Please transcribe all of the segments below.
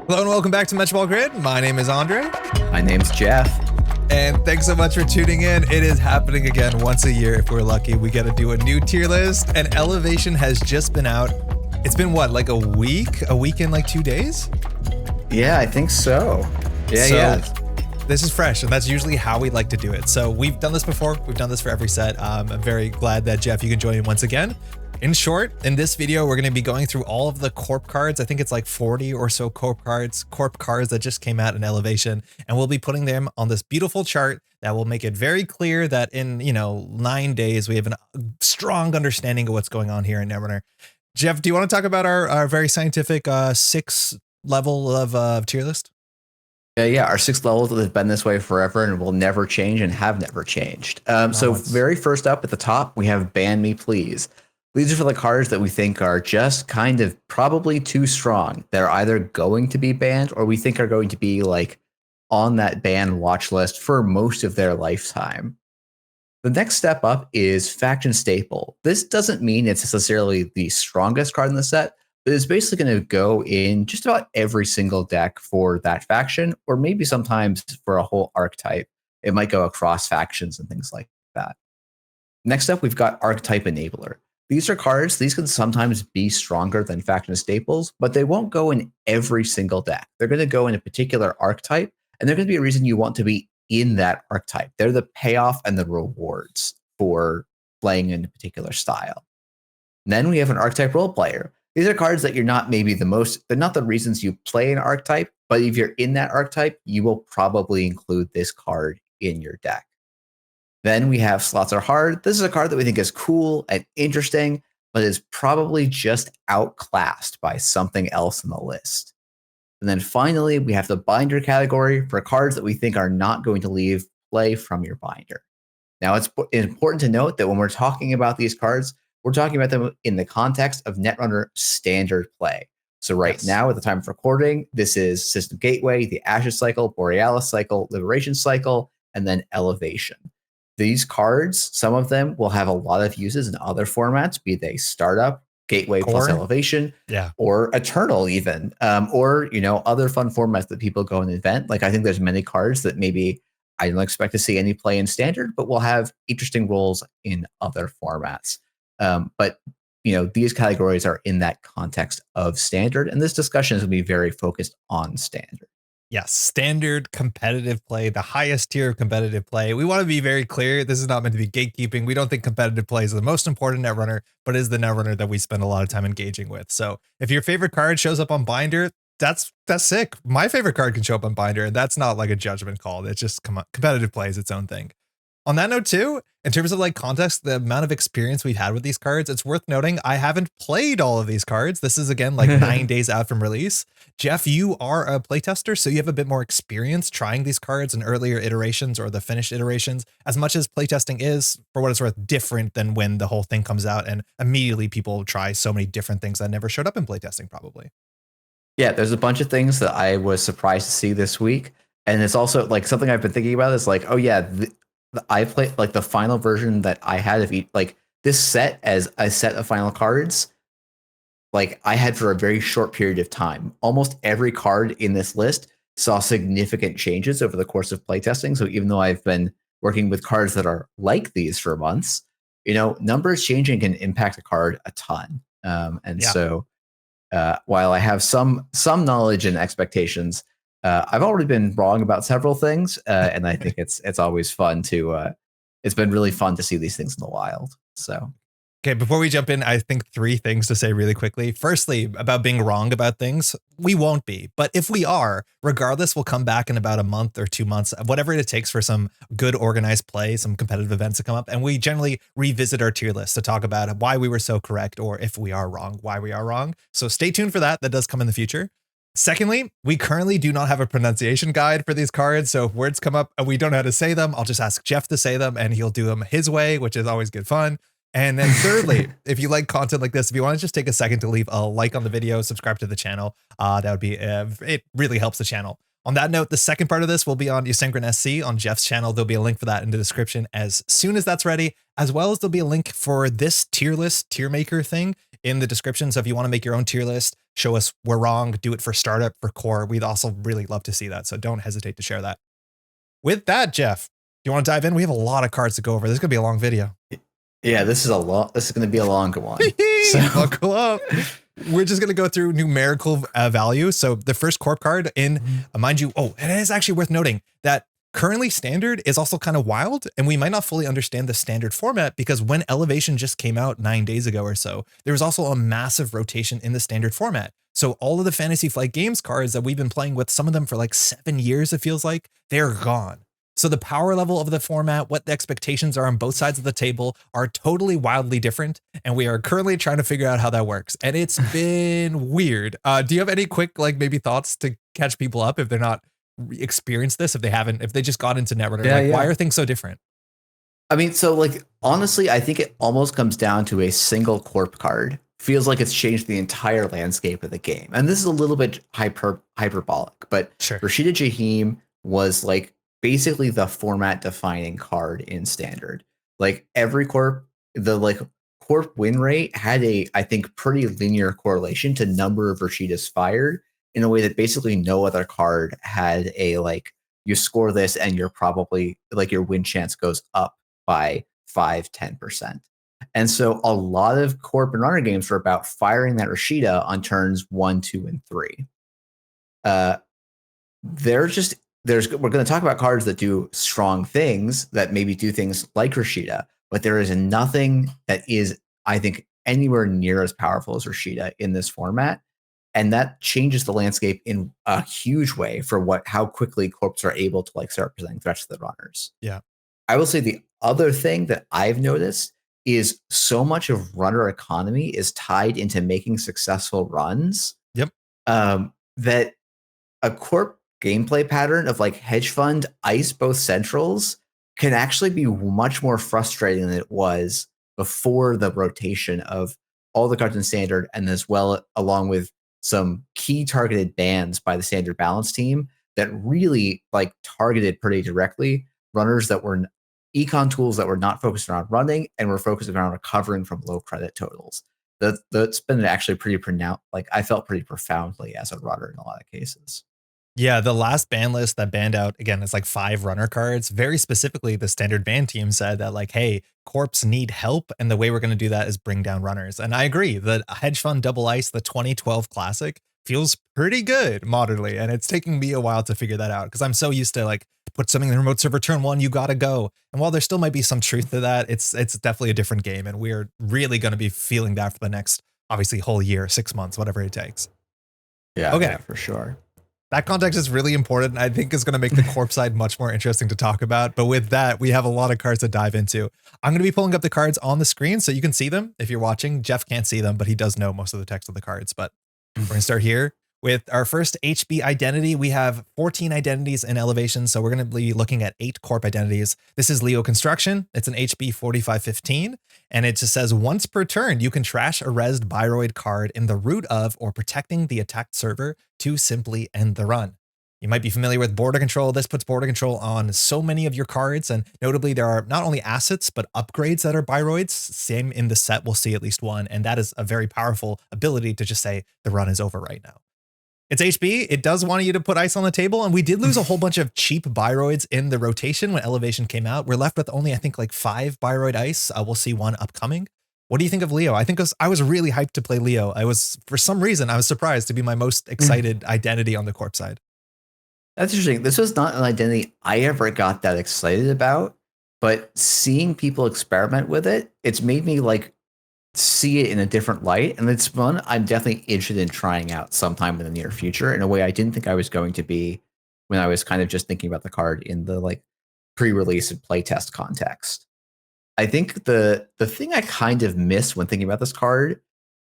Hello and welcome back to Métropole Grid. My name is Andre. My name's Jeff. And thanks so much for tuning in. It is happening again once a year. If we're lucky, we get to do a new tier list, and Elevation has just been out. It's been what, like a week? A week and like 2 days? Yeah, I think so. Yeah. This is fresh, and that's usually how we like to do it. So we've done this before. We've done this for every set. I'm very glad that, Jeff, you can join in once again. In short, in this video, we're going to be going through all of the Corp cards. I think it's like 40 or so Corp cards that just came out in Elevation, and we'll be putting them on this beautiful chart that will make it very clear that in, 9 days, we have a strong understanding of what's going on here in Netrunner. Jeff, do you want to talk about our very scientific 6 level of tier list? Yeah, our 6 levels have been this way forever and will never change and have never changed. So very first up at the top, we have Ban Me Please. These are for the cards that we think are just kind of probably too strong. They're either going to be banned or we think are going to be like on that ban watch list for most of their lifetime. The next step up is Faction Staple. This doesn't mean it's necessarily the strongest card in the set, but it's basically going to go in just about every single deck for that faction, or maybe sometimes for a whole archetype. It might go across factions and things like that. Next up, we've got Archetype Enabler. These are cards, these can sometimes be stronger than faction staples, but they won't go in every single deck. They're going to go in a particular archetype, and they're going to be a reason you want to be in that archetype. They're the payoff and the rewards for playing in a particular style. And then we have an archetype role player. These are cards that you're not maybe they're not the reasons you play an archetype, but if you're in that archetype, you will probably include this card in your deck. Then we have Slots Are Hard. This is a card that we think is cool and interesting, but is probably just outclassed by something else in the list. And then finally, we have the Binder category for cards that we think are not going to leave play from your binder. Now, it's important to note that when we're talking about these cards, we're talking about them in the context of Netrunner standard play. So right now, at the time of recording, this is System Gateway, the Ashes Cycle, Borealis Cycle, Liberation Cycle, and then Elevation. These cards, some of them will have a lot of uses in other formats, be they Startup, Gateway plus Elevation, or Eternal even, or other fun formats that people go and invent. Like I think there's many cards that maybe I don't expect to see any play in Standard, but will have interesting roles in other formats. But these categories are in that context of Standard, and this discussion is going to be very focused on Standard. Yes, standard competitive play, the highest tier of competitive play. We want to be very clear. This is not meant to be gatekeeping. We don't think competitive play is the most important Netrunner, but is the Netrunner that we spend a lot of time engaging with. So if your favorite card shows up on Binder, that's sick. My favorite card can show up on Binder, and that's not like a judgment call. It's just competitive play is its own thing. On that note too, in terms of like context, the amount of experience we've had with these cards, it's worth noting I haven't played all of these cards. This is again like 9 days out from release. Jeff, you are a playtester, so you have a bit more experience trying these cards in earlier iterations or the finished iterations, as much as playtesting is, for what it's worth, different than when the whole thing comes out and immediately people try so many different things that never showed up in playtesting probably. Yeah, there's a bunch of things that I was surprised to see this week. And it's also like something I've been thinking about is like, oh yeah, I played like the final version that I had of like this set as a set of final cards. Like I had for a very short period of time. Almost every card in this list saw significant changes over the course of playtesting. So even though I've been working with cards that are like these for months, numbers changing can impact a card a ton. So while I have some knowledge and expectations, I've already been wrong about several things, and I think it's always fun to. It's been really fun to see these things in the wild. So, okay, before we jump in, I think 3 things to say really quickly. Firstly, about being wrong about things, we won't be, but if we are, regardless, we'll come back in about a month or 2 months, whatever it takes for some good organized play, some competitive events to come up, and we generally revisit our tier list to talk about why we were so correct, or if we are wrong, why we are wrong. So stay tuned for that. That does come in the future. Secondly, we currently do not have a pronunciation guide for these cards, so if words come up and we don't know how to say them, I'll just ask Jeff to say them and he'll do them his way, which is always good fun. And then thirdly, if you like content like this, if you want to just take a second to leave a like on the video, subscribe to the channel, that would be, it really helps the channel. On that note, the second part of this will be on YsengrinSC on Jeff's channel. There'll be a link for that in the description as soon as that's ready, as well as there'll be a link for this tier list, tier maker thing in the description. So if you want to make your own tier list, show us we're wrong, do it for startup, for core. We'd also really love to see that. So don't hesitate to share that. With that, Jeff, do you want to dive in? We have a lot of cards to go over. This is going to be a long video. Yeah, this is going to be a longer one. So buckle up. We're just going to go through numerical value. So the first Corp card in, mind you, it is actually worth noting that currently standard is also kind of wild, and we might not fully understand the standard format because when Elevation just came out 9 days ago or so, there was also a massive rotation in the standard format. So all of the Fantasy Flight Games cards that we've been playing with, some of them for like 7 years, it feels like, they're gone. So the power level of the format, what the expectations are on both sides of the table are totally wildly different. And we are currently trying to figure out how that works. And it's been weird. Do you have any quick, like maybe thoughts to catch people up if they're not experienced this, if they just got into Netrunner? Why are things so different? I mean, so like, honestly, I think it almost comes down to a single Corp card. Feels like it's changed the entire landscape of the game. And this is a little bit hyperbolic, but sure. Rashida Jaheim was like, basically the format defining card in standard. Like every Corp, the Corp win rate had I think pretty linear correlation to number of Rashidas fired in a way that basically no other card had you score this and you're probably your win chance goes up by 5-10%. And so a lot of Corp and runner games were about firing that Rashida on turns 1, 2, and 3. We're going to talk about cards that do strong things, that maybe do things like Rashida, but there is nothing that is, I think, anywhere near as powerful as Rashida in this format. And that changes the landscape in a huge way for how quickly corps are able to start presenting threats to the runners. Yeah. I will say the other thing that I've noticed is so much of runner economy is tied into making successful runs. Yep. That a corp gameplay pattern of hedge fund ice both centrals can actually be much more frustrating than it was before the rotation of all the cards in standard, and as well along with some key targeted bans by the standard balance team that really targeted pretty directly runners that were econ tools that were not focused around running and were focused around recovering from low credit totals. That's been actually pretty pronounced. I felt pretty profoundly as a runner in a lot of cases. Yeah, the last ban list that banned out, again, it's 5 runner cards. Very specifically, the standard ban team said that hey, corps need help. And the way we're going to do that is bring down runners. And I agree, the hedge fund double ice, the 2012 classic, feels pretty good modernly. And it's taking me a while to figure that out because I'm so used to put something in the remote server turn 1, you got to go. And while there still might be some truth to that, it's definitely a different game. And we're really going to be feeling that for the next, obviously, whole year, 6 months, whatever it takes. Yeah, okay. Yeah, for sure. That context is really important. I think is going to make the corp side much more interesting to talk about. But with that, we have a lot of cards to dive into. I'm going to be pulling up the cards on the screen so you can see them if you're watching. Jeff can't see them, but he does know most of the text of the cards. But we're going to start here with our first HB identity. We have 14 identities in Elevation, so we're going to be looking at 8 corp identities. This is Leo Construction. It's an HB 4515, and it just says once per turn, you can trash a resed Biroid card in the root of or protecting the attacked server to simply end the run. You might be familiar with border control. This puts border control on so many of your cards, and notably there are not only assets, but upgrades that are Biroids. Same in the set, we'll see at least one, and that is a very powerful ability to just say the run is over right now. It's HB. It does want you to put ice on the table, and we did lose a whole bunch of cheap Biroids in the rotation when Elevation came out. We're left with only, I think, 5 Biroid ice. We'll see one upcoming. What do you think of Leo? I think I was really hyped to play Leo. For some reason, I was surprised to be my most excited identity on the corp side. That's interesting. This was not an identity I ever got that excited about, but seeing people experiment with it, it's made me see it in a different light, and it's fun. I'm definitely interested in trying out sometime in the near future in a way I didn't think I was going to be when I was kind of just thinking about the card in the pre-release and playtest context. I think the thing I kind of miss when thinking about this card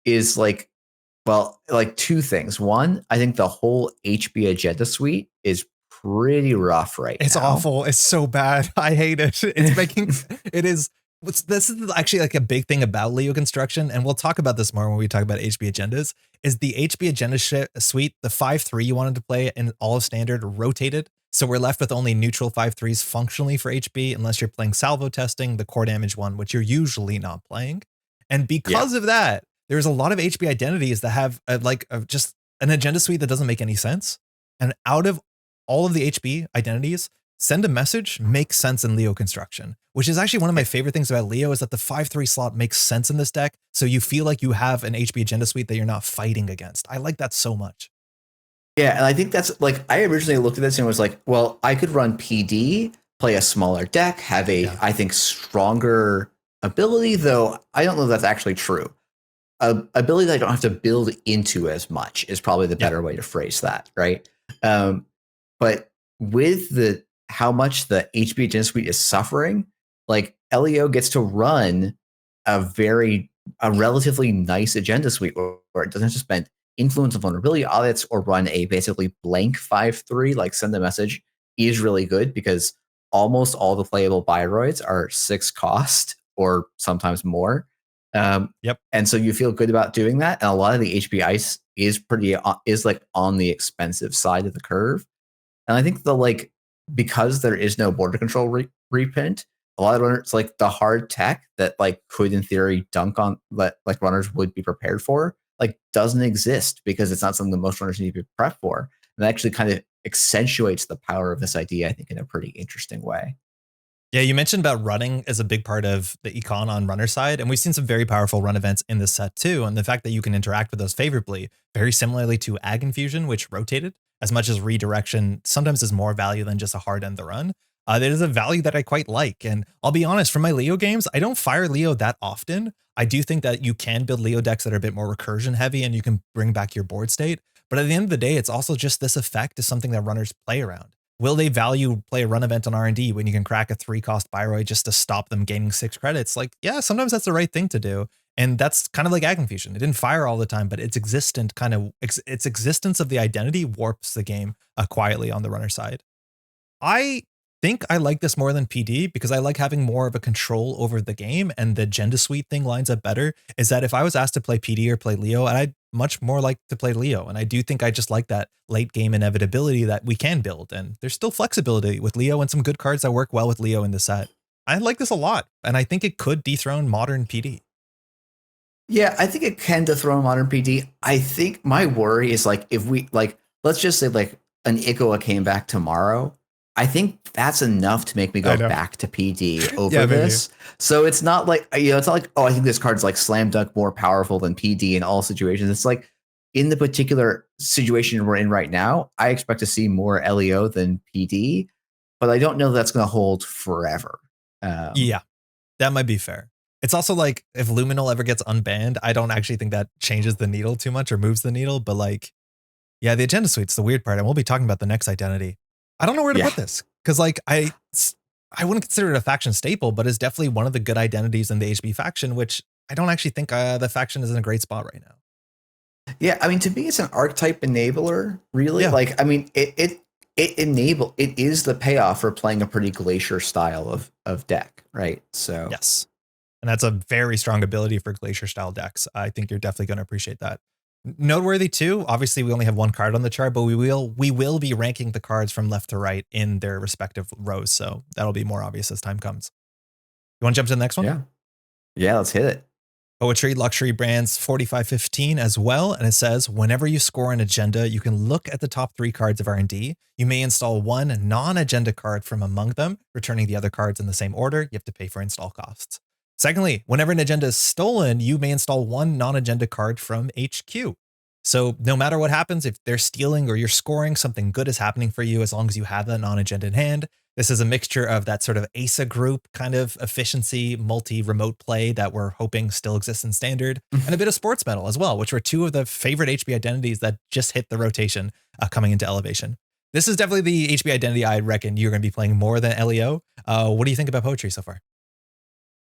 is 2 things. One, I think the whole HB agenda suite is pretty rough right now. It's awful. It's so bad. I hate it. It's making it is. This is actually a big thing about Leo Construction, and we'll talk about this more when we talk about HB agendas, is the HB agenda suite, the 5-3 you wanted to play in all of standard rotated. So we're left with only neutral 5-3s functionally for HB, unless you're playing salvo testing, the core damage one, which you're usually not playing. And because of that, there's a lot of HB identities that have just an agenda suite that doesn't make any sense. And out of all of the HB identities, send a message makes sense in Leo construction, which is actually one of my favorite things about Leo is that the 5/3 slot makes sense in this deck. So you feel like you have an HB agenda suite that you're not fighting against. I like that so much. Yeah, and I think that's like, I originally looked at this and was like, well, I could run PD, play a smaller deck, have a, I think, stronger ability, though I don't know if that's actually true. Ability that I don't have to build into as much is probably the better way to phrase that, right? But with how much the HB agenda suite is suffering, like LEO gets to run a relatively nice agenda suite where it doesn't have to spend influence of vulnerability audits or run a basically blank 5/3, like send a message is really good because almost all the playable Bioroids are 6 cost or sometimes more. And so you feel good about doing that. And a lot of the HB ice is like on the expensive side of the curve. And I think because there is no border control reprint, a lot of runners, like the hard tech that like could in theory dunk on that like runners would be prepared for, like doesn't exist because it's not something that most runners need to be prepped for. And that actually kind of accentuates the power of this idea, I think, in a pretty interesting way. Yeah, you mentioned about running as a big part of the econ on runner side, and we've seen some very powerful run events in this set too. And the fact that you can interact with those favorably, very similarly to Ag Infusion, which rotated as much as redirection sometimes is more value than just a hard end the run. That is a value that I quite like. And I'll be honest, from my Leo games, I don't fire Leo that often. I do think that you can build Leo decks that are a bit more recursion heavy and you can bring back your board state. But at the end of the day, it's also just this effect is something that runners play around. Will they play a run event on R&D when you can crack a 3-cost Bioroid just to stop them gaining 6 credits? Like, yeah, sometimes that's the right thing to do. And that's kind of like Ag Infusion. It didn't fire all the time, but its existence of the identity warps the game quietly on the runner side. I think I like this more than PD because I like having more of a control over the game, and the agenda suite thing lines up better. Is that if I was asked to play PD or play Leo, I'd much more like to play Leo. And I do think I just like that late game inevitability that we can build. And there's still flexibility with Leo and some good cards that work well with Leo in the set. I like this a lot. And I think it could dethrone modern PD. Yeah, I think it can dethrone modern PD. I think my worry is like, if we let's just say like an Ikoa came back tomorrow, I think that's enough to make me go back to PD over this. So it's not like, it's not like, oh, I think this card's like slam dunk more powerful than PD in all situations. It's like in the particular situation we're in right now, I expect to see more LEO than PD, but I don't know that's going to hold forever. Yeah, that might be fair. It's also like if Luminal ever gets unbanned, I don't actually think that changes the needle too much or moves the needle. But like, yeah, the agenda suite's the weird part. And we'll be talking about the next identity. I don't know where to put this because like I wouldn't consider it a faction staple, but it's definitely one of the good identities in the HB faction, which I don't actually think the faction is in a great spot right now. Yeah, I mean, to me, it's an archetype enabler, really. Yeah. Like, I mean, it is the payoff for playing a pretty glacier style of deck, right? So yes, and that's a very strong ability for glacier style decks. I think you're definitely going to appreciate that. Noteworthy too, obviously we only have one card on the chart, but we will be ranking the cards from left to right in their respective rows. So that'll be more obvious as time comes. You want to jump to the next one? Yeah, let's hit it. Poetry Luxury Brands 4515 as well. And it says, whenever you score an agenda, you can look at the top 3 cards of R&D. You may install one non-agenda card from among them, returning the other cards in the same order. You have to pay for install costs. Secondly, whenever an agenda is stolen, you may install one non-agenda card from HQ. So no matter what happens, if they're stealing or you're scoring, something good is happening for you as long as you have that non-agenda in hand. This is a mixture of that sort of ASA group kind of efficiency, multi-remote play that we're hoping still exists in standard, and a bit of sports metal as well, which were 2 of the favorite HB identities that just hit the rotation coming into elevation. This is definitely the HB identity I reckon you're going to be playing more than LEO. What do you think about Poetry so far?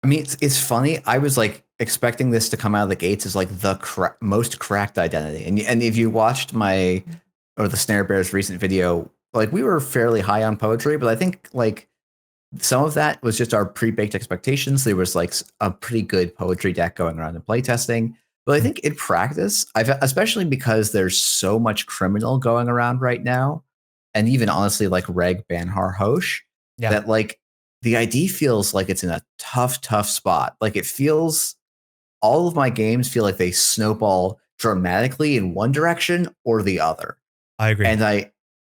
I mean, it's funny. I was like expecting this to come out of the gates as like the most cracked identity. And if you watched the Snare Bear's recent video, like we were fairly high on Poetry, but I think like some of that was just our pre-baked expectations. There was like a pretty good Poetry deck going around in playtesting. But I think in practice, especially because there's so much criminal going around right now, and even honestly like Reg Banhar Hosh, that like the ID feels like it's in a tough spot. Like it feels all of my games feel like they snowball dramatically in one direction or the other. I agree. And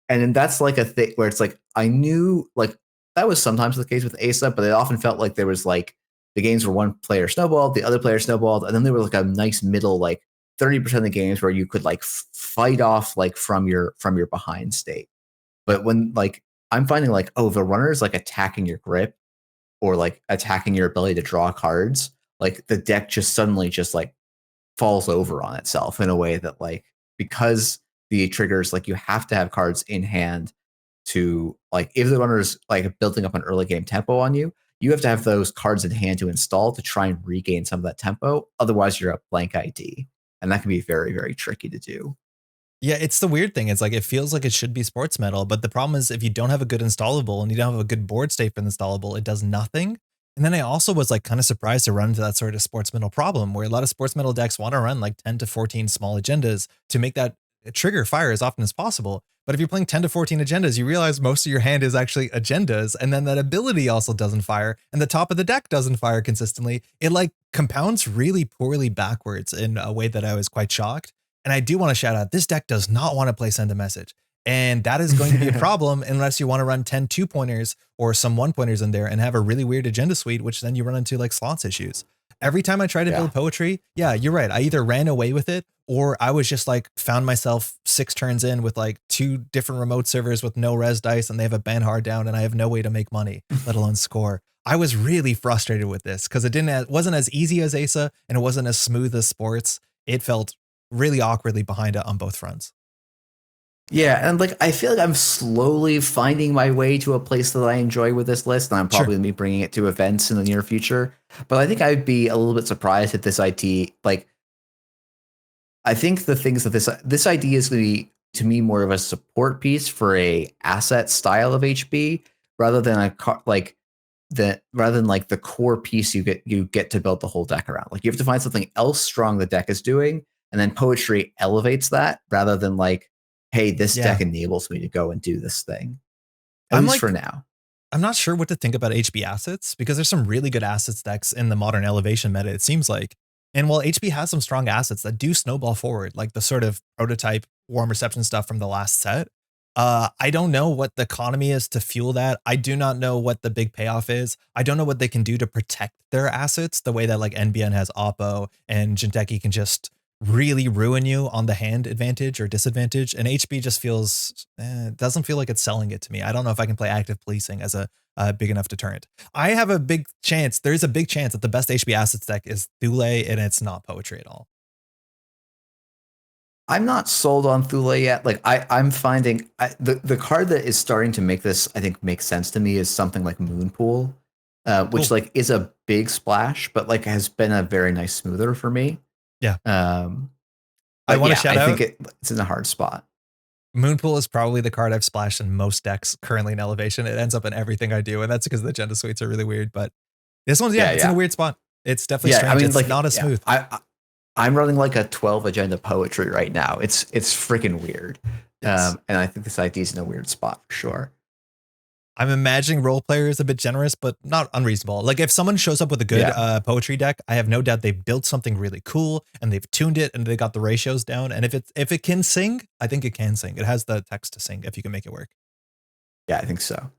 then that's like a thing where it's like I knew like that was sometimes the case with ASA, but it often felt like there was like the games where one player snowballed, the other player snowballed, and then there was like a nice middle like 30% of the games where you could like fight off like from your behind state. But when like I'm finding like, oh, the runner is like attacking your grip or like attacking your ability to draw cards, like the deck just suddenly just like falls over on itself in a way that like because the triggers like you have to have cards in hand to like if the runner is like building up an early game tempo on you, you have to have those cards in hand to install to try and regain some of that tempo. Otherwise, you're a blank ID, and that can be very, very tricky to do. Yeah, it's the weird thing. It's like it feels like it should be sports metal, but the problem is if you don't have a good installable and you don't have a good board state for the installable, it does nothing. And then I also was like kind of surprised to run into that sort of sports metal problem where a lot of sports metal decks want to run like 10 to 14 small agendas to make that trigger fire as often as possible. But if you're playing 10 to 14 agendas, you realize most of your hand is actually agendas. And then that ability also doesn't fire and the top of the deck doesn't fire consistently. It like compounds really poorly backwards in a way that I was quite shocked. And I do want to shout out, this deck does not want to play send a message. And that is going to be a problem unless you want to run 10 2-pointers or some 1-pointers in there and have a really weird agenda suite, which then you run into like slots issues. Every time I try to build poetry, yeah, you're right. I either ran away with it or I was just like found myself 6 turns in with like 2 different remote servers with no res dice and they have a ban hard down and I have no way to make money, let alone score. I was really frustrated with this because it wasn't as easy as ASA and it wasn't as smooth as sports. It felt really awkwardly behind it on both fronts. Yeah, and like I feel like I'm slowly finding my way to a place that I enjoy with this list, and I'm probably gonna be bringing it to events in the near future. But I think I'd be a little bit surprised at this idea. Like, I think the things that this idea is going to be to me more of a support piece for a asset style of HB rather than rather than like the core piece you get to build the whole deck around. Like you have to find something else strong the deck is doing, and then poetry elevates that rather than like, hey, this deck enables me to go and do this thing. At least for now. I'm not sure what to think about HB assets because there's some really good assets decks in the modern elevation meta, it seems like. And while HB has some strong assets that do snowball forward, like the sort of prototype warm reception stuff from the last set, I don't know what the economy is to fuel that. I do not know what the big payoff is. I don't know what they can do to protect their assets the way that like NBN has Oppo and Jinteki can just really ruin you on the hand advantage or disadvantage. And HB just feels, doesn't feel like it's selling it to me. I don't know if I can play active policing as a big enough deterrent. I have a big chance. There's a big chance that the best HB assets deck is Thule and it's not poetry at all. I'm not sold on Thule yet. Like I'm finding the card that is starting to make this, I think, make sense to me is something like Moonpool, which like is a big splash, but like has been a very nice smoother for me. Yeah. I want to shout out. I think it's in a hard spot. Moonpool is probably the card I've splashed in most decks currently in elevation. It ends up in everything I do, and that's because the agenda suites are really weird. But this one's it's in a weird spot. It's definitely strange. I mean, it's like not as smooth. I'm running like a 12 agenda poetry right now. It's freaking weird. Yes. And I think this idea is in a weird spot for sure. I'm imagining role players a bit generous, but not unreasonable. Like if someone shows up with a good poetry deck, I have no doubt they built something really cool and they've tuned it and they got the ratios down. And if it can sing, I think it can sing. It has the text to sing if you can make it work. Yeah, I think so.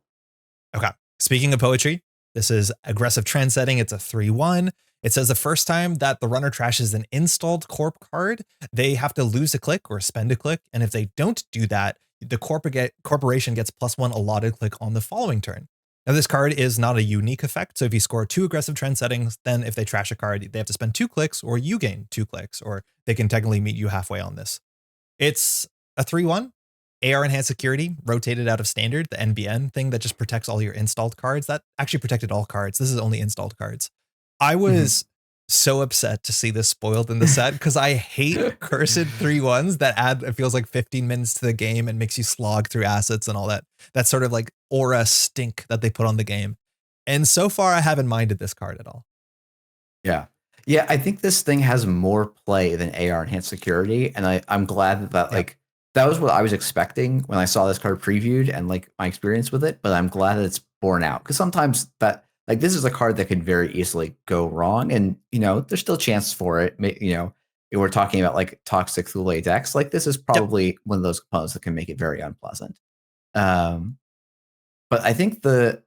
Okay. Speaking of poetry, this is aggressive trend setting. It's a 3/1. It says the first time that the runner trashes an installed Corp card, they have to lose a click or spend a click. And if they don't do that, the corporation gets +1 allotted click on the following turn. Now, this card is not a unique effect. So if you score 2 aggressive trend settings, then if they trash a card, they have to spend 2 clicks or you gain 2 clicks, or they can technically meet you halfway on this. It's a 3/1. AR enhanced security rotated out of standard, the NBN thing that just protects all your installed cards. That actually protected all cards. This is only installed cards. I was so upset to see this spoiled in the set because I hate cursed 3/1s that add, it feels like 15 minutes to the game and makes you slog through assets and all that. That sort of like aura stink that they put on the game. And so far I haven't minded this card at all. Yeah. Yeah, I think this thing has more play than AR enhanced security. And I'm glad that like that was what I was expecting when I saw this card previewed and like my experience with it, but I'm glad that it's borne out. Because sometimes that Like this is a card that could very easily go wrong, and there's still a chance for it. If we're talking about like toxic Thule decks, like this is Yep. probably one of those components that can make it very unpleasant. But I think the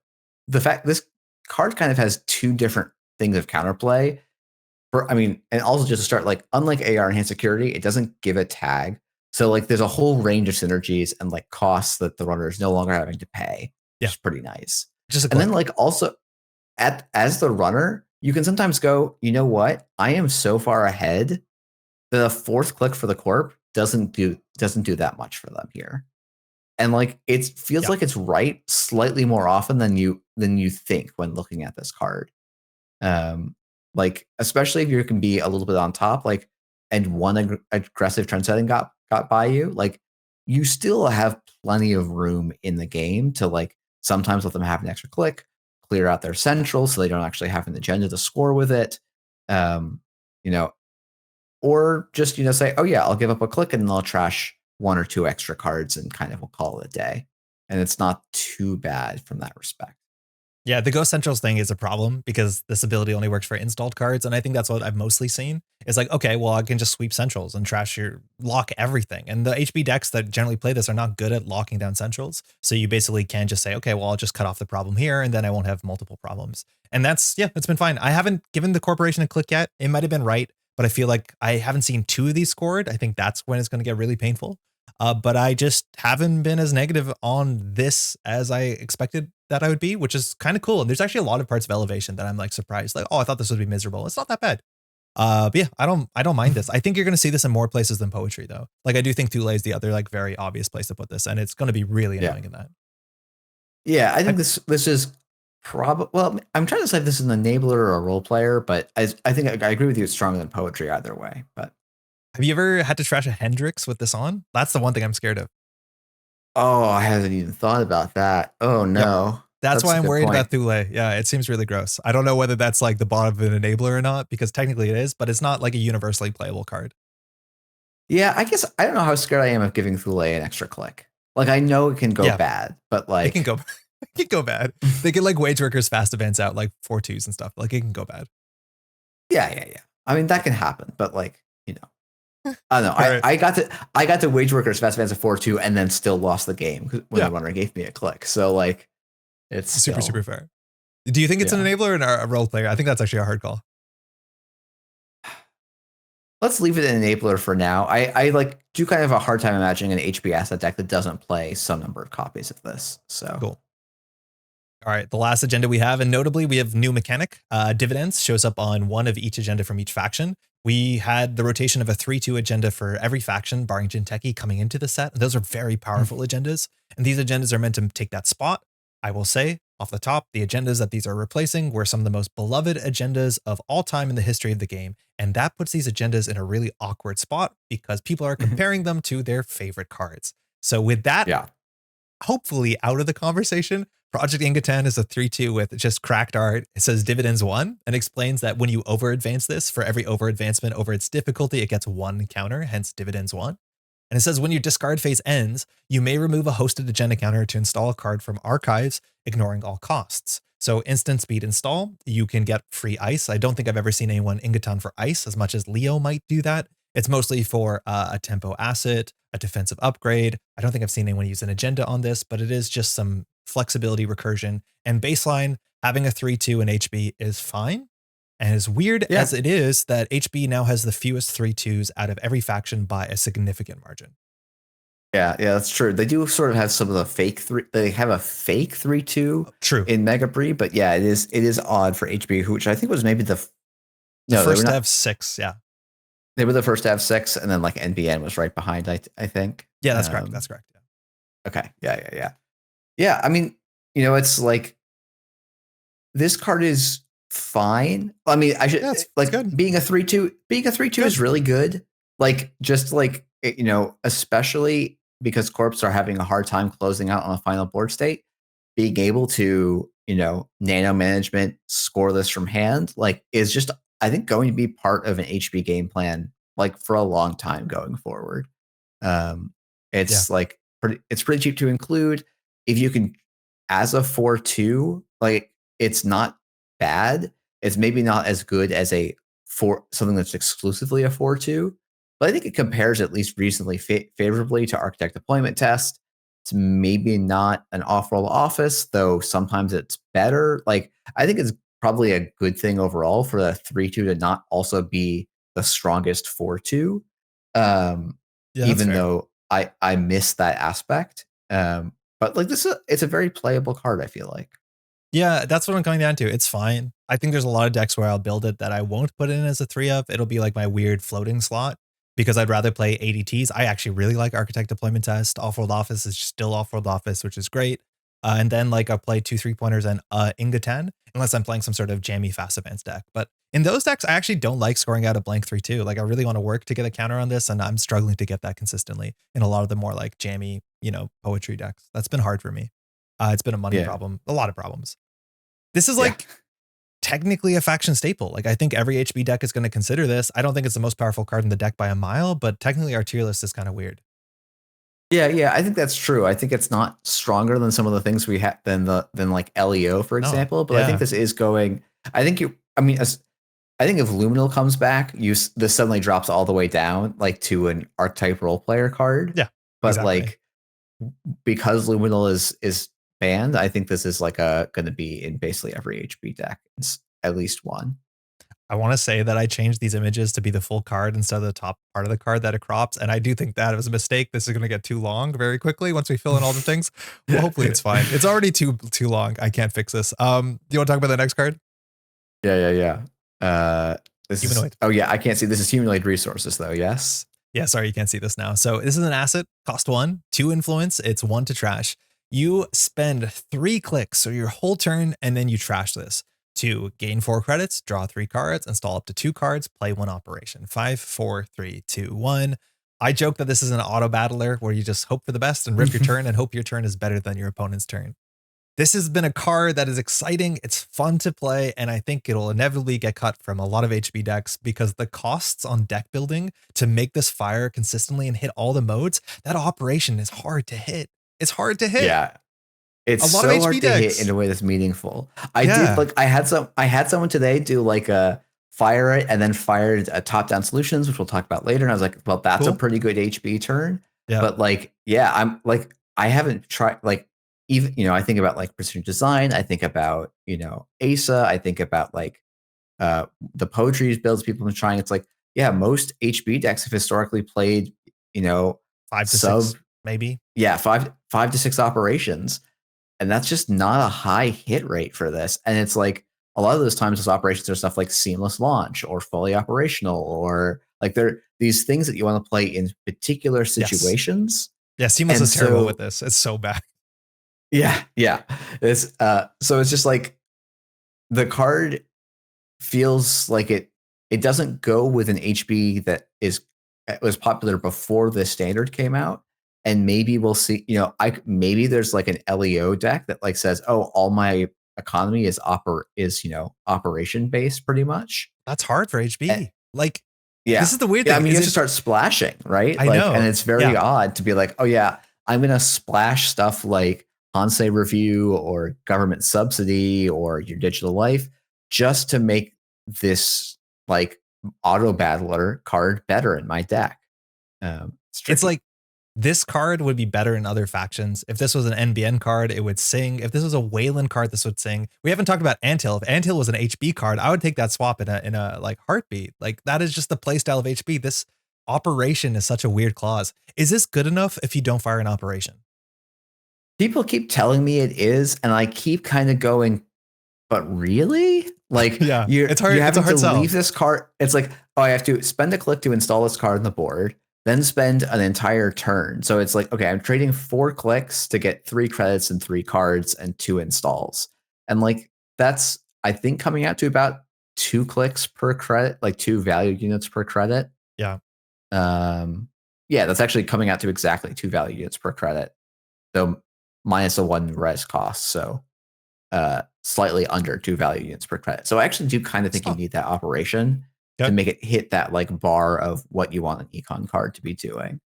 fact this card kind of has two different things of counterplay. And also just to start, like unlike AR Enhanced Security, it doesn't give a tag. So like there's a whole range of synergies and like costs that the runner is no longer having to pay, which is pretty nice. Just a and then like also as the runner, you can sometimes go, you know what? I am so far ahead that a fourth click for the Corp doesn't do that much for them here. And like it feels like it's right slightly more often than you think when looking at this card. Like especially if you can be a little bit on top, like and one aggressive trend setting got by you, like you still have plenty of room in the game to like sometimes let them have an extra click, clear out their central so they don't actually have an agenda to score with it. Or just say, oh yeah, I'll give up a click and they'll trash one or two extra cards and kind of we'll call it a day. And it's not too bad from that respect. Yeah, the Ghost Centrals thing is a problem because this ability only works for installed cards. And I think that's what I've mostly seen. Is like, okay, well, I can just sweep Centrals and lock everything. And the HB decks that generally play this are not good at locking down Centrals. So you basically can just say, okay, well, I'll just cut off the problem here and then I won't have multiple problems. And it's been fine. I haven't given the corporation a click yet. It might have been right, but I feel like I haven't seen two of these scored. I think that's when it's going to get really painful. But I just haven't been as negative on this as I expected that I would be, which is kind of cool. And there's actually a lot of parts of Elevation that I'm like surprised, like, oh, I thought this would be miserable. It's not that bad. But yeah, I don't mind this. I think you're going to see this in more places than Poetry though. Like I do think Thule is the other like very obvious place to put this, and it's going to be really annoying in that. Yeah, I think this is probably, well, I'm trying to say if this is an enabler or a role player, but I think I agree with you. It's stronger than Poetry either way. But have you ever had to trash a Hendrix with this on? That's the one thing I'm scared of. Oh, I haven't even thought about that. Oh no. Yep. That's why I'm worried about Thule. Yeah, it seems really gross. I don't know whether that's like the bottom of an enabler or not, because technically it is, but it's not like a universally playable card. Yeah, I guess I don't know how scared I am of giving Thule an extra click. Like I know it can go bad, but like it can go it can go bad. They can like wage workers fast events out like 4/2s and stuff. Like it can go bad. Yeah. I mean that can happen, but like, I don't know. I got to wage workers fast events at 4/2 and then still lost the game when the runner gave me a click. So like it's super fair. Do you think it's an enabler or a role player? I think that's actually a hard call. Let's leave it an enabler for now. I like do kind of a hard time imagining an HB asset deck that doesn't play some number of copies of this. So cool. All right, the last agenda we have, and notably we have new mechanic. Dividends shows up on one of each agenda from each faction. We had the rotation of a 3/2 agenda for every faction, barring Jinteki, coming into the set. And those are very powerful agendas. And these agendas are meant to take that spot. I will say, off the top, the agendas that these are replacing were some of the most beloved agendas of all time in the history of the game. And that puts these agendas in a really awkward spot because people are comparing them to their favorite cards. So with that, hopefully out of the conversation, Project Ingatan is a 3/2 with just cracked art. It says Dividends 1 and explains that when you over advance this, for every over advancement over its difficulty, it gets 1 counter, hence Dividends 1. And it says when your discard phase ends, you may remove a hosted agenda counter to install a card from archives, ignoring all costs. So instant speed install, you can get free ice. I don't think I've ever seen anyone Ingatan for ice as much as Leo might do that. It's mostly for a tempo asset, a defensive upgrade. I don't think I've seen anyone use an agenda on this, but it is just some flexibility recursion. And baseline, having a 3/2 in HB is fine. And as weird as it is that HB now has the fewest 3/2s out of every faction by a significant margin. Yeah, that's true. They do sort of have some of the fake they have a fake 3/2 in Mega Breed, but yeah, it is odd for HB, which I think was maybe the first to have 6, They were the first to have 6, and then like NBN was right behind, I think. Yeah, that's correct. That's correct. Yeah. Okay. Yeah. Yeah, I mean, it's like this card is fine. I mean, I should like good. Being a 3/2 is really good. Like just like especially because Corps are having a hard time closing out on a final board state, being able to, nano management scoreless from hand, like is just I think going to be part of an HB game plan like for a long time going forward. It's like it's pretty cheap to include. If you can, as a 4/2, like it's not bad. It's maybe not as good as something that's exclusively a 4-2, but I think it compares at least reasonably favorably to Architect Deployment Test. It's maybe not an off-world office, though sometimes it's better. Like, I think it's probably a good thing overall for the 3-2 to not also be the strongest 4-2. Even fair. though I miss that aspect. But like it's a very playable card, I feel like. Yeah, that's what I'm coming down to. It's fine. I think there's a lot of decks where I'll build it that I won't put in as a 3 of. It'll be like my weird floating slot because I'd rather play ADTs. I actually really like Architect Deployment Test. Off-World Office is still Off-World Office, which is great. And then like I'll play 2 3-pointers and Inga 10, unless I'm playing some sort of jammy fast advance deck. But in those decks, I actually don't like scoring out a blank 3-2. Like I really want to work to get a counter on this, and I'm struggling to get that consistently in a lot of the more like jammy, poetry decks. That's been hard for me. It's been a money problem, a lot of problems. This is like technically a faction staple. Like I think every HB deck is going to consider this. I don't think it's the most powerful card in the deck by a mile, but technically our tier list is kind of weird. Yeah, I think that's true. I think it's not stronger than some of the things we have than like LEO, for example. But I think this is going. I think if Luminal comes back, this suddenly drops all the way down like to an archetype role player card. Yeah, but exactly. Like because Luminal is banned, I think this is like going to be in basically every HB deck. It's at least one. I want to say that I changed these images to be the full card instead of the top part of the card that it crops. And I do think that was a mistake. This is going to get too long very quickly once we fill in all the things. Well, hopefully it's fine. It's already too long. I can't fix this. Do you want to talk about the next card? Yeah. I can't see. This is Humanoid Resources though. Yes. Yeah, sorry, you can't see this now. So this is an asset, cost 1, 2 influence. It's 1 to trash. You spend 3 clicks, so your whole turn, and then you trash this. To gain 4 credits, draw 3 cards, install up to 2 cards, play 1 operation. 5, 4, 3, 2, 1. I joke that this is an auto battler where you just hope for the best and rip your turn and hope your turn is better than your opponent's turn. This has been a card that is exciting. It's fun to play, and I think it'll inevitably get cut from a lot of HB decks because the costs on deck building to make this fire consistently and hit all the modes, that operation is hard to hit. It's hard to hit. Yeah. It's so hard to hit in a way that's meaningful. I had someone today do like a fire it and then fired a top-down solutions, which we'll talk about later. And I was like, well, that's a pretty good HB turn. Yeah. But like, I'm like, I haven't tried like even, I think about like precision design. I think about, ASA. I think about like the poetry builds people have been trying. It's like, most HB decks have historically played, 5 to 6, maybe. Yeah, 5 to 6 operations. And that's just not a high hit rate for this. And it's like a lot of those times those operations are stuff like seamless launch or fully operational, or like they're these things that you want to play in particular situations. Yeah, seamless is terrible with this. It's so bad. Yeah. It's so it's just like the card feels like it doesn't go with an HB that was popular before the standard came out. And maybe we'll see, maybe there's like an LEO deck that like says, oh, all my economy is operation based pretty much. That's hard for HB. This is the weird thing. I mean, you have to start splashing, right? I know. And it's very odd to be like, oh yeah, I'm going to splash stuff like Hansei Review or government subsidy or your digital life just to make this like auto battler card better in my deck. It's like, this card would be better in other factions. If this was an NBN card, it would sing. If this was a Weyland card, this would sing. We haven't talked about Anthill. If Anthill was an HB card, I would take that swap in a like heartbeat. Like that is just the playstyle of HB. This operation is such a weird clause. Is this good enough if you don't fire an operation? People keep telling me it is, and I keep kind of going, but really? Like, it's hard. You have to sell. leave this card. It's like, oh, I have to spend a click to install this card on the board. Then spend an entire turn. So it's like, okay, I'm trading 4 clicks to get 3 credits and 3 cards and 2 installs. And like, that's, I think, coming out to about 2 clicks per credit, like 2 value units per credit. Yeah. That's actually coming out to exactly 2 value units per credit, though minus a 1 res cost. So slightly under 2 value units per credit. So I actually do kind of think you need that operation to make it hit that like bar of what you want an econ card to be doing,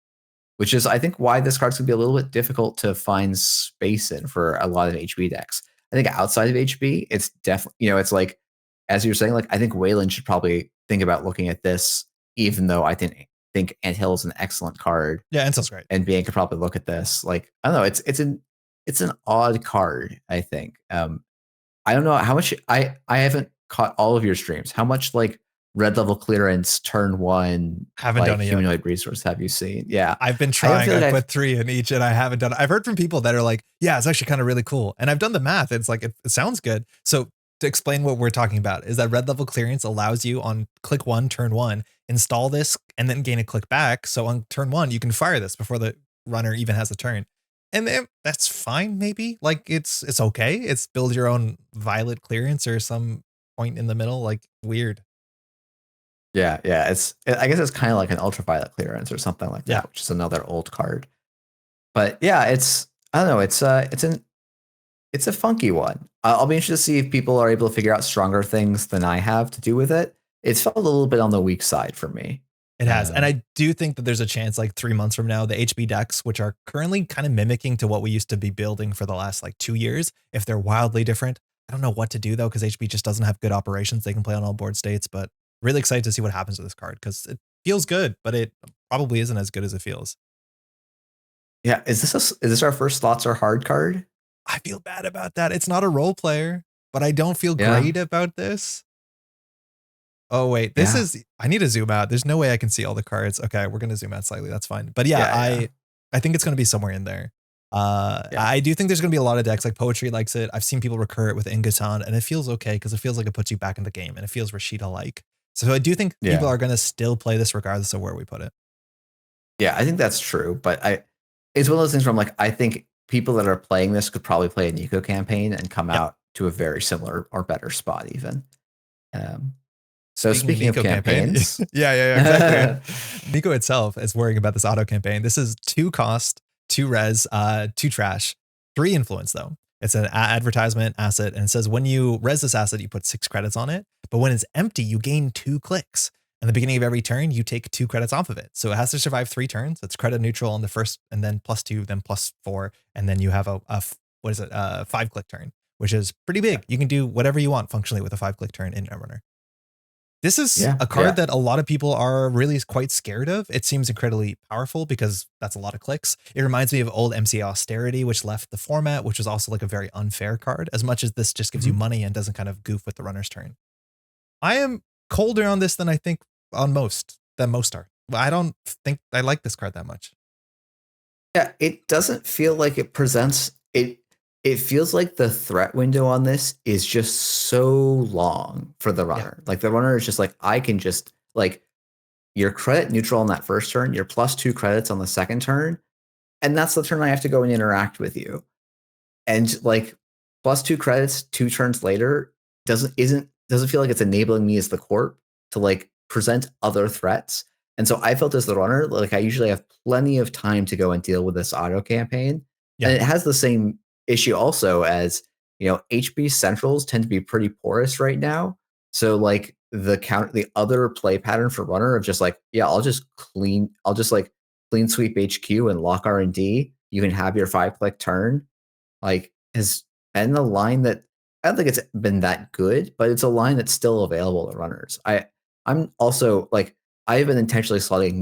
which is I think why this card's gonna be a little bit difficult to find space in for a lot of HB decks. I think outside of HB, it's definitely, it's like, as you're saying, like, I think Weyland should probably think about looking at this, even though I think Anthill is an excellent card. Yeah, Antill's great. NBN could probably look at this. Like, I don't know, it's an odd card, I think. I don't know how much I haven't caught all of your streams. How much like red level clearance turn 1 Haven't like done it humanoid yet. resource have you seen? Yeah. I've been trying. Like I put 3 in each and I haven't done it. I've heard from people that are like, yeah, it's actually kind of really cool. And I've done the math. It's like, it sounds good. So to explain what we're talking about is that red level clearance allows you on click 1, turn 1, install this and then gain a click back. So on turn 1, you can fire this before the runner even has a turn. And then that's fine, maybe. Like it's okay. It's build your own violet clearance or some point in the middle, like weird. Yeah. I guess it's kind of like an ultraviolet clearance or something like that, which is another old card. But yeah, I don't know, it's a funky one. I'll be interested to see if people are able to figure out stronger things than I have to do with it. It's felt a little bit on the weak side for me. It has. And I do think that there's a chance like 3 months from now, the HB decks, which are currently kind of mimicking to what we used to be building for the last like 2 years, if they're wildly different. I don't know what to do though, because HB just doesn't have good operations. They can play on all board states, but really excited to see what happens with this card because it feels good, but it probably isn't as good as it feels. Yeah. Is this our first slots are hard card? I feel bad about that. It's not a role player, but I don't feel great about this. Oh, wait, this is, I need to zoom out. There's no way I can see all the cards. Okay, we're going to zoom out slightly. That's fine. But I think it's going to be somewhere in there. I do think there's going to be a lot of decks like Poetry likes it. I've seen people recur it with Ingaton and it feels okay because it feels like it puts you back in the game and it feels Rashida-like. So I do think people are going to still play this regardless of where we put it. Yeah, I think that's true. But it's one of those things where I'm like, I think people that are playing this could probably play a Nico campaign and come out to a very similar or better spot even. So speaking of campaigns. Exactly. Nico itself is worrying about this auto campaign. This is 2 cost, 2 res, 2 trash, 3 influence though. It's an advertisement asset and it says when you res this asset, you put 6 credits on it. But when it's empty, you gain 2 clicks. In the beginning of every turn, you take 2 credits off of it. So it has to survive 3 turns. It's credit neutral on the first and then +2, then +4. And then you have a 5-click turn, which is pretty big. You can do whatever you want functionally with a 5-click turn in Netrunner. This is a card that a lot of people are really quite scared of. It seems incredibly powerful because that's a lot of clicks. It reminds me of old MCA Austerity, which left the format, which was also like a very unfair card, as much as this just gives you money and doesn't kind of goof with the runner's turn. I am colder on this than I think on most are. I don't think I like this card that much. Yeah, it doesn't feel like it presents it. It feels like the threat window on this is just so long for the runner. Like the runner is just like, I can just like you're credit neutral on that first turn, you're +2 credits on the second turn. And that's the turn I have to go and interact with you. And like +2 credits 2 turns later doesn't feel like it's enabling me as the Corp to like present other threats. And so I felt as the runner, like I usually have plenty of time to go and deal with this auto campaign. And it has the same issue also as, HB centrals tend to be pretty porous right now. So like the other play pattern for runner of just like, I'll just clean sweep HQ and lock R&D. You can have your 5-click turn. Like has been a line that I don't think it's been that good, but it's a line that's still available to runners. I'm also like, I've been intentionally slotting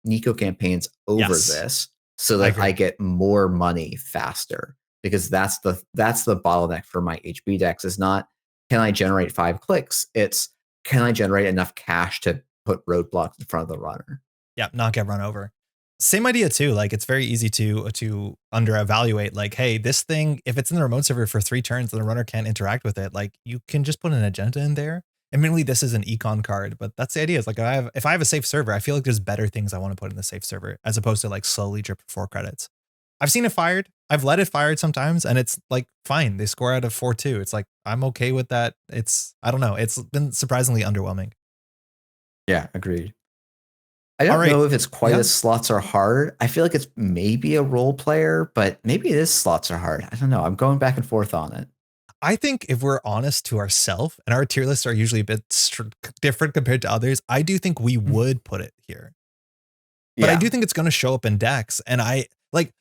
Nico campaigns over this so that I get more money faster, because that's the bottleneck for my HB decks is not, can I generate 5 clicks? It's, can I generate enough cash to put roadblocks in front of the runner? Yeah, not get run over. Same idea too. Like it's very easy to under evaluate like, hey, this thing, if it's in the remote server for 3 turns and the runner can't interact with it, like you can just put an agenda in there. Admittedly, this is an econ card, but that's the idea. Is like if I have a safe server, I feel like there's better things I want to put in the safe server as opposed to like slowly drip 4 credits. I've seen it fired. I've let it fired sometimes, and it's like fine. They score out of 4-2. It's like I'm okay with that. I don't know. It's been surprisingly underwhelming. Yeah, agreed. I don't know if it's quite as slots are hard. I feel like it's maybe a role player, but maybe it is slots are hard. I don't know. I'm going back and forth on it. I think if we're honest to ourselves, and our tier lists are usually a bit different compared to others, I do think we would put it here. But I do think it's going to show up in decks. And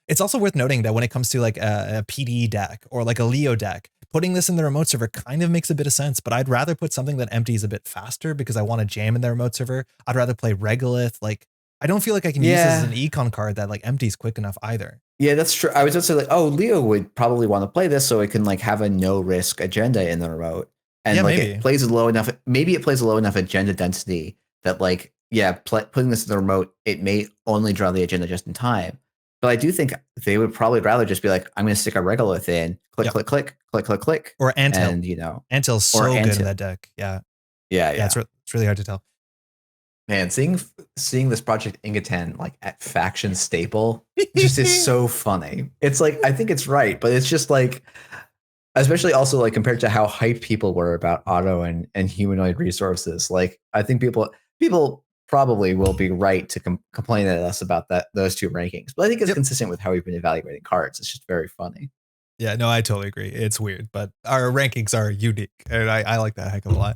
it's also worth noting that when it comes to like a PD deck or like a Leo deck, putting this in the remote server kind of makes a bit of sense, but I'd rather put something that empties a bit faster because I want to jam in the remote server. I'd rather play Regolith. Like, I don't feel like I can use this as an econ card that like empties quick enough either. Yeah, that's true. I was just like, oh, Leo would probably want to play this so it can like have a no risk agenda in the remote. And like maybe. it plays a low enough, maybe it plays a low enough agenda density that like, yeah, putting this in the remote, it may only draw the agenda just in time. But I do think they would probably rather just be like, I'm going to stick a Regolith in, click, click, click, click, click, click. Or Antil. And, you know. Antil's so good in that deck. Yeah. Yeah. It's really hard to tell. Man, seeing this Project Ingatan like at faction staple just is so funny. It's like, I think it's right, but it's just like, especially also like compared to how hyped people were about auto and humanoid resources. Like, I think people probably will be right to complain at us about those two rankings, but I think it's consistent with how we've been evaluating cards. It's just very funny. Yeah, no, I totally agree. It's weird, but our rankings are unique, and I like that a heck of a lot.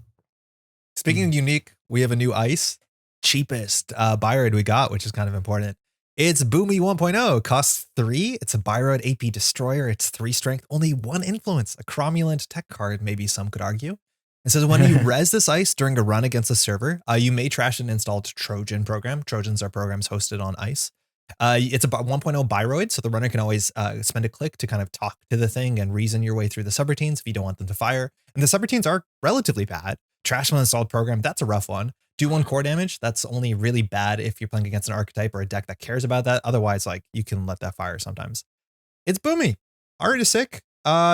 Speaking of unique, we have a new ice. Cheapest Byroid we got, which is kind of important. It's Boomy 1.0, costs 3. It's a Byroid AP Destroyer. It's 3 strength, only 1 influence, a cromulent tech card, maybe some could argue. It says when you res this ice during a run against a server, you may trash an installed Trojan program. Trojans are programs hosted on ice. It's about 1.0 Byroid, so the runner can always spend a click to kind of talk to the thing and reason your way through the subroutines if you don't want them to fire. And the subroutines are relatively bad. Trash an installed program, that's a rough one. Do 1 core damage, that's only really bad if you're playing against an archetype or a deck that cares about that. Otherwise, like, you can let that fire sometimes. It's Boomy. Art is sick.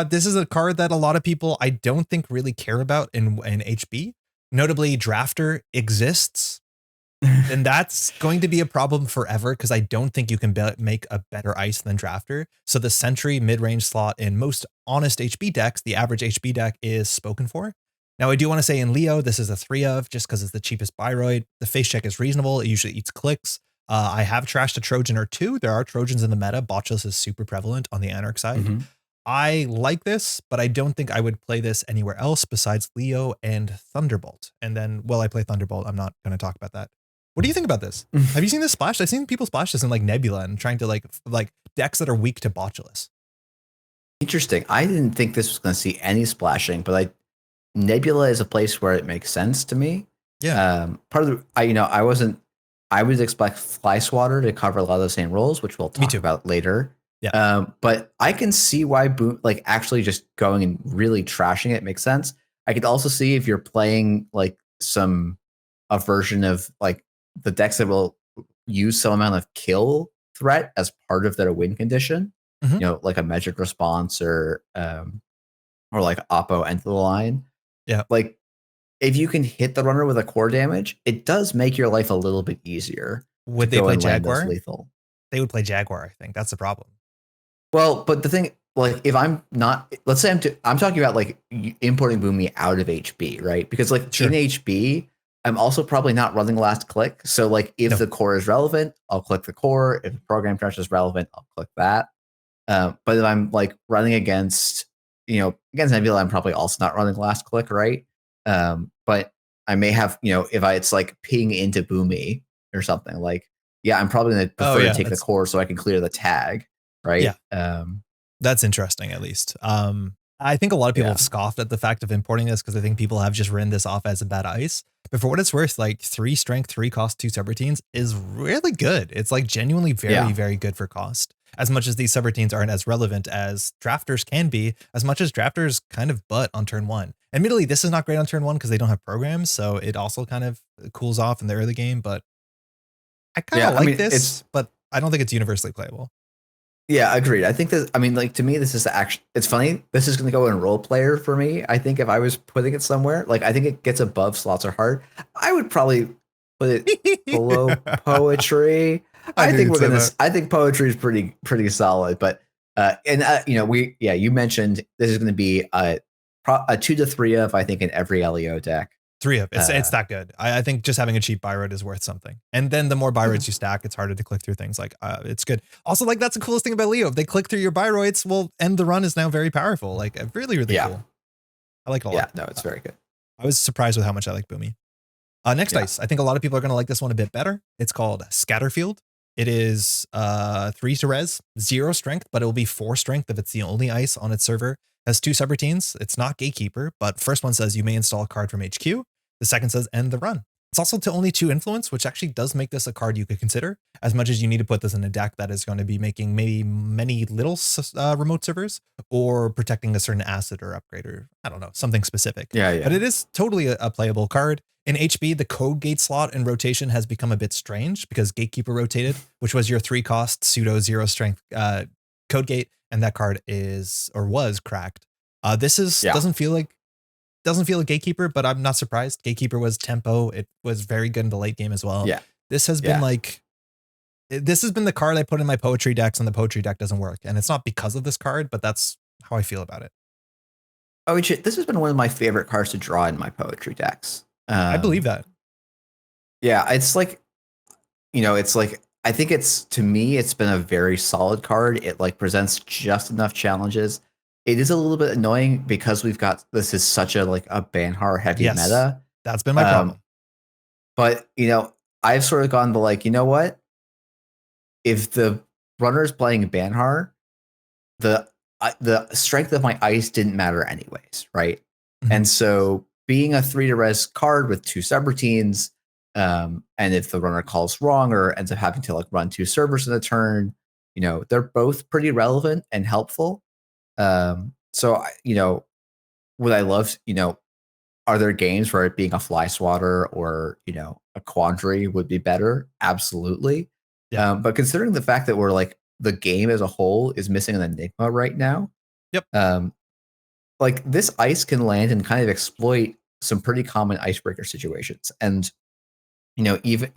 This is a card that a lot of people I don't think really care about in HB. Notably, Drafter exists. And that's going to be a problem forever because I don't think you can make a better ice than Drafter. So the Sentry mid-range slot in most honest HB decks, the average HB deck is spoken for. Now, I do want to say in Leo, this is a 3 of just because it's the cheapest Byroid. The face check is reasonable. It usually eats clicks. I have trashed a Trojan or 2. There are Trojans in the meta. Botchless is super prevalent on the Anarch side. I like this, but I don't think I would play this anywhere else besides Leo and Thunderbolt. And then, will I play Thunderbolt? I'm not going to talk about that. What do you think about this? Have you seen this splashed? I've seen people splash this in like Nebula and trying to like decks that are weak to Botchless. Interesting. I didn't think this was going to see any splashing, but Nebula is a place where it makes sense to me. Yeah. Part of the, I would expect Fly Swatter to cover a lot of the same roles, which we'll talk about later. Yeah. But I can see why like actually just going and really trashing it makes sense. I could also see if you're playing like a version of like the decks that will use some amount of kill threat as part of their win condition, you know, like a Magic Response or like Oppo Enter the Line. Yeah. Like if you can hit the runner with a core damage, it does make your life a little bit easier. Would they play Jaguar? Lethal. They would play Jaguar, I think. That's the problem. Well, but the thing, like if I'm not, let's say I'm talking about like importing Boomy out of HB, right? Because like in HB, I'm also probably not running last click. So like if the core is relevant, I'll click the core. If the program trash is relevant, I'll click that. But if I'm like running against Nebula, I'm probably also not running last click, right? But I may have, if it's like ping into Boomy or something, like, yeah, I'm probably going to prefer to take the core so I can clear the tag, right? Yeah. That's interesting, at least. I think a lot of people have scoffed at the fact of importing this because I think people have just written this off as a bad ice. But for what it's worth, like 3 strength, 3 cost, 2 subroutines is really good. It's like genuinely very, very good for cost. As much as these subroutines aren't as relevant as drafters can be, as much as drafters kind of butt on turn 1. Admittedly, this is not great on turn 1 because they don't have programs, so it also kind of cools off in the early game. But I kind of like this, but I don't think it's universally playable. Yeah, agreed. I think that, to me, this is it's funny. This is going to go in role player for me. I think if I was putting it somewhere, like I think it gets above Slots Are Hard. I would probably put it below Poetry. I think Poetry is pretty solid, but you mentioned this is going to be a 2 to 3 of, I think, in every LEO deck. 3 of it's that good. I think just having a cheap Byroid is worth something. And then the more Byroids you stack, it's harder to click through things. Like it's good. Also, like that's the coolest thing about Leo. If they click through your Byroids, well, end the run is now very powerful. Like really, really cool. I like it a lot. Yeah, no, it's very good. I was surprised with how much I like Boomy. Next ice. I think a lot of people are going to like this one a bit better. It's called Scatterfield. It is 3 to res, 0 strength, but it will be 4 strength if it's the only ice on its server. Has 2 subroutines. It's not Gatekeeper, but first one says you may install a card from HQ. The second says end the run. It's also to only 2 influence, which actually does make this a card you could consider, as much as you need to put this in a deck that is going to be making maybe many little remote servers or protecting a certain asset or upgrade, or I don't know, something specific. Yeah. But it is totally a playable card. In HB, the code gate slot and rotation has become a bit strange because Gatekeeper rotated, which was your 3 cost pseudo 0 strength code gate, and that card is or was cracked. This is doesn't feel like Gatekeeper, but I'm not surprised. Gatekeeper was tempo. It was very good in the late game as well. Yeah. This has been this has been the card I put in my poetry decks, and the poetry deck doesn't work. And it's not because of this card, but that's how I feel about it. Oh, this has been one of my favorite cards to draw in my poetry decks. I believe that. Yeah, it's like, I think to me, it's been a very solid card. It like presents just enough challenges. It is a little bit annoying because this is such a Banhar heavy meta. That's been my problem. But, I've sort of gone to you know what? If the runner is playing Banhar, the strength of my ice didn't matter anyways, right? Mm-hmm. And so being a 3 to res card with 2 subroutines, and if the runner calls wrong or ends up having to run 2 servers in a turn, they're both pretty relevant and helpful. So, would I love, are there games where it being a fly swatter or, a quandary would be better? Absolutely. Yeah. But considering the fact that we're the game as a whole is missing an enigma right now. Yep. This ice can land and kind of exploit some pretty common icebreaker situations. And, even,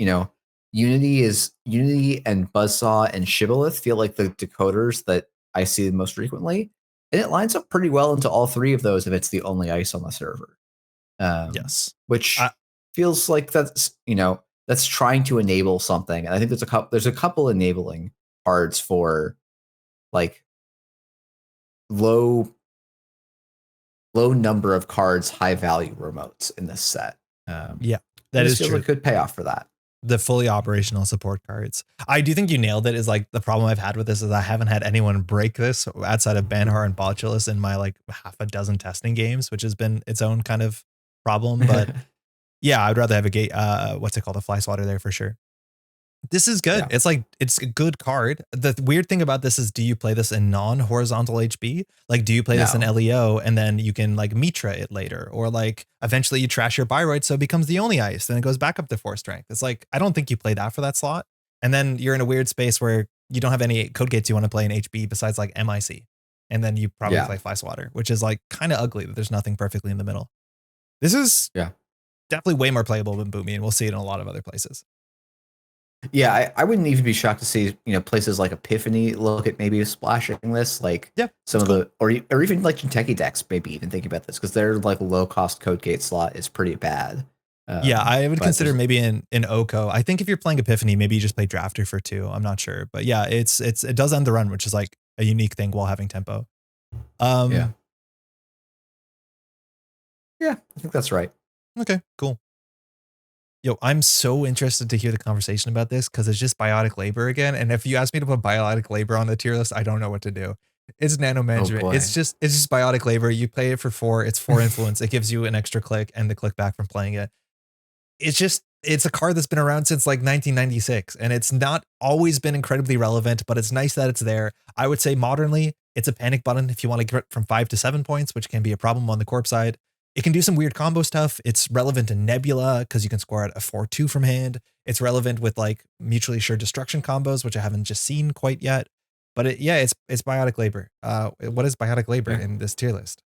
Unity and Buzzsaw and Shibboleth feel like the decoders that I see most frequently. And it lines up pretty well into all 3 of those if it's the only ice on the server. Yes. Which feels like that's trying to enable something. And I think there's a couple enabling cards for low number of cards, high value remotes in this set. That is true. A good payoff for that. The fully operational support cards. I do think you nailed it. Is the problem I've had with this is I haven't had anyone break this outside of Banhar and Botulus in my half a dozen testing games, which has been its own kind of problem. But yeah, I'd rather have a gate. What's it called? A fly swatter there for sure. This is good. Yeah. It's a good card. The weird thing about this is, do you play this in non-horizontal HB? Do you play this in LEO and then you can Mitra it later? Or eventually you trash your Bayreuth so it becomes the only ice, then it goes back up to 4 strength. It's I don't think you play that for that slot. And then you're in a weird space where you don't have any code gates you want to play in HB besides MIC. And then you probably play Fly Swatter, which is kind of ugly that there's nothing perfectly in the middle. This is definitely way more playable than Boomy, and we'll see it in a lot of other places. Yeah, I wouldn't even be shocked to see places like Epiphany look at maybe splashing this, some of the or even Jinteki decks maybe even thinking about this because their low cost code gate slot is pretty bad. I would consider maybe in Oko. I think if you're playing Epiphany, maybe you just play Drafter for 2. I'm not sure, but yeah, it does end the run, which is a unique thing while having tempo. Yeah, I think that's right. Okay, cool. Yo, I'm so interested to hear the conversation about this because it's just biotic labor again. And if you ask me to put biotic labor on the tier list, I don't know what to do. It's nano management. It's just biotic labor. You play it for 4. It's 4 influence. It gives you an extra click and the click back from playing it. It's a card that's been around since 1996, and it's not always been incredibly relevant, but it's nice that it's there. I would say modernly, it's a panic button if you want to get from 5 to 7 points, which can be a problem on the Corp side. It can do some weird combo stuff. It's relevant in Nebula because you can score at a 4-2 from hand. It's relevant with mutually assured destruction combos, which I haven't just seen quite yet. But it's biotic labor. What is biotic labor in this tier list?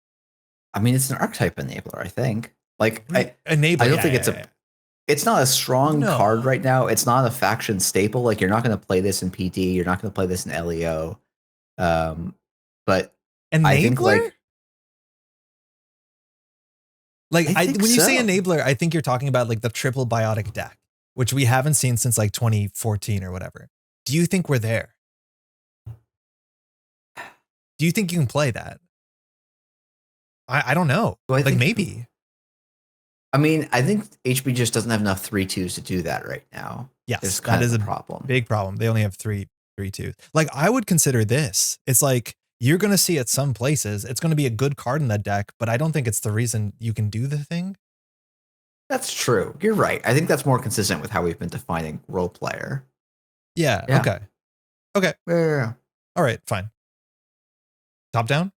I mean, it's an archetype enabler, I think. Enabler. I don't think it's not a strong card right now. It's not a faction staple. You're not going to play this in PD. You're not going to play this in LEO. But enabler? I think when you say enabler, I think you're talking about the triple biotic deck, which we haven't seen since 2014 or whatever. Do you think we're there? Do you think you can play that? I don't know. Maybe. I mean, I think HB just doesn't have enough 3-2s to do that right now. Yes, kind that of is the a problem. big problem. They only have three twos. Like I would consider this. It's like you're gonna see at some places. It's gonna be a good card in that deck, but I don't think it's the reason you can do the thing. That's true. You're right. I think that's more consistent with how we've been defining role player. Yeah. Yeah. Okay. Okay. Yeah. All right. Fine. Top down.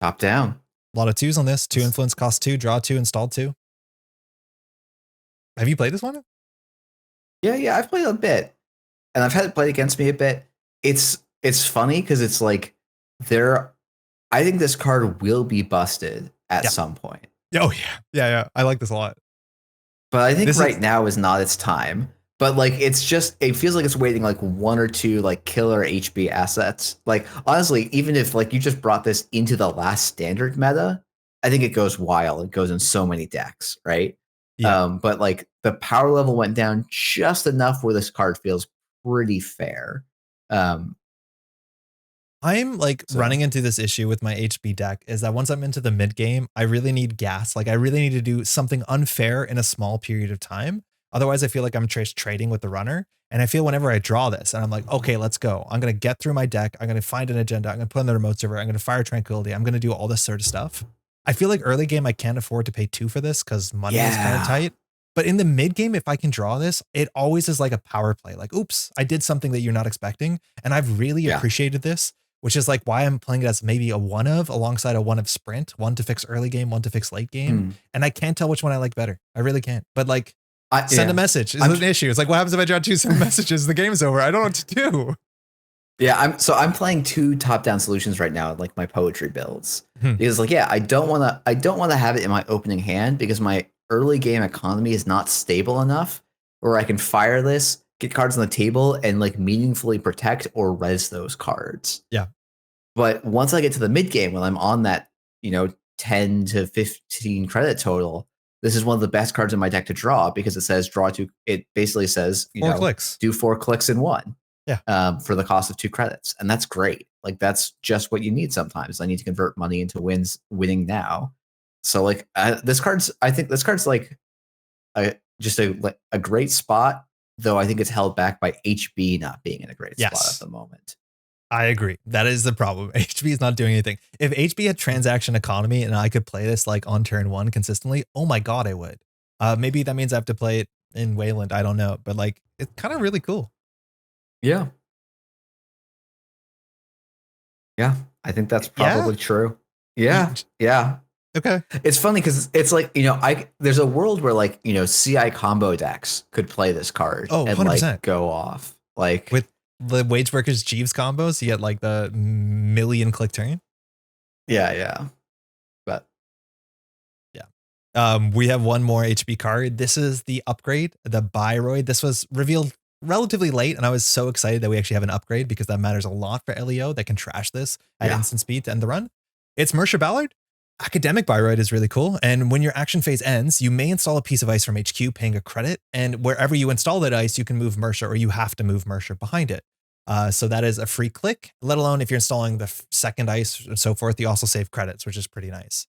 Top down. A lot of twos on this. 2 influence, cost 2, draw 2, install 2. Have you played this one? Yeah, I've played a bit. And I've had it played against me a bit. It's funny because it's like I think this card will be busted at some point. Oh yeah. Yeah. I like this a lot. But I think right now is not its time. But like it feels like it's waiting like 1 or 2 like killer HB assets. Like honestly, even if like you just brought this into the last standard meta, I think it goes wild. It goes in so many decks, right? Yeah. But like the power level went down just enough where this card feels pretty fair. I'm like running into this issue with my HB deck is that once I'm into the mid game, I really need gas. Like I really need to do something unfair in a small period of time. Otherwise, I feel like I'm trading with the runner. And I feel whenever I draw this and I'm like, okay, let's go. I'm going to get through my deck. I'm going to find an agenda. I'm going to put on the remote server. I'm going to fire Tranquility. I'm going to do all this sort of stuff. I feel like early game, I can't afford to pay 2 for this because money is kind of tight. But in the mid game, if I can draw this, it always is like a power play. Like, oops, I did something that you're not expecting. And I've really appreciated this, which is like why I'm playing it as maybe a 1 of alongside a 1 of sprint, 1 to fix early game, 1 to fix late game. And I can't tell which one I like better. I really can't. But like, send a message is an issue. It's like, what happens if I draw 2 send messages? The game's over. I don't know what to do. Yeah, I'm playing 2 top-down solutions right now, like my poetry builds. Because like, I don't want to have it in my opening hand because my early game economy is not stable enough where I can fire this, get cards on the table, and like meaningfully protect or res those cards. Yeah. But once I get to the mid game, when I'm on that, 10 to 15 credit total, this is one of the best cards in my deck to draw because it says draw 2. It basically says, 4 clicks. Do 4 clicks in 1. Yeah. For the cost of 2 credits. And that's great. Like that's just what you need sometimes. I need to convert money into winning now. So like I think this card's like just a great spot, though I think it's held back by HB not being in a great spot at the moment. I agree. That is the problem. HB is not doing anything. If HB had transaction economy and I could play this like on turn 1 consistently, oh my God, I would. Maybe that means I have to play it in Weyland. I don't know. But like, it's kind of really cool. Yeah. Yeah. I think that's probably true. Yeah. Yeah. Okay. It's funny because it's like, there's a world where like, CI combo decks could play this card and 100%. like go off. Like with the Wage Workers Jeeves combos, you get like the million click turn. Yeah. But we have one more HB card. This is the upgrade, the Byroid. This was revealed relatively late, and I was so excited that we actually have an upgrade because that matters a lot for LEO that can trash this at instant speed to end the run. It's Mercia Ballard. Academic Byroid is really cool. And when your action phase ends, you may install a piece of ice from HQ paying a credit. And wherever you install that ice, you can move Mercia or you have to move Mercia behind it. So that is a free click, let alone if you're installing the second ice and so forth, you also save credits, which is pretty nice.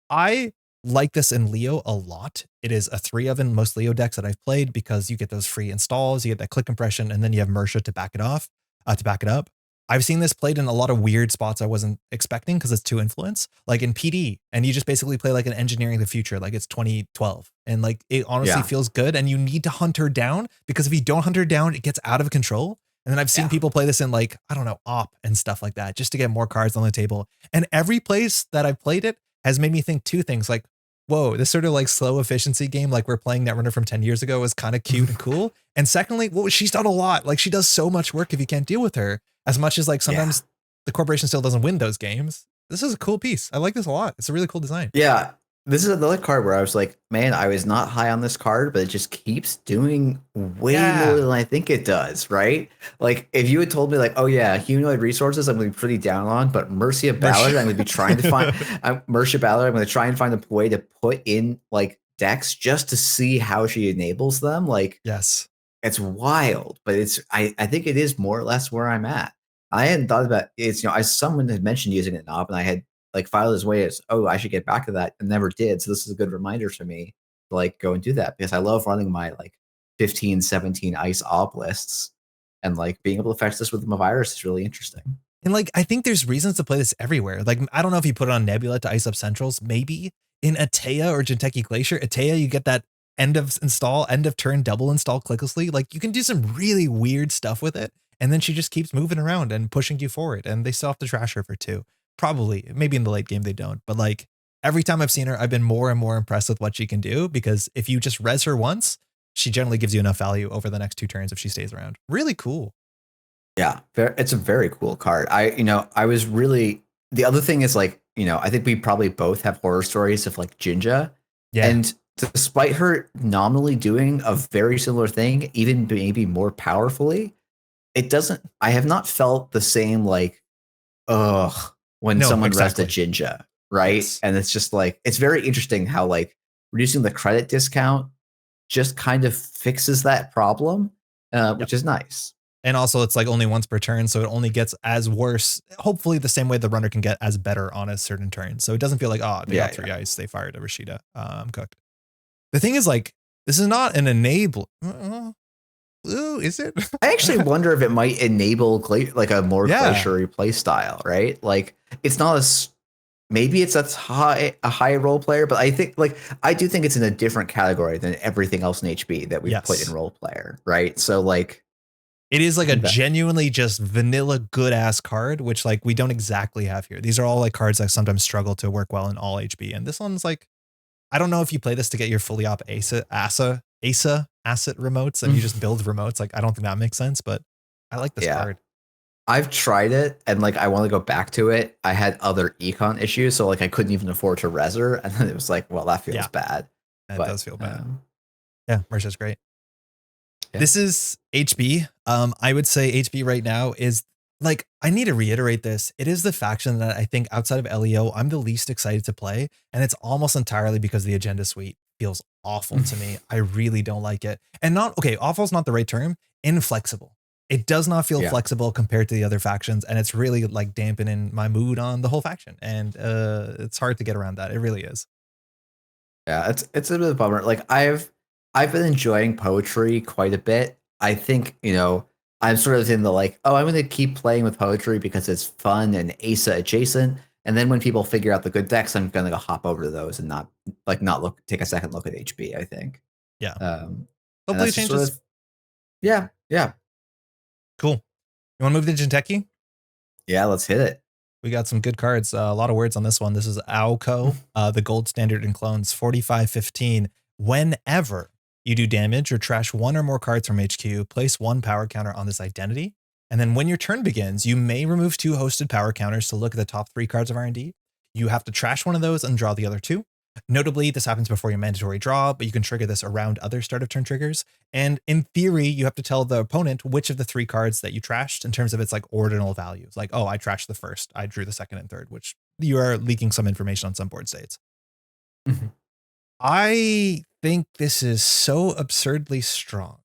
I like this in Leo a lot. It is a 3 of in most Leo decks that I've played because you get those free installs, you get that click compression, and then you have Mercia to back it off, to back it up. I've seen this played in a lot of weird spots I wasn't expecting because it's 2 influence, like in PD, and you just basically play like an engineering the future, like it's 2012. And like, it honestly feels good, and you need to hunt her down because if you don't hunt her down, it gets out of control. And then I've seen people play this in like, I don't know, op and stuff like that, just to get more cards on the table. And every place that I've played it has made me think 2 things like, whoa, this sort of like slow efficiency game, like we're playing Netrunner from 10 years ago, is kind of cute and cool. And secondly, well, she's done a lot. Like she does so much work if you can't deal with her, as much as like sometimes the corporation still doesn't win those games. This is a cool piece. I like this a lot. It's a really cool design. Yeah. This is another card where I was like, man, I was not high on this card, but it just keeps doing way more than I think it does, right? Like, if you had told me, like, oh, yeah, humanoid resources, I'm going to be pretty down on, but Mercia Ballard, I'm going to be trying to find, Mercia Ballard, I'm going to try and find a way to put in, like, decks just to see how she enables them. Like, yes, it's wild, but I think it is more or less where I'm at. I hadn't thought about it. Someone had mentioned using it knob, and I had like filed his way as, oh, I should get back to that, and never did. So this is a good reminder for me to like go and do that because I love running my like 15, 17 ice obelisks, and like being able to fetch this with a virus is really interesting. And like, I think there's reasons to play this everywhere. Like, I don't know if you put it on Nebula to ice up centrals, maybe in Atea or Jinteki Glacier. Atea, you get that end of turn double install clicklessly. Like, you can do some really weird stuff with it. And then she just keeps moving around and pushing you forward. And they still have to trash her for 2. Probably, maybe in the late game they don't. But like, every time I've seen her, I've been more and more impressed with what she can do, because if you just res her once, she generally gives you enough value over the next 2 turns if she stays around. Really cool. Yeah, it's a very cool card. I was really, the other thing is like, I think we probably both have horror stories of like Jinja. Yeah. And despite her nominally doing a very similar thing, even maybe more powerfully, I have not felt the same like, when someone rested a Jinja, right? Yes. And it's just like, it's very interesting how like reducing the credit discount just kind of fixes that problem, which is nice. And also it's like only once per turn, so it only gets as worse, hopefully the same way the runner can get as better on a certain turn. So it doesn't feel like, they got 3 ice, they fired a Rashida, I'm cooked. The thing is, like, this is not an enable. Ooh, is it? I actually wonder if it might enable like a more glaciary play style, right? Like, it's not as, maybe it's a high role player, but I do think it's in a different category than everything else in HB that we've put in role player, right? So like, it is like a genuinely just vanilla good ass card, which like we don't exactly have here. These are all like cards that sometimes struggle to work well in all HB. And this one's like, I don't know if you play this to get your fully op ASA asset remotes and you just build remotes. Like, I don't think that makes sense, but I like this card. I've tried it and like, I want to go back to it. I had other econ issues. So like, I couldn't even afford to res her. And then it was like, well, that feels bad. That does feel bad. Yeah. Marsha's great. Yeah. This is HB. I would say HB right now is like, I need to reiterate this. It is the faction that I think outside of LEO, I'm the least excited to play. And it's almost entirely because the agenda suite feels awful to me. I really don't like it. And awful is not the right term. Inflexible. It does not feel flexible compared to the other factions. And it's really like dampening my mood on the whole faction. And it's hard to get around that. It really is. Yeah, it's a bit of a bummer. Like I've been enjoying poetry quite a bit. I think, I'm sort of in the like, I'm going to keep playing with poetry because it's fun and ASA adjacent. And then when people figure out the good decks, I'm going to go hop over to those and not take a second look at HB, I think. Yeah. Hopefully it changes. Yeah. Cool. You want to move to Jinteki? Yeah, let's hit it. We got some good cards. A lot of words on this one. This is Aoko, the gold standard in clones, 4515. Whenever you do damage or trash 1 or more cards from HQ, place 1 power counter on this identity. And then when your turn begins, you may remove 2 hosted power counters to look at the top 3 cards of R&D. You have to trash one of those and draw the other 2. Notably, this happens before your mandatory draw, but you can trigger this around other start of turn triggers. And in theory, you have to tell the opponent which of the 3 cards that you trashed in terms of its like ordinal values. Like, I trashed the first, I drew the second and third, which you are leaking some information on some board states. Mm-hmm. I think this is so absurdly strong.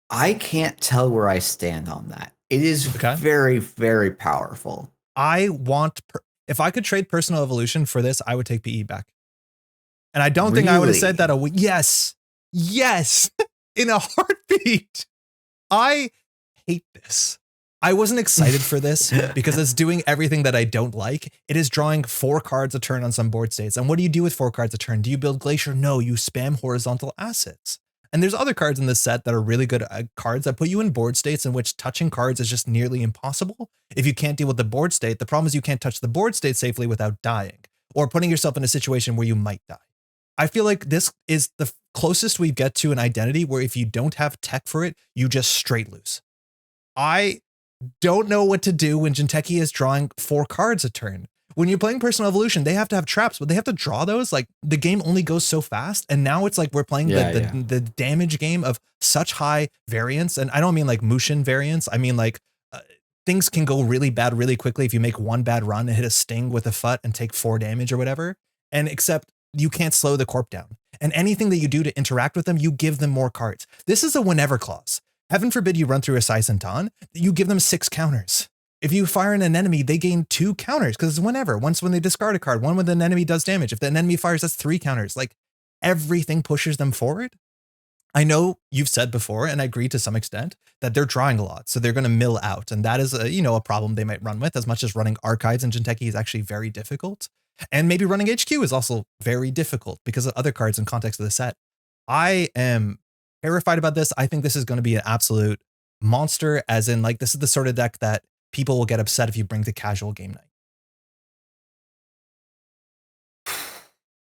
I can't tell where I stand on that. It is very, very powerful. If I could trade personal evolution for this, I would take PE back. And I don't think I would have said that yes, in a heartbeat. I hate this. I wasn't excited for this because it's doing everything that I don't like. It is drawing 4 cards a turn on some board states. And what do you do with 4 cards a turn? Do you build Glacier? No, you spam horizontal assets. And there's other cards in this set that are really good cards that put you in board states in which touching cards is just nearly impossible. If you can't deal with the board state, the problem is you can't touch the board state safely without dying or putting yourself in a situation where you might die. I feel like this is the closest we get to an identity where if you don't have tech for it, you just straight lose. I don't know what to do when Jinteki is drawing 4 cards a turn. When you're playing personal evolution, they have to have traps, but they have to draw those. Like the game only goes so fast. And now it's like we're playing the damage game of such high variance. And I don't mean like Mushin variance. I mean like things can go really bad really quickly if you make 1 bad run and hit a sting with a FUT and take 4 damage or whatever. And except you can't slow the Corp down. And anything that you do to interact with them, you give them more cards. This is a whenever clause. Heaven forbid you run through a Sai Santan, you give them 6 counters. If you fire in an enemy, they gain 2 counters because it's whenever. Once when they discard a card, one when an enemy does damage. If the enemy fires, that's 3 counters. Like everything pushes them forward. I know you've said before, and I agree to some extent, that they're drawing a lot, so they're going to mill out, and that is a problem they might run with, as much as running archives in Jinteki is actually very difficult, and maybe running HQ is also very difficult because of other cards in context of the set. I am terrified about this. I think this is going to be an absolute monster, as in like this is the sort of deck that people will get upset if you bring to casual game night.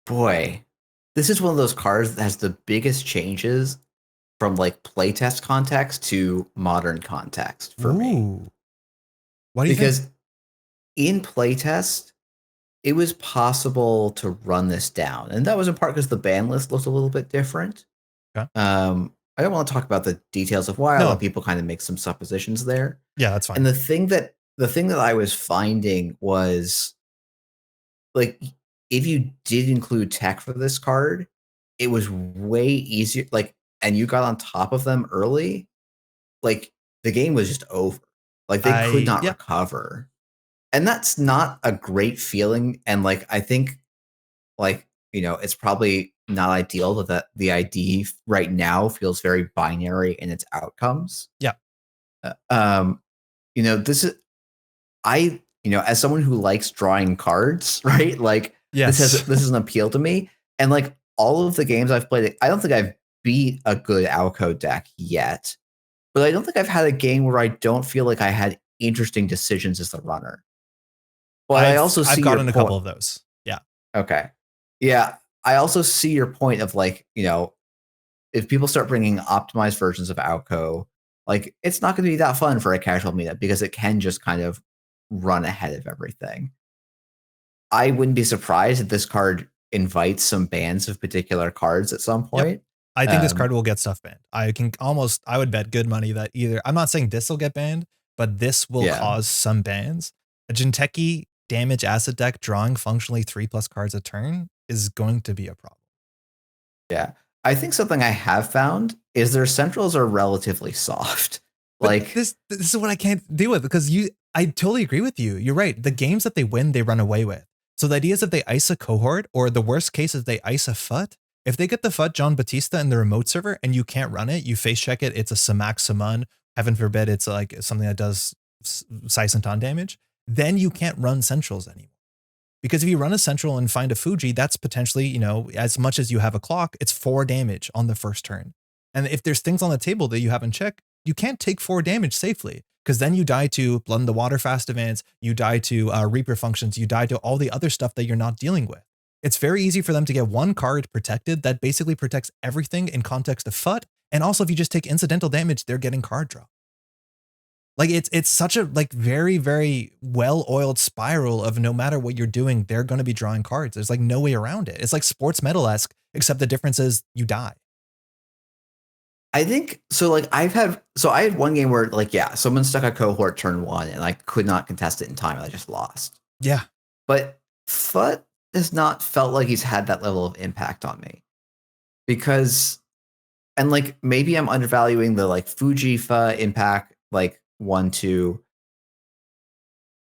Boy, this is one of those cards that has the biggest changes from like playtest context to modern context for me. Why do you because think? in playtest, it was possible to run this down, and that was in part because the ban list looked a little bit different. Okay. I don't want to talk about the details of why. No. A lot of people kind of make some suppositions there. Yeah, that's fine. And the thing that I was finding was, like, if you did include tech for this card, it was way easier. Like, and you got on top of them early, like the game was just over. Like they could not recover. And that's not a great feeling. And like, I think, like, it's probably not ideal that the ID right now feels very binary in its outcomes. Yeah. This is, as someone who likes drawing cards, right? Like, yes. this is an appeal to me. And like all of the games I've played, I don't think I've beat a good Alco deck yet, but I don't think I've had a game where I don't feel like I had interesting decisions as the runner. But I've gotten a couple of those. Yeah. Okay. Yeah. I also see your point of like, if people start bringing optimized versions of Alco, like it's not going to be that fun for a casual meetup because it can just kind of run ahead of everything. I wouldn't be surprised if this card invites some bans of particular cards at some point. Yep. I think this card will get stuff banned. I would bet good money that either, I'm not saying this will get banned, but this will cause some bans. A Jinteki damage asset deck drawing functionally 3+ cards a turn is going to be a problem. Yeah. I think something I have found is their centrals are relatively soft. But like this is what I can't deal with, because I totally agree with you. You're right. The games that they win, they run away with. So the idea is if they ice a cohort, or the worst case is they ice a FUT. If they get the FUT John Batista in the remote server and you can't run it, you face check it, it's a Samak Summon. Heaven forbid it's like something that does Saisentan damage. Then you can't run centrals anymore. Because if you run a central and find a Fuji, that's potentially, as much as you have a clock, it's 4 damage on the first turn. And if there's things on the table that you haven't checked, you can't take 4 damage safely, because then you die to Blood in the Water fast events, you die to Reaper functions, you die to all the other stuff that you're not dealing with. It's very easy for them to get one card protected that basically protects everything in context of FUT. And also if you just take incidental damage, they're getting card draw. Like it's such a very, very well-oiled spiral of no matter what you're doing, they're going to be drawing cards. There's like no way around it. It's like sports medal-esque, except the difference is you die. I think so. Like I had one game where someone stuck a cohort turn 1 and I could not contest it in time and I just lost. Yeah. But FUT has not felt like he's had that level of impact on me, because, and like maybe I'm undervaluing the like Fuji FUT impact, like 1-2.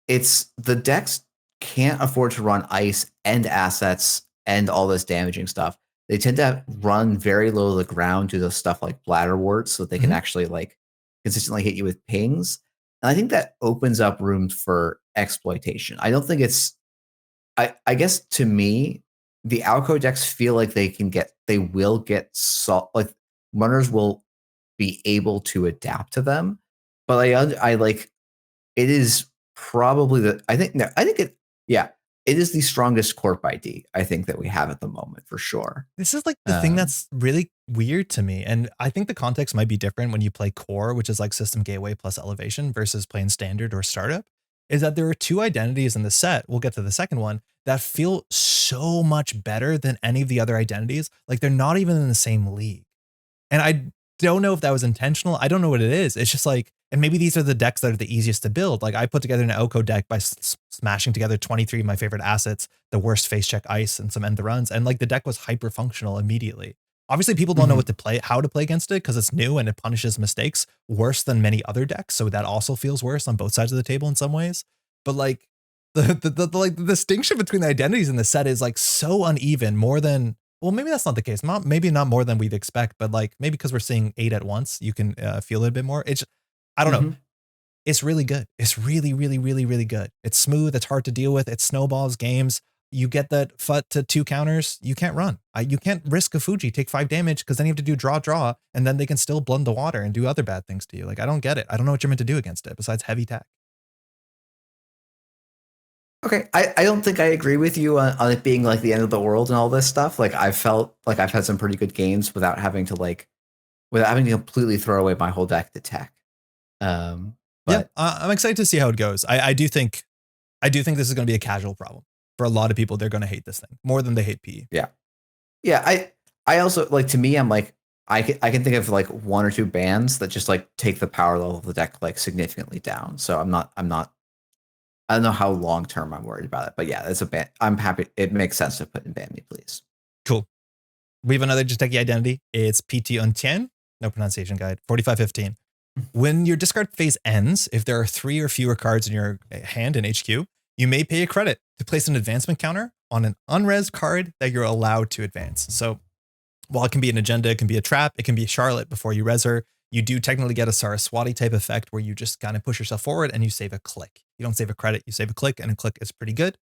It's the decks can't afford to run ice and assets and all this damaging stuff. They tend to run very low to the ground to the stuff like bladder warts, so that they can actually like consistently hit you with pings. And I think that opens up room for exploitation. I don't think it's, I guess to me, the Alco decks feel like they will get like runners will be able to adapt to them. But I like, it is probably it is the strongest Corp ID I think that we have at the moment, for sure. This is like the thing that's really weird to me. And I think the context might be different when you play Core, which is like System Gateway plus Elevation, versus playing Standard or Startup, is that there are 2 identities in the set, we'll get to the second one, that feel so much better than any of the other identities. Like they're not even in the same league. And I don't know if that was intentional. I don't know what it is. It's just like, and maybe these are the decks that are the easiest to build. Like I put together an Elko deck by smashing together 23 of my favorite assets, the worst face check ice and some end the runs. And like the deck was hyper functional immediately. Obviously people don't know how to play against it because it's new and it punishes mistakes worse than many other decks. So that also feels worse on both sides of the table in some ways. But like the distinction between the identities in the set is like so uneven, more than Well, maybe that's not the case. Maybe not more than we'd expect, but like maybe because we're seeing 8 at once, you can feel it a bit more. I don't know. Mm-hmm. It's really good. It's really, really, really, really good. It's smooth. It's hard to deal with. It snowballs games. You get that FUT to 2 counters. You can't run. You can't risk a Fuji, take 5 damage, because then you have to do draw, and then they can still blend the water and do other bad things to you. Like, I don't get it. I don't know what you're meant to do against it besides heavy tech. Okay, I don't think I agree with you on it being like the end of the world and all this stuff. Like I felt like I've had some pretty good games without having to completely throw away my whole deck to tech. But yeah, I'm excited to see how it goes. I do think this is going to be a casual problem for a lot of people. They're going to hate this thing more than they hate PE. Yeah. I also like, to me, I'm like, I can think of like 1 or 2 bands that just like take the power level of the deck like significantly down. So I don't know how long term I'm worried about it, but yeah, it's a ban. I'm happy. It makes sense to put in ban me, please. Cool. We have another Jinteki identity. It's PT Untien. No pronunciation guide. 4515. When your discard phase ends, if there are 3 or fewer cards in your hand in HQ, you may pay a credit to place an advancement counter on an unresed card that you're allowed to advance. So while it can be an agenda, it can be a trap, it can be a Charlotte before you res her, you do technically get a Saraswati type effect where you just kind of push yourself forward and you save a click. You don't save a credit, you save a click, and a click is pretty good.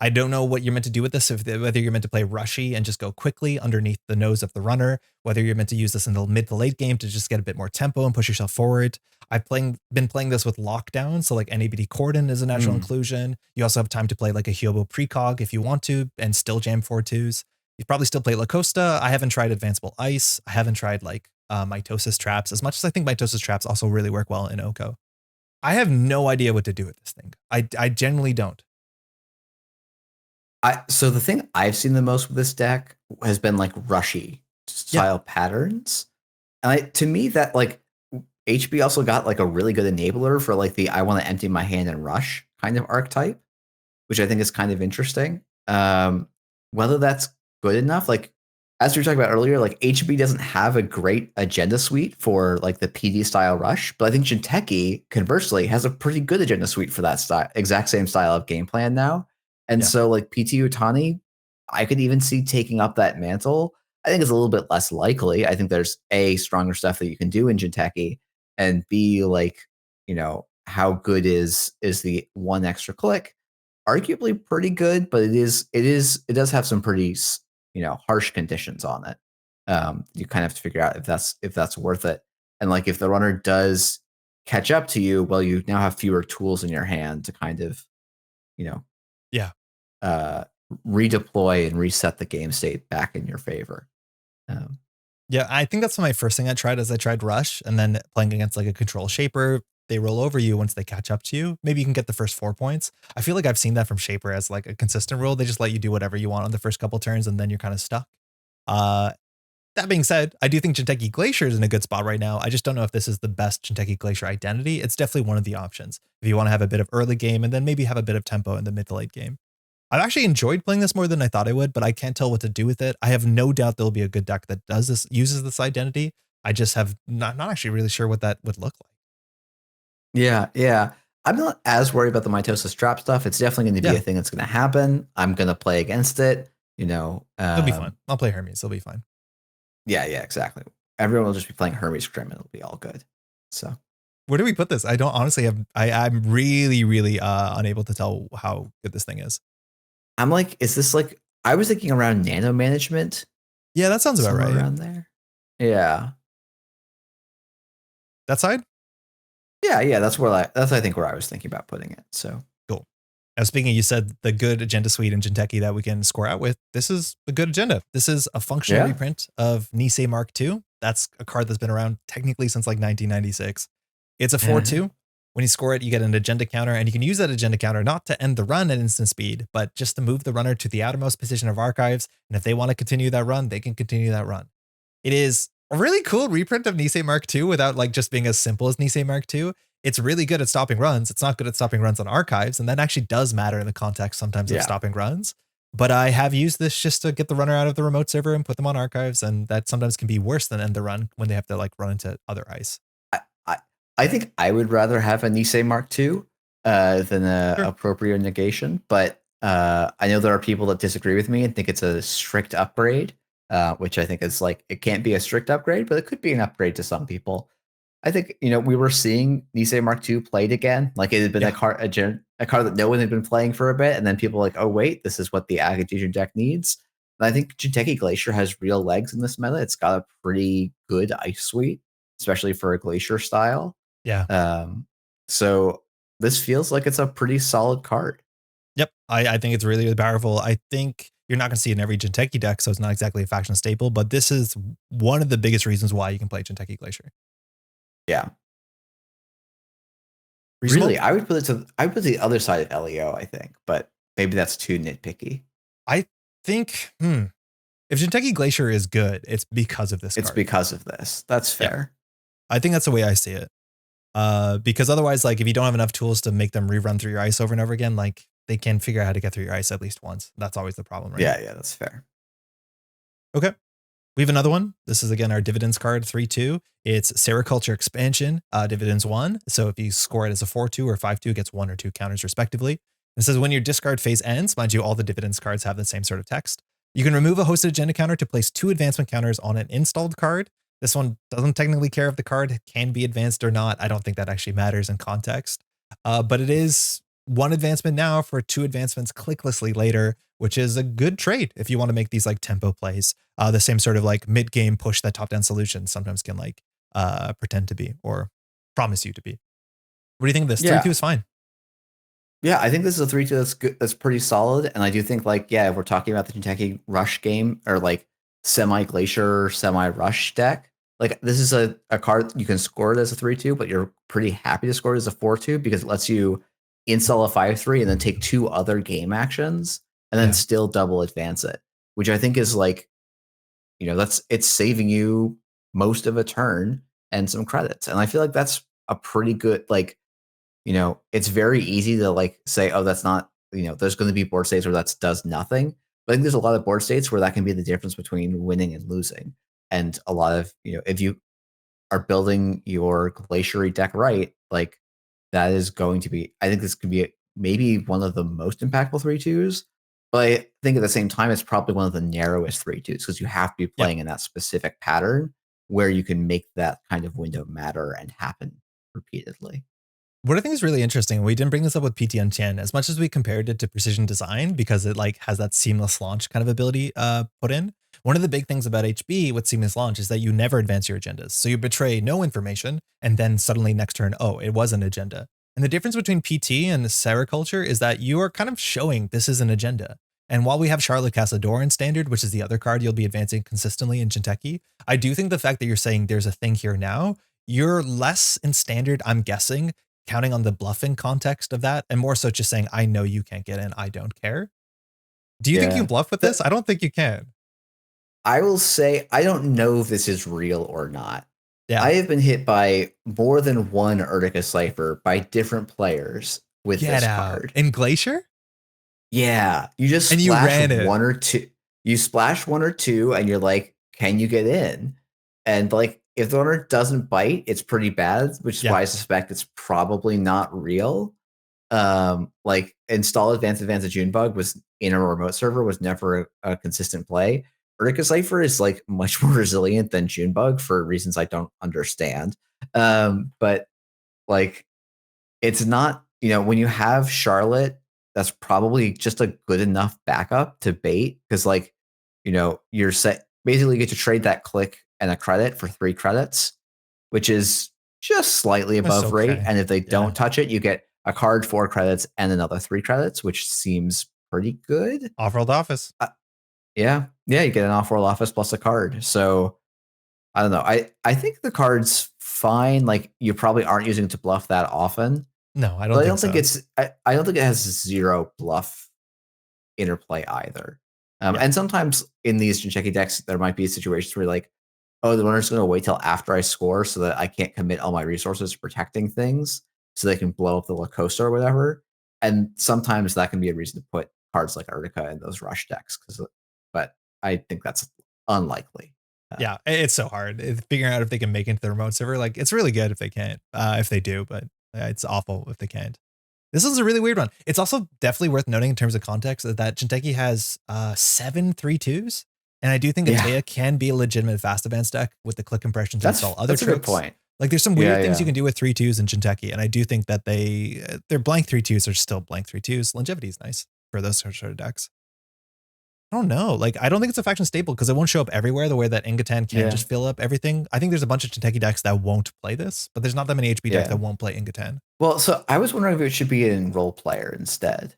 I don't know what you're meant to do with this, whether you're meant to play rushy and just go quickly underneath the nose of the runner, whether you're meant to use this in the mid to late game to just get a bit more tempo and push yourself forward. I've been playing this with lockdown, so like NABD Cordon is a natural inclusion. You also have time to play like a Hyobo precog if you want to and still jam 4/2s. You probably still play La Costa. I haven't tried Advanceable Ice. I haven't tried like Mitosis Traps, as much as I think Mitosis Traps also really work well in Oko. I have no idea what to do with this thing. I genuinely don't. So the thing I've seen the most with this deck has been like rushy style patterns. And to me, that like HB also got like a really good enabler for like the I want to empty my hand and rush kind of archetype, which I think is kind of interesting. Whether that's good enough, like as we were talking about earlier, like HB doesn't have a great agenda suite for like the PD style rush, but I think Jinteki conversely has a pretty good agenda suite for that style, exact same style of game plan now. And so like PT Utani, I could even see taking up that mantle. I think it's a little bit less likely. I think there's A, stronger stuff that you can do in Jinteki, and B, like, how good is the 1 extra click? Arguably pretty good, but it does have some pretty harsh conditions on it. You kind of have to figure out if that's worth it. And like if the runner does catch up to you, well, you now have fewer tools in your hand to kind of redeploy and reset the game state back in your favor. Yeah, I think that's my first thing I tried. I tried Rush, and then playing against like a control shaper, they roll over you once they catch up to you. Maybe you can get the first 4 points. I feel like I've seen that from shaper as like a consistent rule. They just let you do whatever you want on the first couple turns, and then you're kind of stuck. That being said, I do think Jinteki Glacier is in a good spot right now. I just don't know if this is the best Jinteki Glacier identity. It's definitely one of the options if you want to have a bit of early game and then maybe have a bit of tempo in the mid to late game. I've actually enjoyed playing this more than I thought I would, but I can't tell what to do with it. I have no doubt there'll be a good deck that uses this identity. I just have not actually really sure what that would look like. Yeah. I'm not as worried about the Mitosis Trap stuff. It's definitely going to be a thing that's going to happen. I'm going to play against it. It'll be fun. I'll play Hermes. It'll be fine. Yeah, exactly. Everyone will just be playing Hermes Scrim and it'll be all good. So where do we put this? I don't honestly have, I'm really, really unable to tell how good this thing is. I'm like, is this like, I was thinking around nano management. Yeah, that sounds about right. Around there. Yeah. That side? Yeah. That's I think where I was thinking about putting it. So cool. Now, speaking, you said the good agenda suite in Jinteki that we can score out with. This is a good agenda. This is a functional reprint of Nisei Mark II. That's a card that's been around technically since like 1996. It's a 4/2. When you score it, you get an agenda counter, and you can use that agenda counter not to end the run at instant speed, but just to move the runner to the outermost position of archives. And if they want to continue that run, they can continue that run. It is a really cool reprint of Nisei Mark II without like just being as simple as Nisei Mark II. It's really good at stopping runs. It's not good at stopping runs on archives, and that actually does matter in the context sometimes of stopping runs. But I have used this just to get the runner out of the remote server and put them on archives, and that sometimes can be worse than end the run when they have to like run into other ice. I think I would rather have a Nisei Mark II than a appropriate negation, but I know there are people that disagree with me and think it's a strict upgrade. which I think is like, it can't be a strict upgrade, but it could be an upgrade to some people. I think, we were seeing Nisei Mark II played again. Like it had been Yeah. a card that no one had been playing for a bit, and then people were like, oh wait, this is what the Agitator deck needs. And I think Jinteki Glacier has real legs in this meta. It's got a pretty good ice suite, especially for a Glacier style. Yeah. So this feels like it's a pretty solid card. Yep. I think it's really, really powerful. I think you're not going to see it in every Jinteki deck, so it's not exactly a faction staple, but this is one of the biggest reasons why you can play Jinteki Glacier. Yeah. Reasonable? Really, I would put the other side of LEO, I think, but maybe that's too nitpicky. I think, if Jinteki Glacier is good, it's because of this card. It's because of this. That's fair. Yeah. I think that's the way I see it. Because otherwise, like if you don't have enough tools to make them rerun through your ice over and over again, like they can figure out how to get through your ice at least once. That's always the problem, right? Yeah, that's fair. Okay. We have another one. This is again our dividends card 3/2. It's Sericulture Expansion, dividends 1. So if you score it as a 4/2 or 5/2, it gets 1 or 2 counters respectively. It says when your discard phase ends, mind you, all the dividends cards have the same sort of text. You can remove a hosted agenda counter to place 2 advancement counters on an installed card. This one doesn't technically care if the card can be advanced or not. I don't think that actually matters in context. But it is 1 advancement now for 2 advancements clicklessly later, which is a good trade if you want to make these like tempo plays. The same sort of like mid-game push that top-down solutions sometimes can like pretend to be or promise you to be. What do you think of this? 3/2 is fine. Yeah, I think this is a 3/2 that's good. That's pretty solid. And I do think like, if we're talking about the Jinteki Rush game or like semi-Glacier, semi-Rush deck, like this is a card you can score it as a 3/2, but you're pretty happy to score it as a 4/2 because it lets you install a 5/3 and then take 2 other game actions and then still double advance it, which I think is like, it's saving you most of a turn and some credits. And I feel like that's a pretty good, like, it's very easy to like say, oh, that's not, there's going to be board states where that does nothing. But I think there's a lot of board states where that can be the difference between winning and losing. And a lot of, if you are building your Glaciery deck right, like that is going to be, I think this could be maybe one of the most impactful 3/2s. But I think at the same time, it's probably one of the narrowest 3/2s because you have to be playing in that specific pattern where you can make that kind of window matter and happen repeatedly. What I think is really interesting, we didn't bring this up with PTN Chen as much as we compared it to Precision Design because it like has that seamless launch kind of ability put in. One of the big things about HB with seamless launch is that you never advance your agendas. So you betray no information and then suddenly next turn, oh, it was an agenda. And the difference between PT and Sericulture is that you are kind of showing this is an agenda. And while we have Charlotte Casador in Standard, which is the other card you'll be advancing consistently in Jinteki, I do think the fact that you're saying there's a thing here now, you're less in Standard, I'm guessing, counting on the bluffing context of that, and more so just saying, I know you can't get in, I don't care. Do you think you bluff with this? I don't think you can. I will say, I don't know if this is real or not. Yeah. I have been hit by more than one Urtica Cipher by different players with this card. In Glacier? Yeah. You just and splash you ran it. 1 or 2. You splash 1 or 2 and you're like, can you get in? And like, if the owner doesn't bite, it's pretty bad, which is why I suspect it's probably not real. Like install advanced Junebug was in a remote server was never a consistent play. Urtica Cipher is like much more resilient than Junebug for reasons I don't understand. But like it's not, when you have Charlotte, that's probably just a good enough backup to bait because like, you're set basically get to trade that click and a credit for 3 credits, which is just slightly above rate. And if they don't touch it, you get a card, 4 credits, and another 3 credits, which seems pretty good. Off-world office. Yeah, you get an off-world office plus a card. So I don't know. I think the card's fine. Like you probably aren't using it to bluff that often. No, I don't think it's. I don't think it has 0 bluff interplay either. And sometimes in these Jinteki decks, there might be situations where like, oh, the runner's going to wait till after I score so that I can't commit all my resources to protecting things so they can blow up the La Costa or whatever. And sometimes that can be a reason to put cards like Urtica in those rush decks. But I think that's unlikely. Yeah, it's so hard. Figuring out if they can make it into the remote server, like it's really good if they can't, if they do, but it's awful if they can't. This is a really weird one. It's also definitely worth noting in terms of context that Jinteki has 7 3/2s And I do think Atea can be a legitimate fast advance deck with the click compression to install other tricks. That's a good point. Like there's some weird things you can do with 3/2s in Jinteki, and I do think that their blank 3/2s are still blank 3/2s. Longevity is nice for those sort of decks. I don't know. Like I don't think it's a faction staple because it won't show up everywhere the way that Ingatan can just fill up everything. I think there's a bunch of Jinteki decks that won't play this, but there's not that many HB decks that won't play Ingatan. Well, so I was wondering if it should be in role player instead.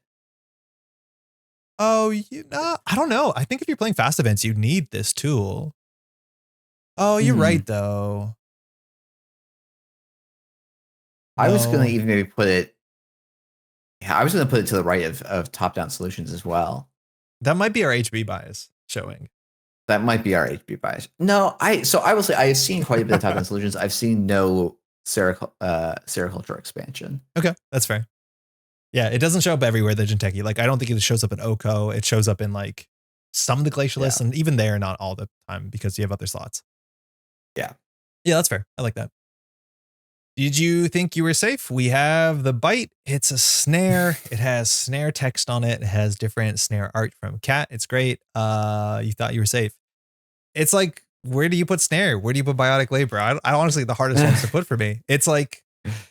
Oh, I don't know. I think if you're playing fast events, you need this tool. Oh, you're right, though. I was going to even maybe put it. Yeah, I was going to put it to the right of top-down solutions as well. That might be our HB bias showing. That might be our HB bias. No, I will say I have seen quite a bit of top-down solutions. I've seen no sericulture expansion. Okay, that's fair. Yeah, it doesn't show up everywhere, the Jinteki. Like, I don't think it shows up in Oko. It shows up in, like, some of the Glacialists, and even there, not all the time, because you have other slots. Yeah. Yeah, that's fair. I like that. Did you think you were safe? We have the Bite. It's a snare. It has snare text on it. It has different snare art from Cat. It's great. You thought you were safe. It's like, where do you put snare? Where do you put biotic labor? I honestly, the hardest ones to put for me. It's like,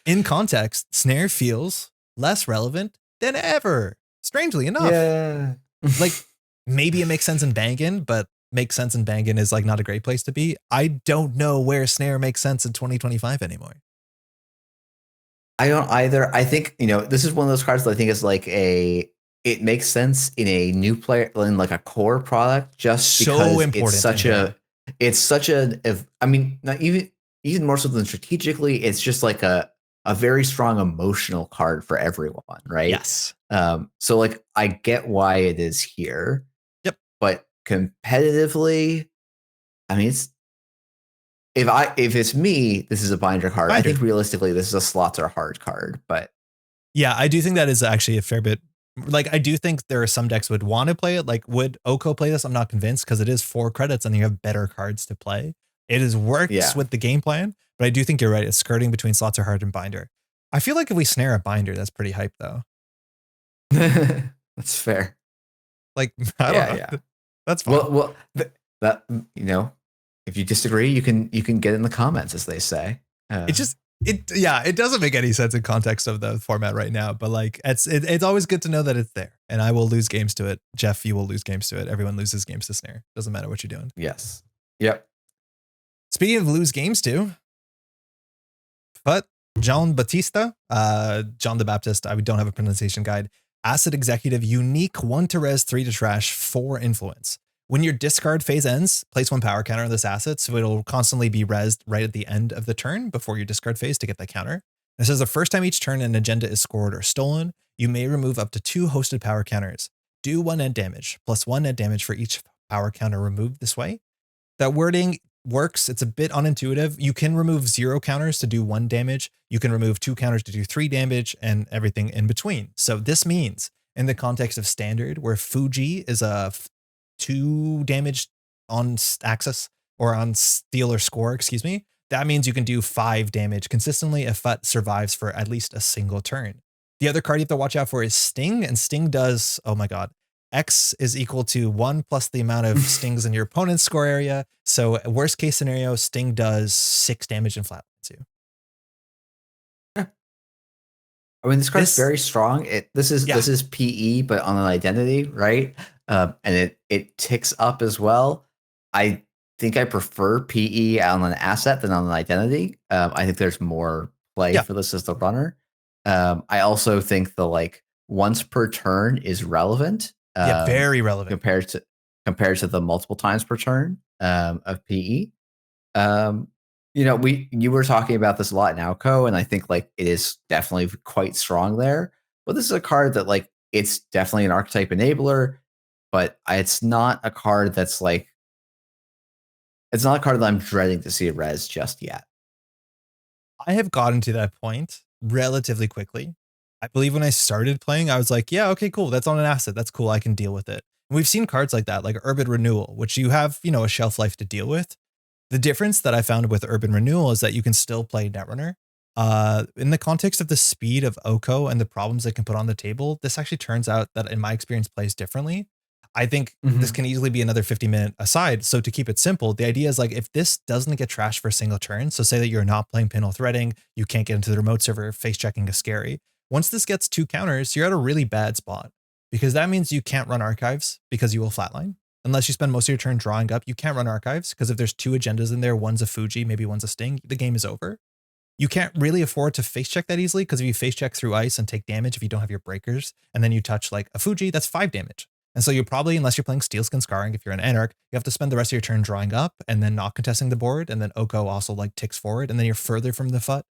in context, snare feels less relevant than ever. Strangely enough. Yeah. Like, maybe it makes sense in Bangin, but makes sense in Bangin is like not a great place to be. I don't know where snare makes sense in 2025 anymore. I don't either. I think, this is one of those cards that I think is like it makes sense in a new player, in like a core product, just so because important. it's such I mean, not even more so than strategically, it's just like a very strong emotional card for everyone, right? Yes. So like I get why it is here. Yep. But competitively, I mean, if it's me, this is a binder card. I think realistically, this is a slots are hard card, but yeah, I do think that is actually a fair bit. Like, I do think there are some decks would want to play it. Like, would Oko play this? I'm not convinced because it is 4 credits and you have better cards to play. It works with the game plan, but I do think you're right. It's skirting between slots are hard and binder. I feel like if we snare a binder, that's pretty hype though. That's fair. Like, I don't know. Yeah. That's fine. Well, that if you disagree, you can get in the comments, as they say. It doesn't make any sense in context of the format right now, but like it's always good to know that it's there, and I will lose games to it. Jeff, you will lose games to it. Everyone loses games to snare. Doesn't matter what you're doing. Yes. Yep. Speaking of lose games too, but John Batista, John the Baptist, I don't have a pronunciation guide. Acid Executive, unique 1 to res, 3 to trash, 4 influence. When your discard phase ends, place 1 power counter on this asset, so it'll constantly be rezzed right at the end of the turn before your discard phase to get that counter. It says the first time each turn an agenda is scored or stolen, you may remove up to 2 hosted power counters. Do 1 net damage, plus 1 net damage for each power counter removed this way. That wording works. It's a bit unintuitive. You can remove 0 counters to do 1 damage. You can remove 2 counters to do 3 damage and everything in between. So this means in the context of standard, where Fuji is a 2 damage on access or on steal or score, excuse me, that means you can do 5 damage consistently if FUT survives for at least a single turn. The other card you have to watch out for is Sting, and Sting does, oh my God, X is equal to 1 plus the amount of stings in your opponent's score area. So worst case scenario, Sting does 6 damage and flatlines you. I mean, this card is very strong. This is PE, but on an identity, right? And it ticks up as well. I think I prefer PE on an asset than on an identity. I think there's more play for this as the runner. I also think the once per turn is relevant. Very relevant compared to the multiple times per turn of PE. You were talking about this a lot in Alco, and I think it is definitely quite strong there. But this is a card that it's definitely an archetype enabler, but it's not a card that's it's not a card that I'm dreading to see a res just yet. I have gotten to that point relatively quickly. I believe when I started playing, I was like, yeah, okay, cool. That's on an asset. That's cool. I can deal with it. And we've seen cards like that, like Urban Renewal, which you have, a shelf life to deal with. The difference that I found with Urban Renewal is that you can still play Netrunner. In the context of the speed of Oko and the problems it can put on the table, this actually turns out that in my experience plays differently. I think this can easily be another 50-minute aside. So to keep it simple, the idea is like, if this doesn't get trashed for a single turn, so say that you're not playing pinhole threading, you can't get into the remote server, face checking is scary. Once this gets 2 counters, you're at a really bad spot, because that means you can't run archives because you will flatline. Unless you spend most of your turn drawing up, you can't run archives, because if there's 2 agendas in there, one's a Fuji, maybe one's a Sting, the game is over. You can't really afford to face check that easily, because if you face check through ice and take damage if you don't have your breakers, and then you touch like a Fuji, that's 5 damage. And so you're probably, unless you're playing Steelskin Scarring, if you're an Anarch, you have to spend the rest of your turn drawing up and then not contesting the board, and then Oko also like ticks forward, and then you're further from the FUT.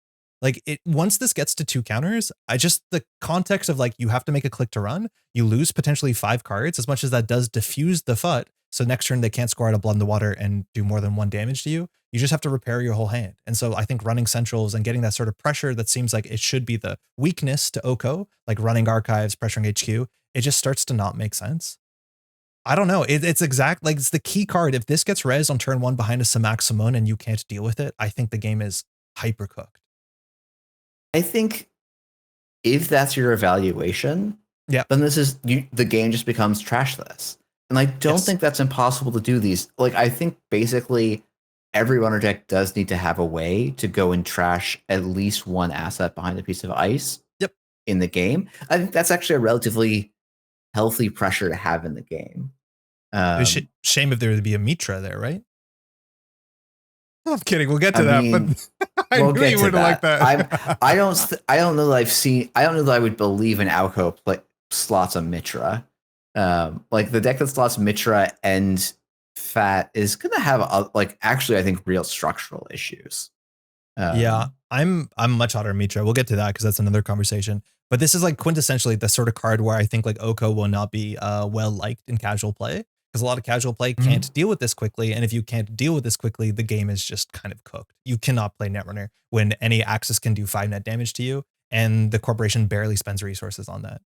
Like once this gets to 2 counters, the context of like, you have to make a click to run, you lose potentially 5 cards, as much as that does diffuse the FUT. So next turn they can't score out a Blood in the Water and do more than 1 damage to you. You just have to repair your whole hand. And so I think running centrals and getting that sort of pressure that seems like it should be the weakness to Oko, like running archives, pressuring HQ, it just starts to not make sense. I don't know. It's exact, like it's the key card. If this gets res on turn 1 behind a Samak Simone and you can't deal with it, I think the game is hyper cooked. I think if that's your evaluation, then this is the game just becomes trashless. And I don't think that's impossible to do these. Like, I think basically every runner deck does need to have a way to go and trash at least 1 asset behind a piece of ice in the game. I think that's actually a relatively healthy pressure to have in the game. Shame if there would be a Mitra there, right? I'm kidding. We'll get to that. But I knew you wouldn't like that. I don't know that I don't know that I would believe an Alco slots a Mitra. Like the deck that slots Mitra and Fat is gonna have actually I think real structural issues. Yeah, I'm much hotter Mitra. We'll get to that because that's another conversation. But this is like quintessentially the sort of card where I think like Oko will not be well liked in casual play, because a lot of casual play can't deal with this quickly. And if you can't deal with this quickly, the game is just kind of cooked. You cannot play Netrunner when any Axis can do 5 net damage to you, and the corporation barely spends resources on that.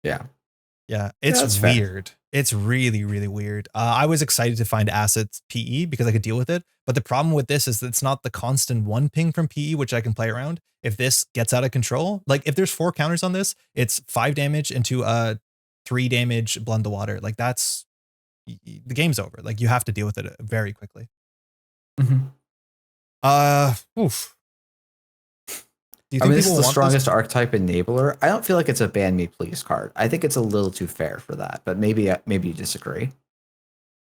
Yeah, it's weird. Fair. It's really, really weird. I was excited to find assets PE because I could deal with it. But the problem with this is that it's not the constant 1 ping from PE, which I can play around. If this gets out of control, like if there's 4 counters on this, it's 5 damage into 3 damage Blood in the Water. Like that's, the game's over. Like you have to deal with it very quickly. Oof. I mean, this is the strongest archetype enabler. I don't feel like it's a ban me please card. I think it's a little too fair for that, but maybe you disagree.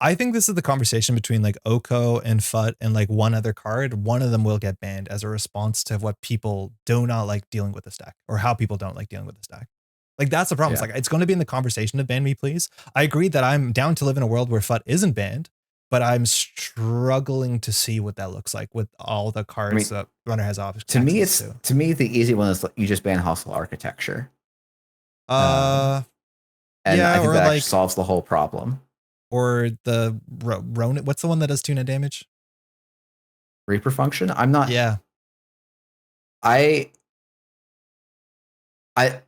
I think this is the conversation between like Oko and FUT and like one other card. One of them will get banned as a response to what people do not like dealing with this deck, or how people don't like dealing with this deck. Like that's the problem. It's like, it's going to be in the conversation of ban me please. I agree that I'm down to live in a world where FUT isn't banned, but I'm struggling to see what that looks like with all the cards that runner has off. To me, the easy one is you just ban hostile architecture. And I think that solves the whole problem. Or the Ronin, what's the one that does 2 net damage? Reaper function? I'm not. Yeah. I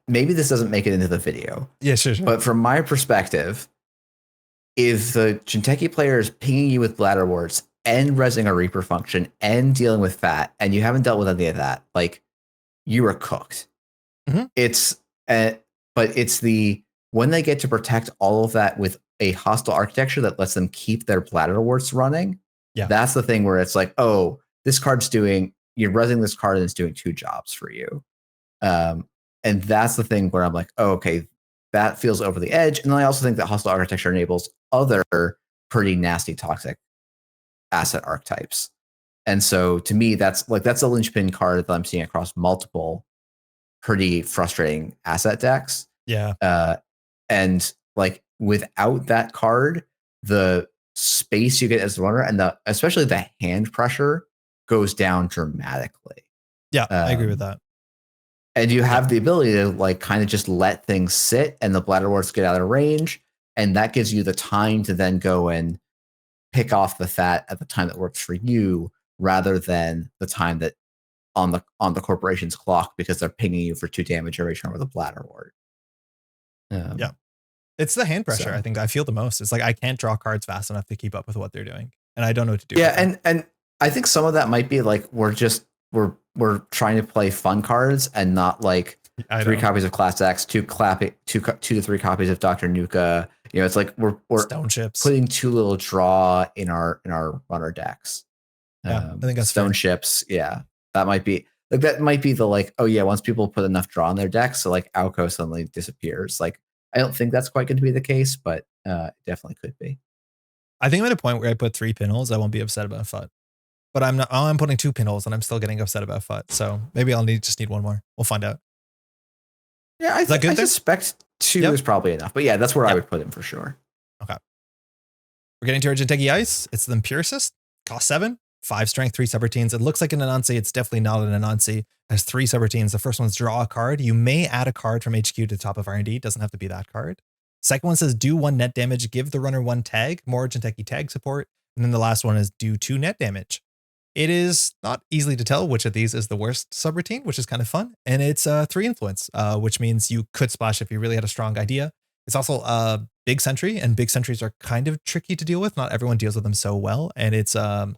maybe this doesn't make it into the video. Yeah, sure. But from my perspective, if the Jinteki player is pinging you with Bladder Warts and resing a Reaper function and dealing with Fat, and you haven't dealt with any of that, like you are cooked. It's but it's when they get to protect all of that with a hostile architecture that lets them keep their Bladder Warts running. Yeah, that's the thing where it's like, oh, this card's you're resing this card and it's doing 2 jobs for you. And that's the thing where I'm like, oh, okay, that feels over the edge. And then I also think that hostile architecture enables other pretty nasty toxic asset archetypes. And so to me, that's a linchpin card that I'm seeing across multiple pretty frustrating asset decks. Yeah. And like without that card, the space you get as a runner and especially the hand pressure goes down dramatically. Yeah, I agree with that. And you have the ability to like kind of just let things sit and the Bladder Warts get out of range. And that gives you the time to then go and pick off the Fat at the time that works for you, rather than the time that on the corporation's clock, because they're pinging you for 2 damage every turn with a Bladder Wart. Yeah. It's the hand pressure. I think I feel the most. It's like, I can't draw cards fast enough to keep up with what they're doing. And I don't know what to do. Yeah. And I think some of that might be like, we're trying to play fun cards and not like 3 copies of Class X, 2 to 3 copies of Dr. Nuka, It's like we're Stone chips. putting too little draw in our runner decks. Yeah, I think that's stone fair. chips. Yeah, that might be the like, oh yeah, once people put enough draw on their decks, so like Alco suddenly disappears. Like, I don't think that's quite going to be the case, but it definitely could be. I think I'm at a point where I put 3 pinholes, I won't be upset about FUT. But I'm not. Oh, I'm putting 2 pinholes and I'm still getting upset about FUT. So maybe I'll just need one more. We'll find out. Yeah, I suspect 2 is probably enough. But yeah, that's where I would put him for sure. Okay. We're getting to our Jinteki Ice. It's the Empiricist. Cost 7. 5 strength, 3 subroutines. It looks like an Anansi. It's definitely not an Anansi. It has 3 subroutines. The first one's draw a card. You may add a card from HQ to the top of R&D. It doesn't have to be that card. Second one says do 1 net damage, give the runner 1 tag, more Jinteki tag support. And then the last one is do 2 net damage. It is not easily to tell which of these is the worst subroutine, which is kind of fun. And it's 3 influence, which means you could splash if you really had a strong idea. It's also a big sentry, and big sentries are kind of tricky to deal with. Not everyone deals with them so well. And it's kind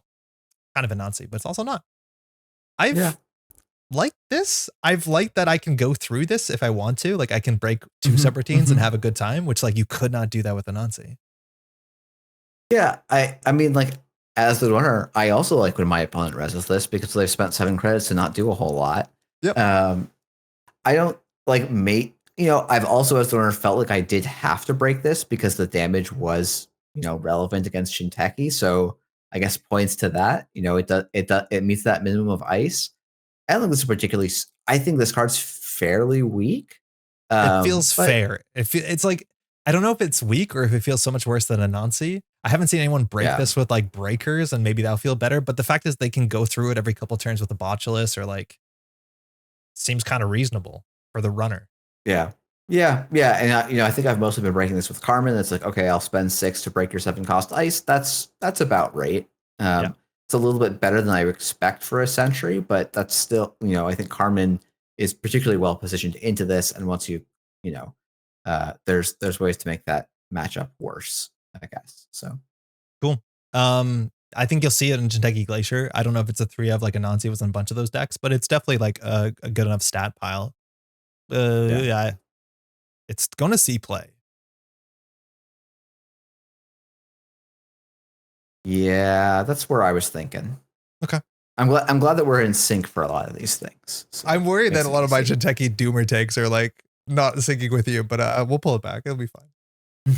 of a Nancy, but it's also not. I've liked this. I've liked that I can go through this if I want to. Like I can break 2 subroutines and have a good time, which like you could not do that with a Nancy. Yeah, I mean, like, as the runner, I also like when my opponent reses this because they've spent 7 credits to not do a whole lot. Yep. I don't like I've also as the runner felt like I did have to break this because the damage was, relevant against Jinteki. So I guess points to that. It meets that minimum of ice. I don't think this is particularly. I think this card's fairly weak. It feels fair. It's like, I don't know if it's weak or if it feels so much worse than Anansi. I haven't seen anyone break this with like breakers, and maybe that'll feel better. But the fact is they can go through it every couple turns with a Botulus, or like, seems kind of reasonable for the runner. Yeah. And I think I've mostly been breaking this with Carmen. It's like, okay, I'll spend 6 to break your 7 cost ice. That's about right. It's a little bit better than I expect for a Sentry, but that's still, I think Carmen is particularly well positioned into this. And once there's ways to make that matchup worse, I guess. So cool. I think you'll see it in Jinteki Glacier. I don't know if it's a 3 of like Anansi was in a bunch of those decks, but it's definitely like a good enough stat pile. It's gonna see play. Yeah, that's where I was thinking. Okay. I'm glad that we're in sync for a lot of these things. So I'm worried that a lot of my Jinteki Doomer takes are like not syncing with you, but we'll pull it back. It'll be fine.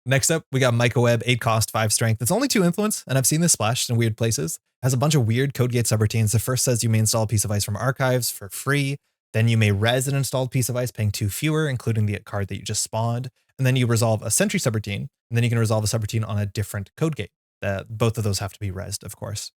Next up, we got Microweb, 8 cost, 5 strength. It's only 2 influence, and I've seen this splashed in weird places. It has a bunch of weird code gate subroutines. The first says you may install a piece of ice from archives for free. Then you may res an installed piece of ice, paying 2 fewer, including the card that you just spawned. And then you resolve a sentry subroutine, and then you can resolve a subroutine on a different code gate. Both of those have to be resed, of course.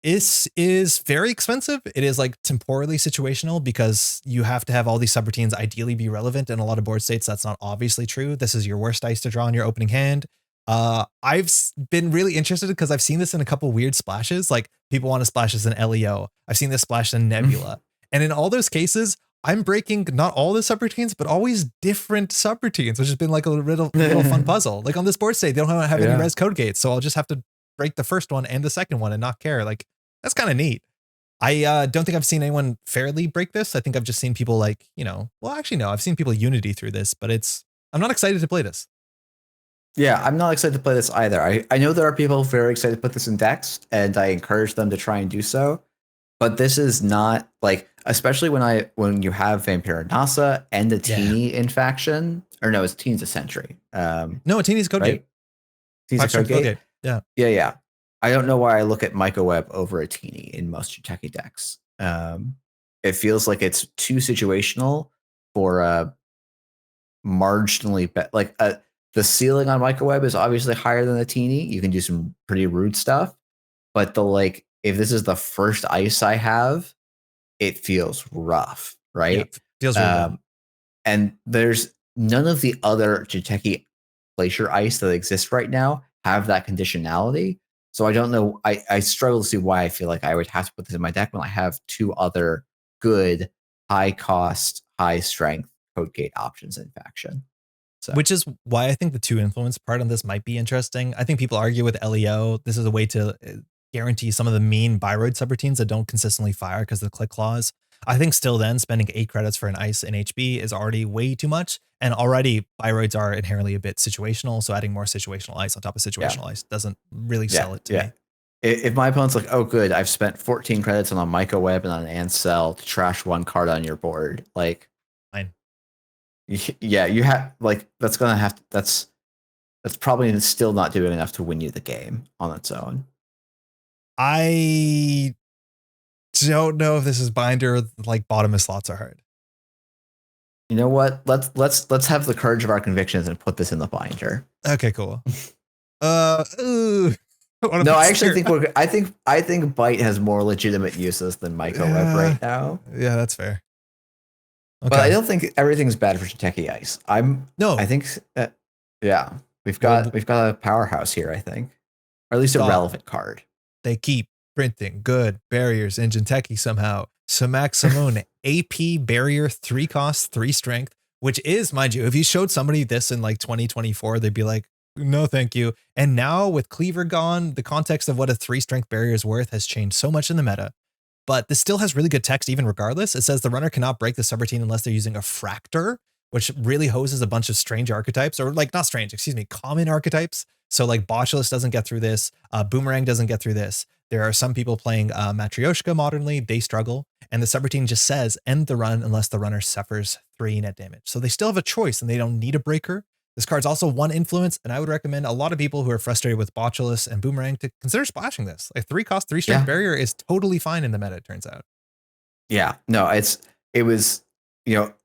This is very expensive. It is like temporally situational because you have to have all these subroutines ideally be relevant. In a lot of board states, that's not obviously true. This is your worst ice to draw in your opening hand. I've been really interested because I've seen this in a couple weird splashes. Like people want to splash this in LEO. I've seen this splashed in Nebula. And in all those cases, I'm breaking not all the subroutines, but always different subroutines, which has been like a little fun puzzle. Like on this board state, they don't have any res code gates. So I'll just have to break the first one and the second one and not care. Like that's kind of neat. I don't think I've seen anyone fairly break this. I think I've just seen people like, well, actually, no, I've seen people Unity through this, but I'm not excited to play this. Yeah, I'm not excited to play this either. I know there are people very excited to put this in decks, and I encourage them to try and do so. But this is not like, especially when you have Vampira Nasa and a Teeny in faction, or no, Teeny's a Sentry. No, a Teeny's code gate. Teeny's a code gate. Yeah. I don't know why I look at Microweb over a Teeny in most Jinteki decks. It feels like it's too situational for marginally the ceiling on Microweb is obviously higher than the Teeny. You can do some pretty rude stuff, but if this is the first ice I have, it feels rough, right? Yeah, feels really bad. And there's none of the other Jinteki Glacier ice that exists right now have that conditionality. So I don't know. I struggle to see why I feel like I would have to put this in my deck when I have 2 other good, high cost, high strength code gate options in faction. So. Which is why I think the 2 influence part on this might be interesting. I think people argue with LEO. This is a way to guarantee some of the mean Byroid subroutines that don't consistently fire because of the click clause. I think still then spending 8 credits for an ice in HB is already way too much. And already Biroids are inherently a bit situational. So adding more situational ice on top of situational ice doesn't really sell it to me. If my opponent's like, oh, good, I've spent 14 credits on a Microweb and on an Ancel to trash 1 card on your board, like, fine. Yeah, you have like that's probably still not doing enough to win you the game on its own. I don't know if this is binder, like bottomless slots are hard. You know what? Let's have the courage of our convictions and put this in the binder. Okay, cool. No, I actually think I think Bite has more legitimate uses than Microweb right now. Yeah, that's fair. Okay. But I don't think everything's bad for Jinteki Ice. I think yeah, we've got a powerhouse here, I think. Or at least a relevant card. They keep printing good barriers in Jinteki somehow. Samaxamone AP barrier 3 cost, 3 strength, which is, mind you, if you showed somebody this in like 2024, they'd be like, no, thank you. And now with Cleaver gone, the context of what a 3 strength barrier is worth has changed so much in the meta. But this still has really good text even regardless. It says the runner cannot break the subroutine unless they're using a Fractor, which really hoses a bunch of strange archetypes, or like not strange, excuse me, common archetypes. So like Botulus doesn't get through this. Boomerang doesn't get through this. There are some people playing Matryoshka modernly. They struggle. And the subroutine just says end the run unless the runner suffers 3 net damage. So they still have a choice and they don't need a breaker. This card's also 1 influence, and I would recommend a lot of people who are frustrated with Botulus and Boomerang to consider splashing this. Like 3 cost, 3 strength barrier is totally fine in the meta, it turns out. Yeah, no, it was,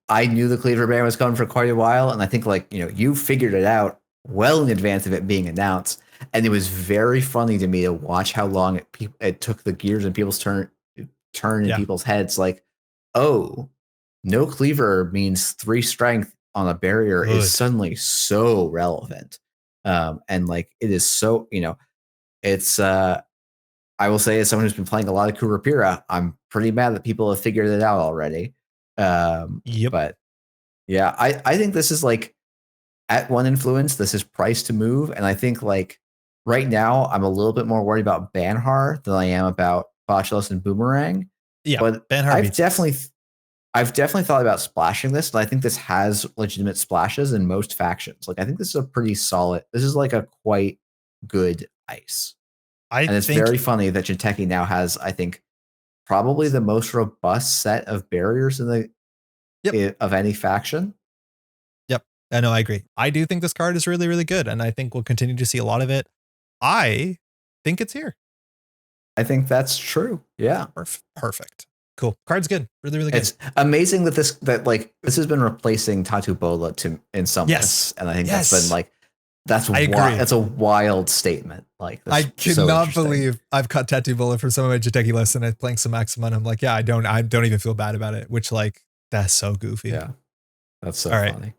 I knew the Cleaver ban was coming for quite a while, and I think you figured it out well in advance of it being announced, and it was very funny to me to watch how long it took the gears in people's turn in people's heads. Like, oh, no Cleaver means 3 strength on a barrier is suddenly so relevant. And like, it is so, it's, I will say as someone who's been playing a lot of Kurapira, I'm pretty mad that people have figured it out already. But yeah, I think this is like at 1 influence, this is price to move. And I think like right now I'm a little bit more worried about Banhar than I am about Botulus and Boomerang. Yeah, but I've definitely thought about splashing this, and I think this has legitimate splashes in most factions. Like, I think this is a pretty solid. This is like a quite good ice. And it's very funny that Jinteki now has, I think, probably the most robust set of barriers in of any faction. Yep, I know, I agree. I do think this card is really, really good, and I think we'll continue to see a lot of it. I think it's here. I think that's true. Yeah, perfect. Cool. Card's good. Really, really good. It's amazing that this has been replacing Tatu Bola in some ways. And I think that's been like, that's a wild statement. Like, I cannot believe I've cut Tatu Bola from some of my Jinteki lists and I'm playing some Maximum. I'm like, yeah, I don't even feel bad about it, which like, that's so goofy. Yeah. That's so funny.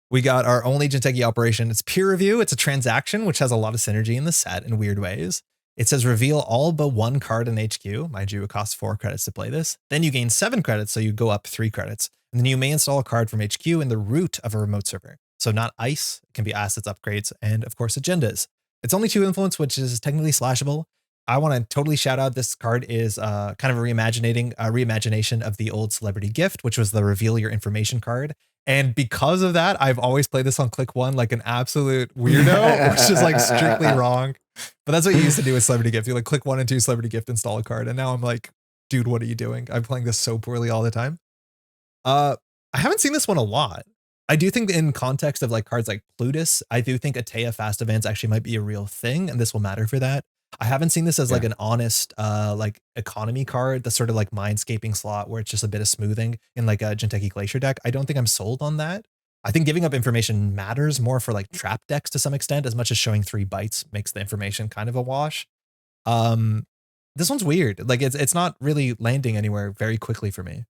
We got our only Jinteki operation. It's peer review. It's a transaction, which has a lot of synergy in the set in weird ways. It says reveal all but 1 card in HQ. Mind you, it costs 4 credits to play this. Then you gain 7 credits, so you go up 3 credits. And then you may install a card from HQ in the root of a remote server. So not ice, it can be assets, upgrades, and of course agendas. It's only 2 influence, which is technically slashable. I want to totally shout out this card is kind of a reimagination of the old Celebrity Gift, which was the reveal your information card. And because of that, I've always played this on click 1 like an absolute weirdo, which is like strictly wrong. But that's what you used to do with Celebrity Gift. You like click 1 and 2 Celebrity Gift, install a card. And now I'm like, dude, what are you doing? I'm playing this so poorly all the time. I haven't seen this one a lot. I do think in context of like cards like Plutus, I do think Atea fast events actually might be a real thing, and this will matter for that. I haven't seen this as like an honest like economy card, the sort of like mindscaping slot where it's just a bit of smoothing in like a Jinteki Glacier deck. I don't think I'm sold on that. I think giving up information matters more for like trap decks to some extent, as much as showing 3 bites makes the information kind of a wash. This one's weird. Like it's not really landing anywhere very quickly for me.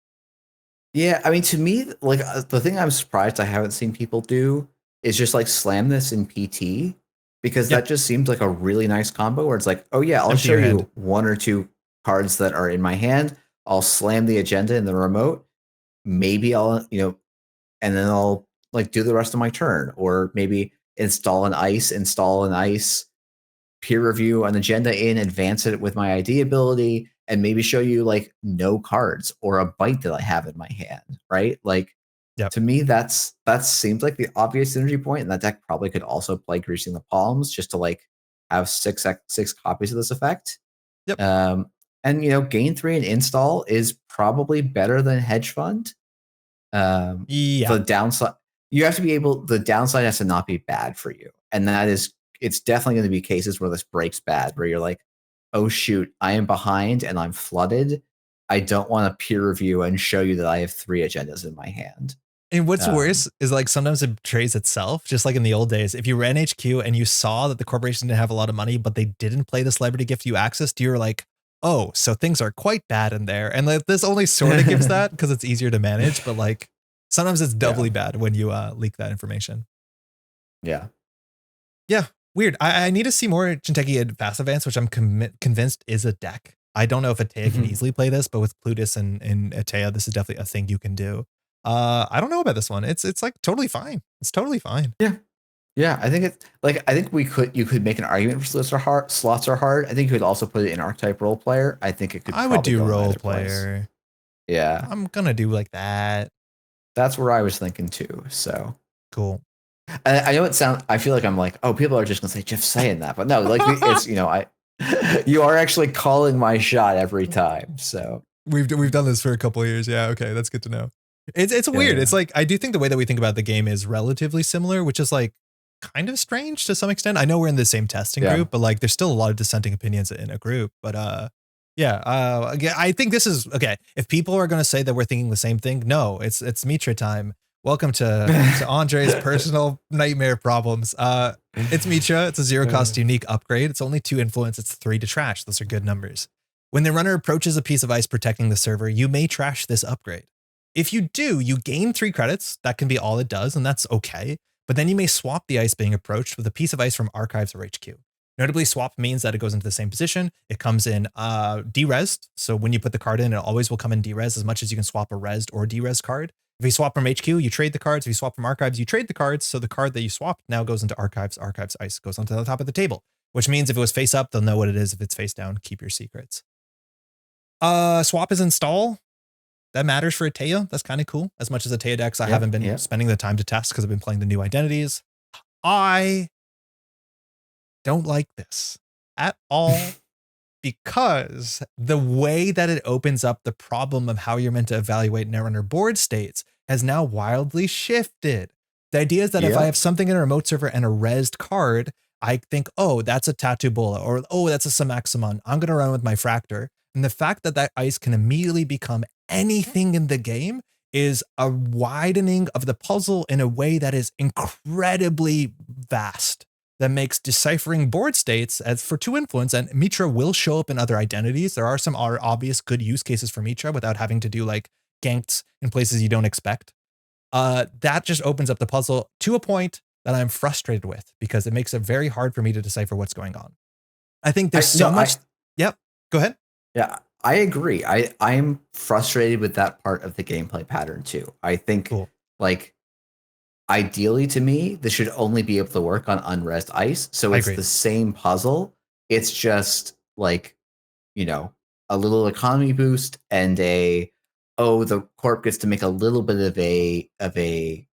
Yeah, I mean, to me, like the thing I'm surprised I haven't seen people do is just like slam this in PT, because that just seems like a really nice combo where it's like, oh yeah, I'll show you 1 or 2 cards that are in my hand. I'll slam the agenda in the remote. Maybe I'll, and then I'll like do the rest of my turn, or maybe install an ice, peer review an agenda in, advance it with my ID ability, and maybe show you like no cards or a bite that I have in my hand, right? Like Yep. to me, that seems like the obvious synergy point, and that deck probably could also play Greasing the Palms just to like have six copies of this effect. Yep. And gain 3 and install is probably better than hedge fund. The downside, you have to be able. The downside has to not be bad for you, and that is, it's definitely going to be cases where this breaks bad, where you're like, oh shoot, I am behind and I'm flooded. I don't want to peer review and show you that I have 3 agendas in my hand. And what's worse is like sometimes it betrays itself, just like in the old days. If you ran HQ and you saw that the corporation didn't have a lot of money, but they didn't play the celebrity gift you accessed, you're like, oh, so things are quite bad in there. And like, this only sort of gives that because it's easier to manage, but like sometimes it's doubly bad when you leak that information. Yeah. Yeah. Weird. I need to see more Jinteki Fast Advance, which I'm convinced is a deck. I don't know if Atea can easily play this, but with Plutus and Atea, this is definitely a thing you can do. I don't know about this one. It's like totally fine. It's totally fine. Yeah. Yeah. I think it's like, I think you could make an argument for slots are hard. I think you could also put it in archetype role player. I think it could. I would do role player. Yeah. I'm going to do like that. That's where I was thinking too. So cool. I know I feel like I'm like, oh, people are just gonna say Jeff's saying that, but no, like it's you are actually calling my shot every time. So we've done this for a couple of years. Yeah, okay, that's good to know. It's weird. Yeah. It's like I do think the way that we think about the game is relatively similar, which is like kind of strange to some extent. I know we're in the same testing group, but like there's still a lot of dissenting opinions in a group. But I think this is okay. If people are gonna say that we're thinking the same thing, no, it's Mitra time. Welcome to Andre's personal nightmare problems. It's Mitra. It's a 0-cost unique upgrade. It's only 2 influence. It's 3 to trash. Those are good numbers. When the runner approaches a piece of ice protecting the server, you may trash this upgrade. If you do, you gain 3 credits. That can be all it does, and that's okay. But then you may swap the ice being approached with a piece of ice from archives or HQ. Notably, swap means that it goes into the same position. It comes in derezzed. So when you put the card in, it always will come in derez as much as you can swap a rezzed or derez card. If you swap from HQ, you trade the cards. If you swap from archives, you trade the cards. So the card that you swapped now goes into archives. Archives ice goes onto the top of the table, which means if it was face up, they'll know what it is. If it's face down, keep your secrets. Swap is install. That matters for Atea. That's kind of cool. As much as Atea decks, I haven't been spending the time to test because I've been playing the new identities. I don't like this at all. Because the way that it opens up the problem of how you're meant to evaluate Netrunner board states has now wildly shifted. The idea is that if I have something in a remote server and a rezzed card, I think, oh, that's a Tattoo Bola, or oh, that's a Samaxamon. I'm going to run with my Fractor. And the fact that that ice can immediately become anything in the game is a widening of the puzzle in a way that is incredibly vast. That makes deciphering board states as for 2 influence, and Mitra will show up in other identities. There are some obvious good use cases for Mitra without having to do like ganks in places you don't expect. That just opens up the puzzle to a point that I'm frustrated with because it makes it very hard for me to decipher what's going on. I think there's so much. Yep. Go ahead. Yeah, I agree. I'm frustrated with that part of the gameplay pattern too. I think like ideally to me, this should only be able to work on unrezzed ice. So it's the same puzzle. It's just like, a little economy boost and the Corp gets to make a little bit of a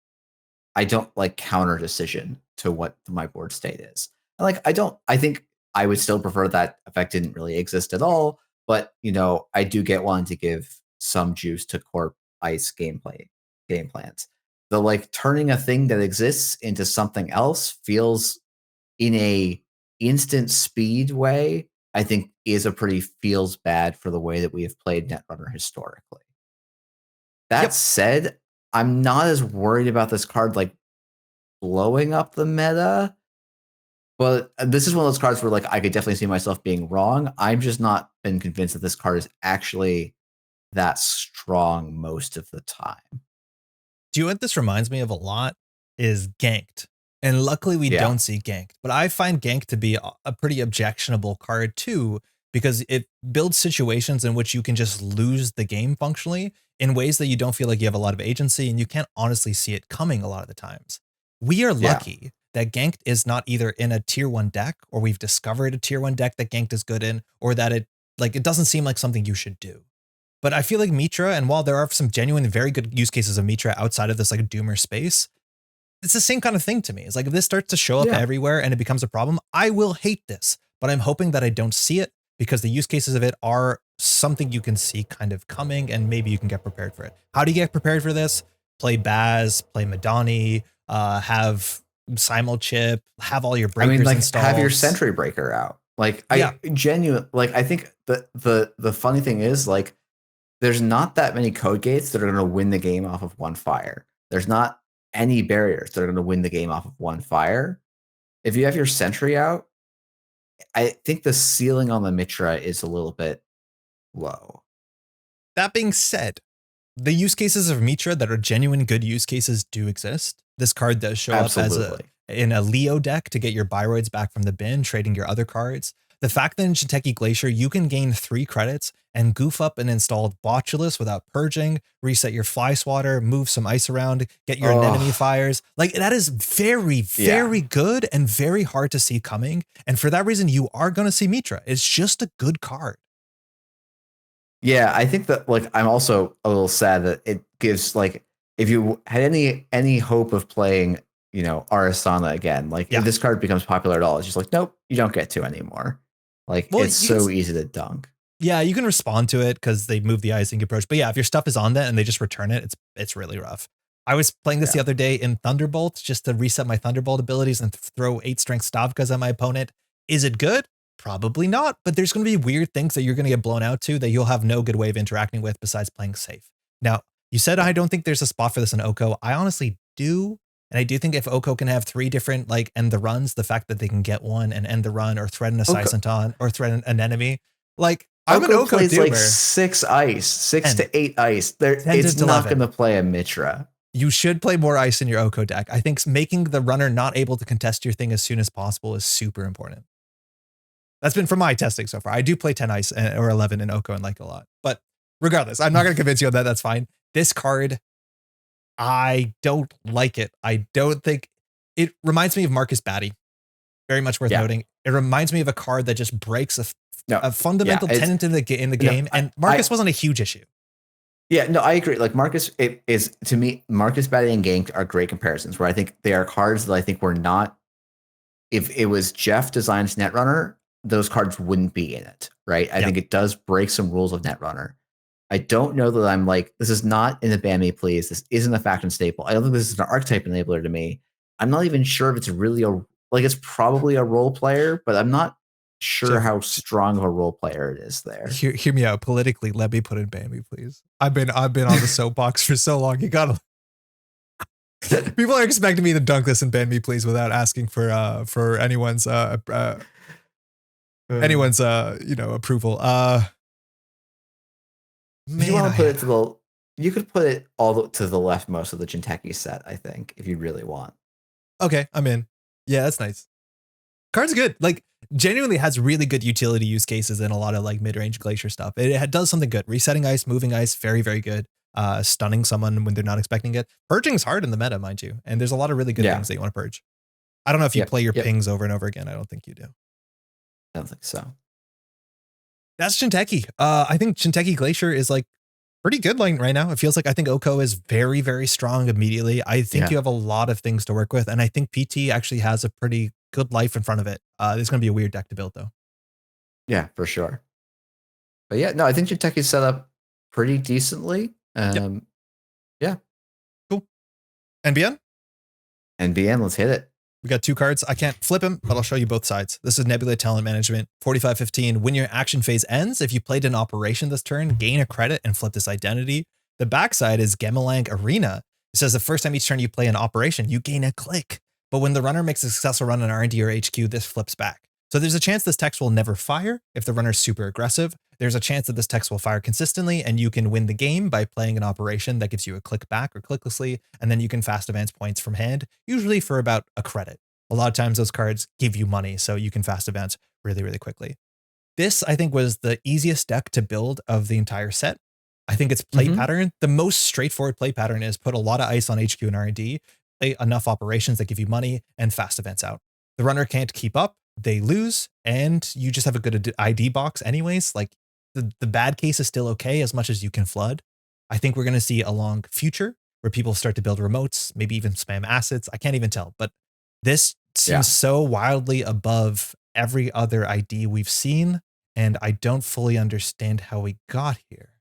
I don't like counter decision to what my board state is. I think I would still prefer that effect didn't really exist at all. But, I do get one to give some juice to Corp ice game plans. The like turning a thing that exists into something else feels in a instant speed way, I think is a pretty feels bad for the way that we have played Netrunner historically. That said, I'm not as worried about this card like blowing up the meta. But this is one of those cards where like I could definitely see myself being wrong. I'm just not been convinced that this card is actually that strong most of the time. Do you know what this reminds me of a lot is Ganked. And luckily we don't see Ganked, but I find Ganked to be a pretty objectionable card too, because it builds situations in which you can just lose the game functionally in ways that you don't feel like you have a lot of agency and you can't honestly see it coming a lot of the times. We are lucky that Ganked is not either in a tier 1 deck or we've discovered a tier 1 deck that Ganked is good in, or that it Like, it doesn't seem like something you should do. But I feel like Mitra, and while there are some genuine, very good use cases of Mitra outside of this like doomer space, it's the same kind of thing to me. It's like if this starts to show up everywhere and it becomes a problem, I will hate this. But I'm hoping that I don't see it because the use cases of it are something you can see kind of coming and maybe you can get prepared for it. How do you get prepared for this? Play Baz, play Madani, have Simulchip, have all your breakers installed. Have your Sentry Breaker out. Like I think the funny thing is like there's not that many code gates that are going to win the game off of one fire. There's not any barriers that are going to win the game off of one fire. If you have your Sentry out, I think the ceiling on the Mitra is a little bit low. That being said, the use cases of Mitra that are genuine good use cases do exist. This card does show up as in a Leo deck to get your Biroids back from the bin, trading your other cards. The fact that in Jinteki Glacier, you can gain 3 credits and goof up an installed Botulus without purging, reset your Fly Swatter, move some ice around, get your Anemone Fires. Like, that is very, very good and very hard to see coming. And for that reason, you are going to see Mitra. It's just a good card. Yeah, I think that like I'm also a little sad that it gives like if you had any hope of playing, you know, Arasana again, like if this card becomes popular at all, it's just like, nope, you don't get to anymore. Like it's so easy to dunk. Yeah, you can respond to it because they move the icing approach. But yeah, if your stuff is on that and they just return it, it's really rough. I was playing this the other day in Thunderbolt just to reset my Thunderbolt abilities and throw 8 strength Stavkas at my opponent. Is it good? Probably not, but there's going to be weird things that you're going to get blown out to that you'll have no good way of interacting with besides playing safe. Now, you said I don't think there's a spot for this in Oko. I honestly do. And I do think if Oko can have 3 different, like, end the runs, the fact that they can get one and end the run or threaten a Saisenton or threaten an enemy, like, I'm an Oko plays doomer. Like 6 ice, 6 to 8 ice. It's not going to play a Mitra. You should play more ice in your Oko deck. I think making the runner not able to contest your thing as soon as possible is super important. That's been from my testing so far. I do play 10 ice or 11 in Oko and like a lot. But regardless, I'm not going to convince you on that. That's fine. This card, I don't like it. I don't think it reminds me of Marcus Batty. Very much worth noting. It reminds me of a card that just breaks a fundamental tenet in the game. And Marcus wasn't a huge issue. Yeah, no, I agree. Like Marcus, it is to me, Marcus Batty and Gank are great comparisons where I think they are cards that I think were not, if it was Jeff Design's Netrunner, those cards wouldn't be in it, right? I think it does break some rules of Netrunner. I don't know that I'm like, this is not in the Ban Me Please. This isn't a faction staple. I don't think this is an archetype enabler to me. I'm not even sure if it's really it's probably a role player, but I'm not sure how strong of a role player it is there. Hear me out. Politically, let me put in Ban Me Please. I've been on the soapbox for so long. You gotta. People are expecting me to dunk this in Ban Me Please without asking for anyone's approval. Man, you want to put it to you could put it all to the left most of the Jinteki set, I think, if you really want. Okay, I'm in. Yeah, that's nice. Card's good. Like, genuinely has really good utility use cases in a lot of like mid-range Glacier stuff. It does something good. Resetting ice, moving ice, very, very good. Stunning someone when they're not expecting it. Purging is hard in the meta, mind you. And there's a lot of really good things that you want to purge. I don't know if you play your pings over and over again. I don't think you do. I don't think so. That's Jinteki. I think Jinteki Glacier is like pretty good right now. It feels like I think Oko is very, very strong immediately. I think you have a lot of things to work with. And I think PT actually has a pretty good life in front of it. It's going to be a weird deck to build though. Yeah, for sure. But yeah, no, I think Jinteki's set up pretty decently. Yeah. Cool. NBN? NBN, let's hit it. We got 2 cards. I can't flip them, but I'll show you both sides. This is Nebula Talent Management, 4515. When your action phase ends, if you played an operation this turn, gain a credit and flip this identity. The backside is Gemalang Arena. It says the first time each turn you play an operation, you gain a click. But when the runner makes a successful run on R&D or HQ, this flips back. So there's a chance this text will never fire if the runner's super aggressive. There's a chance that this text will fire consistently and you can win the game by playing an operation that gives you a click back or clicklessly, and then you can fast advance points from hand, usually for about a credit. A lot of times those cards give you money, so you can fast advance really, really quickly. This, I think, was the easiest deck to build of the entire set. I think its play pattern, the most straightforward play pattern is put a lot of ice on HQ and R&D, play enough operations that give you money, and fast advance out. The runner can't keep up, they lose, and you just have a good ID box anyways. Like, the bad case is still okay as much as you can flood. I think we're going to see a long future where people start to build remotes, maybe even spam assets. I can't even tell, but this seems so wildly above every other ID we've seen, and I don't fully understand how we got here.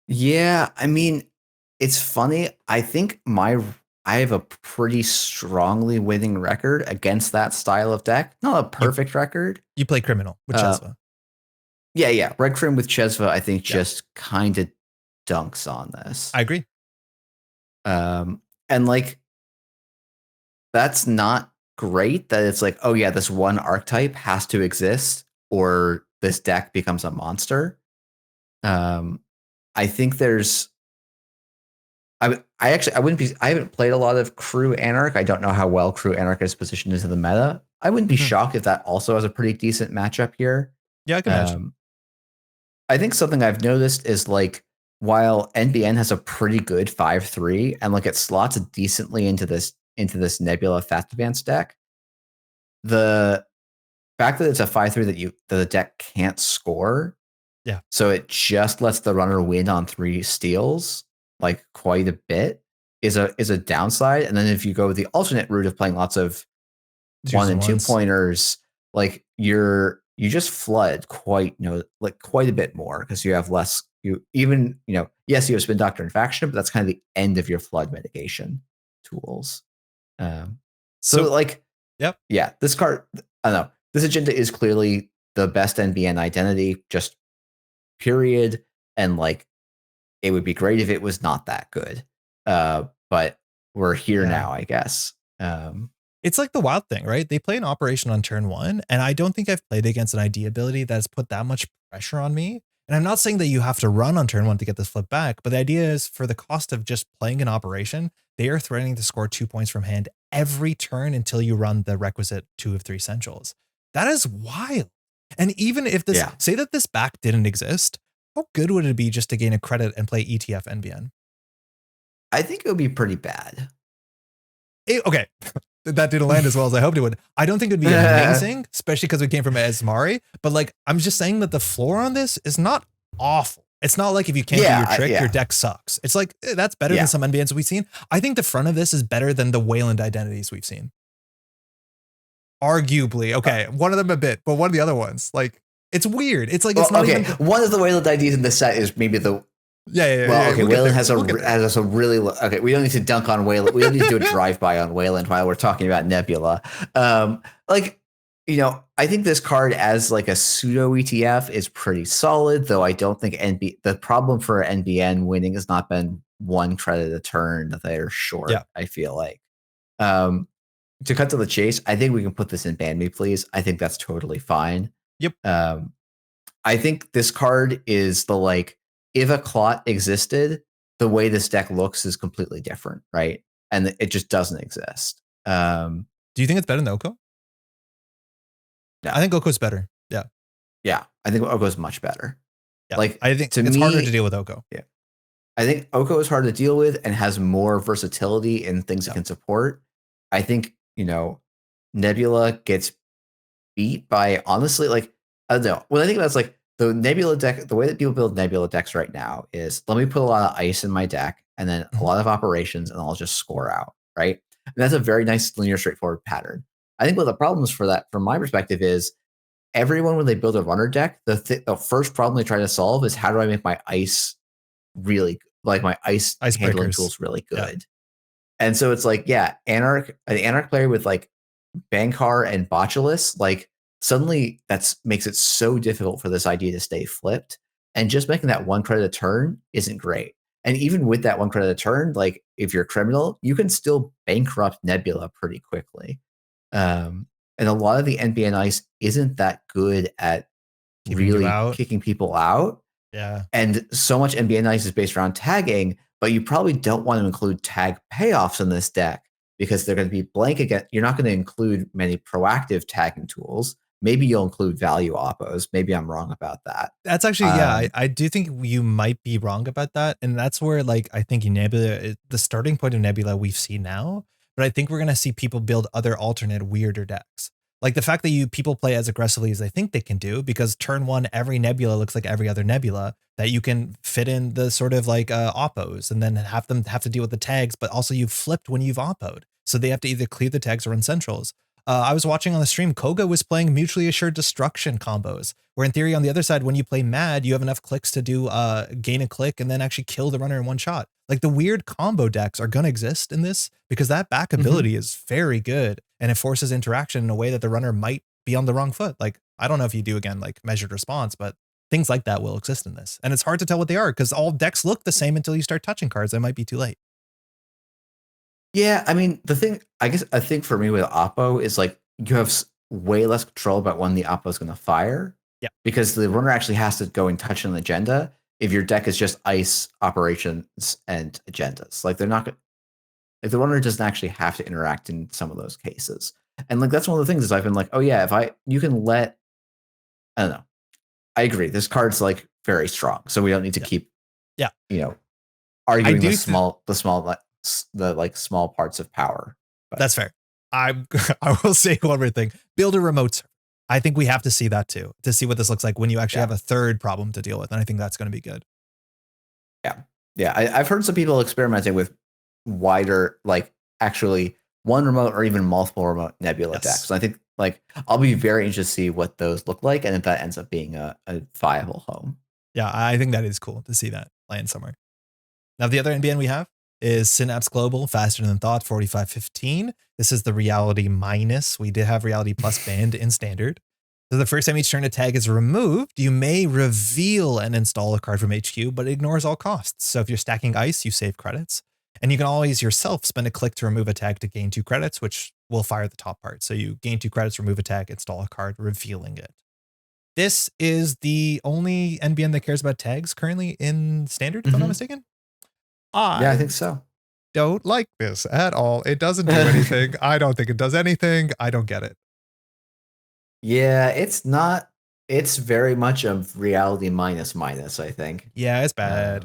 Yeah, I mean, it's funny. I think I have a pretty strongly winning record against that style of deck. Not a perfect record. You play Criminal with Chesva. Yeah. Red Crim with Chesva, I think, just kind of dunks on this. I agree. And like, that's not great that it's like, oh yeah, this one archetype has to exist or this deck becomes a monster. I think there's I haven't played a lot of Crew Anarch. I don't know how well Crew Anarch is positioned into the meta. I wouldn't be shocked if that also has a pretty decent matchup here. Yeah, I can imagine. I think something I've noticed is like while NBN has a pretty good 5/3 and like it slots decently into this Nebula Fast Advance deck, the fact that it's a 5/3 that the deck can't score, so it just lets the runner win on 3 steals like quite a bit is a downside. And then if you go the alternate route of playing lots of 1 and 2 pointers, like you just flood quite a bit more because you have less. Yes, you have Spin Doctor and Faction, but that's kind of the end of your flood mitigation tools. This card, I don't know. This agenda is clearly the best NBN identity, just period. And like, it would be great if it was not that good. But we're here now, I guess. It's like the wild thing, right? They play an operation on turn 1, and I don't think I've played against an ID ability that has put that much pressure on me. And I'm not saying that you have to run on turn 1 to get this flip back, but the idea is for the cost of just playing an operation, they are threatening to score 2 points from hand every turn until you run the requisite 2 of 3 essentials. That is wild. And even if this, say that this back didn't exist, how good would it be just to gain a credit and play ETF NBN? I think it would be pretty bad. Okay. That didn't land as well as I hoped it would. I don't think it would be amazing, especially because we came from Esmari. But like, I'm just saying that the floor on this is not awful. It's not like if you can't do your trick, your deck sucks. It's like, that's better than some NBNs we've seen. I think the front of this is better than the Weyland identities we've seen. Arguably. Okay, one of them a bit, but one of the other ones, like, it's weird. It's like, it's not even... One of the Weyland IDs in this set is maybe the... Weyland has a really... Okay, we don't need to dunk on Weyland. We don't need to do a drive-by on Weyland while we're talking about Nebula. I think this card as like a pseudo ETF is pretty solid, though I don't think the problem for NBN winning has not been 1 credit a turn that they're short, I feel like. To cut to the chase, I think we can put this in Ban Me Please. I think that's totally fine. Yep. I think this card is the like, if a clot existed, the way this deck looks is completely different, right? And it just doesn't exist. Do you think it's better than Oko? No. I think Oko's better. Yeah. Yeah. I think Oko's much better. Yeah. Like, I think it's harder to deal with Oko. Yeah. I think Oko is hard to deal with and has more versatility in things it can support. I think, Nebula gets beat by, honestly, like, I don't know. When I think about it, it's like the Nebula deck, the way that people build Nebula decks right now is let me put a lot of ice in my deck and then a lot of operations and I'll just score out, right? And that's a very nice, linear, straightforward pattern. I think one of the problems for that, from my perspective, is everyone, when they build a runner deck, the first problem they try to solve is how do I make my ice really, like my ice handling tools really good? Yeah. And so it's like, an Anarch player with like Bankar and Botulus, like suddenly makes it so difficult for this idea to stay flipped. And just making that 1 credit a turn isn't great. And even with that 1 credit a turn, like if you're Criminal, you can still bankrupt Nebula pretty quickly. And a lot of the NBN ice isn't that good at really kicking people out. Yeah. And so much NBN ice is based around tagging, but you probably don't want to include tag payoffs in this deck because they're going to be blank again. You're not going to include many proactive tagging tools. Maybe you'll include value oppos. Maybe I'm wrong about that. That's actually, I do think you might be wrong about that. And that's where, like, I think Nebula, the starting point of Nebula we've seen now, but I think we're going to see people build other alternate weirder decks. Like the fact that people play as aggressively as they think they can do, because turn one, every nebula looks like every other nebula, that you can fit in the sort of like oppos and then have them have to deal with the tags, but also you've flipped when you've oppoed. So they have to either clear the tags or run centrals. I was watching on the stream, Koga was playing mutually assured destruction combos, where in theory on the other side, when you play mad, you have enough clicks to do gain a click and then actually kill the runner in one shot. Like the weird combo decks are going to exist in this because that back ability is very good and it forces interaction in a way that the runner might be on the wrong foot. Like, I don't know if you do again, like measured response, but things like that will exist in this. And it's hard to tell what they are because all decks look the same until you start touching cards that might be too late. Yeah, I mean, the thing, I think for me with Oppo is like you have way less control about when the Oppo is going to fire. Yeah. Because the runner actually has to go and touch an agenda if your deck is just ice operations and agendas. Like they're not, like the runner doesn't actually have to interact in some of those cases. And like that's one of the things is I've been like, oh yeah, you can let, I don't know. I agree. This card's like very strong, so we don't need to keep, arguing the small parts of power. But that's fair. I will say one more thing. Build a remote server. I think we have to see that too, to see what this looks like when you actually have a third problem to deal with. And I think that's going to be good. Yeah. Yeah. I've heard some people experimenting with wider, like actually one remote or even multiple remote nebula decks. So I think like I'll be very interested to see what those look like and if that ends up being a viable home. Yeah, I think that is cool to see that land somewhere. Now, the other NBN we have is Synapse Global, Faster Than Thought, 4515. This is the Reality Minus. We did have Reality Plus banned in Standard. So the first time each turn a tag is removed, you may reveal and install a card from HQ, but it ignores all costs. So if you're stacking ice, you save credits. And you can always yourself spend a click to remove a tag to gain 2 credits, which will fire the top part. So you gain 2 credits, remove a tag, install a card, revealing it. This is the only NBN that cares about tags currently in Standard, if I'm not mistaken. Yeah, I think so. Don't like this at all. It doesn't do anything. I don't think it does anything. I don't get it. Yeah, it's not. It's very much a reality minus, I think. Yeah, it's bad.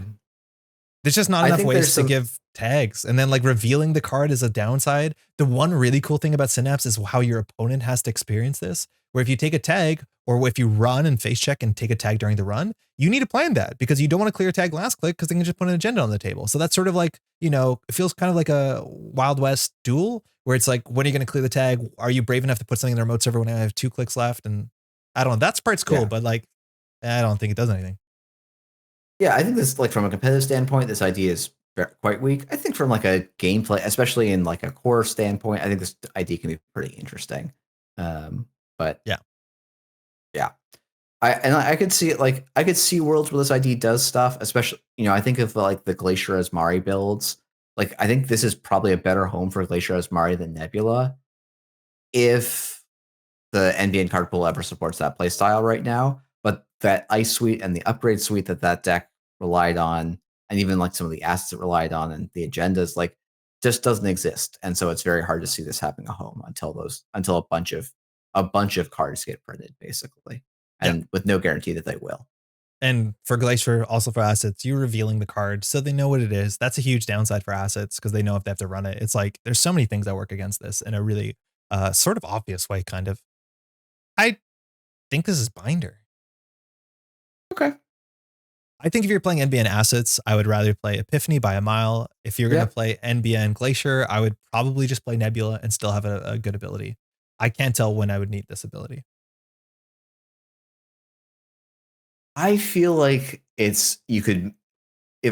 There's just not enough ways to give tags. And then like revealing the card is a downside. The one really cool thing about Synapse is how your opponent has to experience this. Where if you take a tag or if you run and face check and take a tag during the run, you need to plan that because you don't want to clear a tag last click because they can just put an agenda on the table. So that's sort of like, it feels kind of like a Wild West duel where it's like, when are you going to clear the tag? Are you brave enough to put something in the remote server when I have 2 clicks left? And I don't know. That part's cool, but like, I don't think it does anything. Yeah, I think this, like from a competitive standpoint, this idea is quite weak. I think from like a gameplay, especially in like a core standpoint, I think this idea can be pretty interesting. But yeah, I could see it. Like I could see worlds where this ID does stuff, especially I think of like the Glacier Asmari builds. Like I think this is probably a better home for Glacier Asmari than Nebula, if the NBN card pool ever supports that playstyle right now. But that ice suite and the upgrade suite that deck relied on, and even like some of the assets it relied on and the agendas, like just doesn't exist. And so it's very hard to see this having a home until a bunch of cards get printed, basically. And with no guarantee that they will. And for Glacier, also for assets, you're revealing the card so they know what it is. That's a huge downside for assets because they know if they have to run it. It's like there's so many things that work against this in a really sort of obvious way, kind of. I think this is Binder. Okay. I think if you're playing NBN assets, I would rather play Epiphany by a mile. If you're going to play NBN Glacier, I would probably just play Nebula and still have a good ability. I can't tell when I would need this ability. I feel like if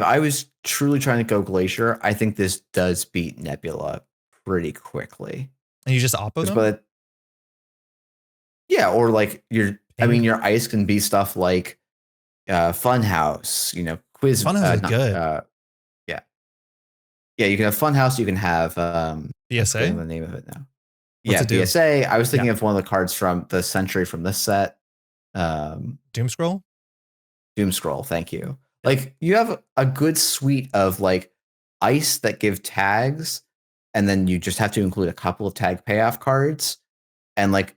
I was truly trying to go Glacier, I think this does beat Nebula pretty quickly. And you just oppo them? But yeah, or like your ice can be stuff like Funhouse, Quiz. Funhouse is good. Yeah, you can have Funhouse, you can have BSA. The name of it now. What's BSA. I was thinking of one of the cards from the Century from this set. Doomscroll? Doomscroll, thank you. Like you have a good suite of like ice that give tags, and then you just have to include a couple of tag payoff cards and like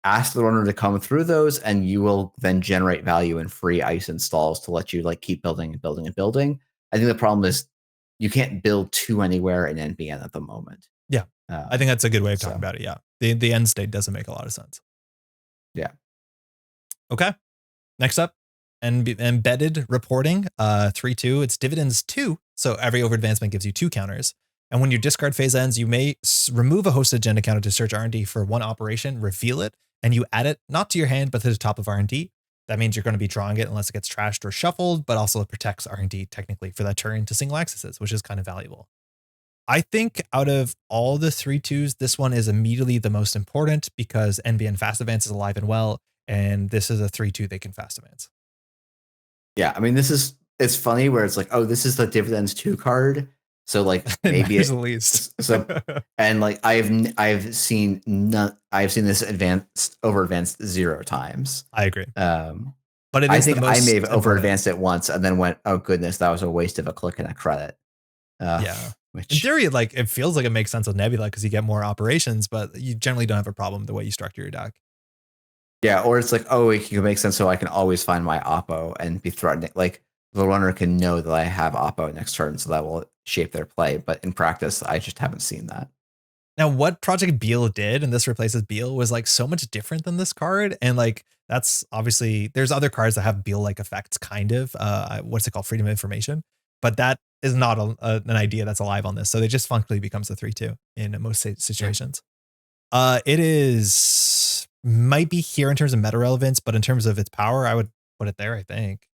ask the runner to come through those, and you will then generate value in free ice installs to let you like keep building and building and building. I think the problem is you can't build 2 anywhere in NBN at the moment. Yeah. I think that's a good way of talking about it. Yeah. The end state doesn't make a lot of sense. Yeah. Okay. Next up, embedded reporting, 3-2. It's dividends 2. So every over advancement gives you 2 counters. And when your discard phase ends, you may remove a hosted agenda counter to search R&D for one operation, reveal it, and you add it not to your hand, but to the top of R&D. That means you're going to be drawing it unless it gets trashed or shuffled, but also it protects R&D technically for that turn to single accesses, which is kind of valuable. I think out of all the 3-2s, this one is immediately the most important because NBN Fast Advance is alive and well, and this is a 3-2 they can Fast Advance. Yeah, I mean, it's funny where it's like, oh, this is the dividends 2 card. So like maybe at least. So and like I've seen this over advanced 0 times. I agree. But I think I may have over advanced it once and then went, oh goodness, that was a waste of a click and a credit. Yeah. In theory, like it feels like it makes sense with Nebula because you get more operations, but you generally don't have a problem the way you structure your deck. Yeah, or it's like, oh, it can make sense so I can always find my Oppo and be threatening. Like the runner can know that I have Oppo next turn, so that will shape their play. But in practice, I just haven't seen that. Now, what Project Beal did, and this replaces Beal, was like so much different than this card. And like, that's obviously, there's other cards that have Beal-like effects, kind of. What's it called? Freedom of information. But that is not an idea that's alive on this. So it just functionally becomes a 3-2 in most situations. It might be here in terms of meta relevance, but in terms of its power, I would put it there, I think.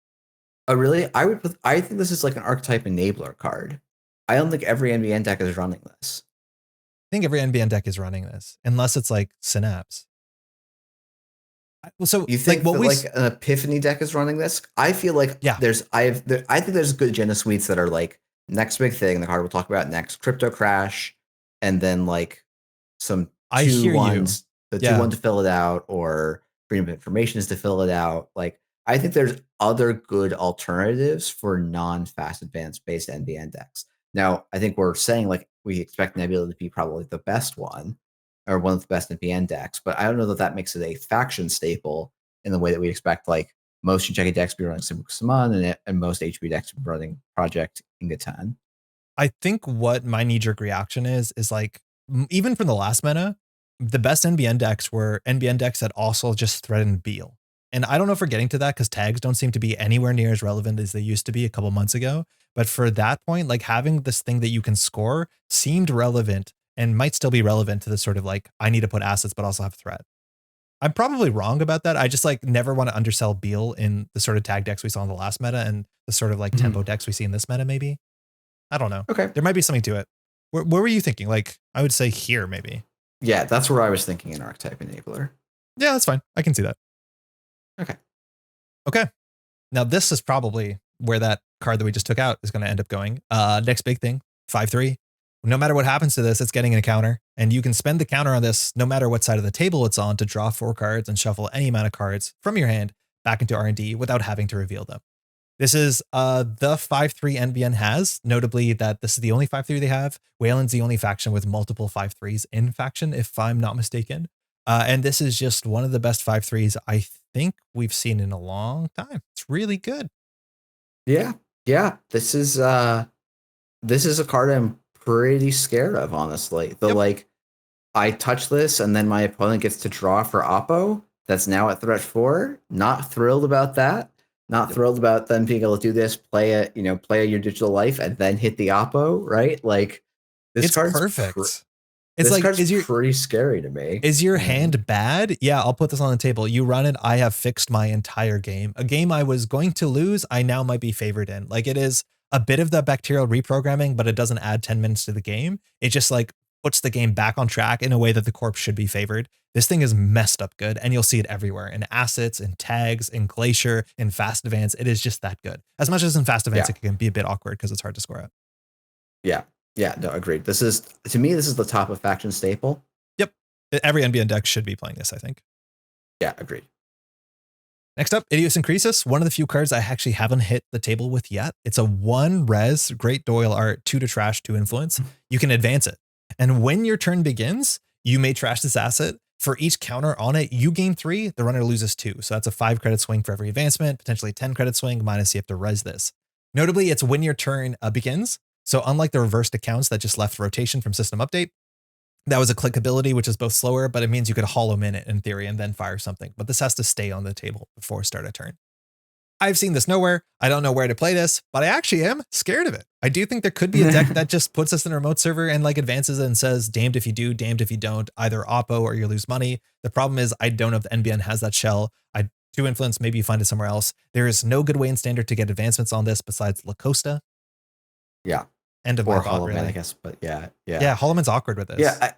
Oh, really? I think this is like an archetype enabler card. I don't think every NBN deck is running this. I think every NBN deck is running this, unless it's like Synapse. Well, so you think like, like an Epiphany deck is running this? I feel like I think there's good agenda suites that are like next big thing. The card we'll talk about next, Crypto Crash, and then like some 2-1s, the 2-1 to fill it out, or Freedom of Information is to fill it out. Like I think there's other good alternatives for non-fast advanced based NBN decks. Now, I think we're saying like we expect Nebula to be probably the best one or one of the best NBN decks, but I don't know that that makes it a faction staple in the way that we expect like most Jinteki decks to be running Saman and most HB decks to be running Project Ingatan. I think what my knee-jerk reaction is like, even from the last meta, the best NBN decks were NBN decks that also just threatened Beal. And I don't know if we're getting to that because tags don't seem to be anywhere near as relevant as they used to be a couple months ago. But for that point, like having this thing that you can score seemed relevant and might still be relevant to this sort of like, I need to put assets, but also have threat. I'm probably wrong about that. I just like never want to undersell Beal in the sort of tag decks we saw in the last meta and the sort of like tempo decks we see in this meta, maybe. I don't know. Okay. There might be something to it. Where were you thinking? Like, I would say here, maybe. Yeah, that's where I was thinking an archetype enabler. Yeah, that's fine. I can see that. Okay. Now this is probably where that card that we just took out is going to end up going. Next big thing, 5-3. No matter what happens to this, it's getting a counter, and you can spend the counter on this no matter what side of the table it's on to draw 4 cards and shuffle any amount of cards from your hand back into R&D without having to reveal them. This is the 5-3 NBN has, notably that this is the only 5-3 they have. Weyland's the only faction with multiple 5-3s in faction, if I'm not mistaken. And this is just one of the best 5-3s I think we've seen in a long time. It's really good. Yeah. This is a card I'm pretty scared of, honestly. Like I touch this and then my opponent gets to draw for Oppo. That's now at threat 4. Not thrilled about that. Not thrilled about them being able to do this, play your digital life and then hit the Oppo, right? Like this card's perfect. It's like, pretty scary to me. Is your hand bad? Yeah, I'll put this on the table. You run it. I have fixed my entire game. A game I was going to lose, I now might be favored in. Like it is a bit of the bacterial reprogramming, but it doesn't add 10 minutes to the game. It just like puts the game back on track in a way that the Corp should be favored. This thing is messed up good, and you'll see it everywhere in assets, in tags, in Glacier, in Fast Advance. It is just that good. As much as in Fast Advance, it can be a bit awkward because it's hard to score at. Yeah, no, agreed. This is the top of faction staple. Yep. Every NBN deck should be playing this, I think. Yeah, agreed. Next up, Idiosyncresis, one of the few cards I actually haven't hit the table with yet. It's a 1 res, great Doyle art, 2 to trash, 2 influence. You can advance it. And when your turn begins, you may trash this asset. For each counter on it, you gain 3, the runner loses 2. So that's a 5 credit swing for every advancement, potentially 10 credit swing, minus you have to res this. Notably, it's when your turn begins. So unlike the reversed accounts that just left rotation from system update, That was a click ability, which is both slower, but it means you could hollow min it in theory and then fire something. But this has to stay on the table before start a turn. I've seen this nowhere. I don't know where to play this, but I actually am scared of it. I do think there could be a deck that just puts us in a remote server and like advances it and says, damned if you do, damned if you don't, either oppo or you lose money. The problem is I don't know if the NBN has that shell. I do influence, maybe you find it somewhere else. There is no good way in standard to get advancements on this besides La Costa. Yeah. End of or my thought, Hollow Man, really. I guess, but yeah. Yeah, Hollow Man's awkward with this. Yeah,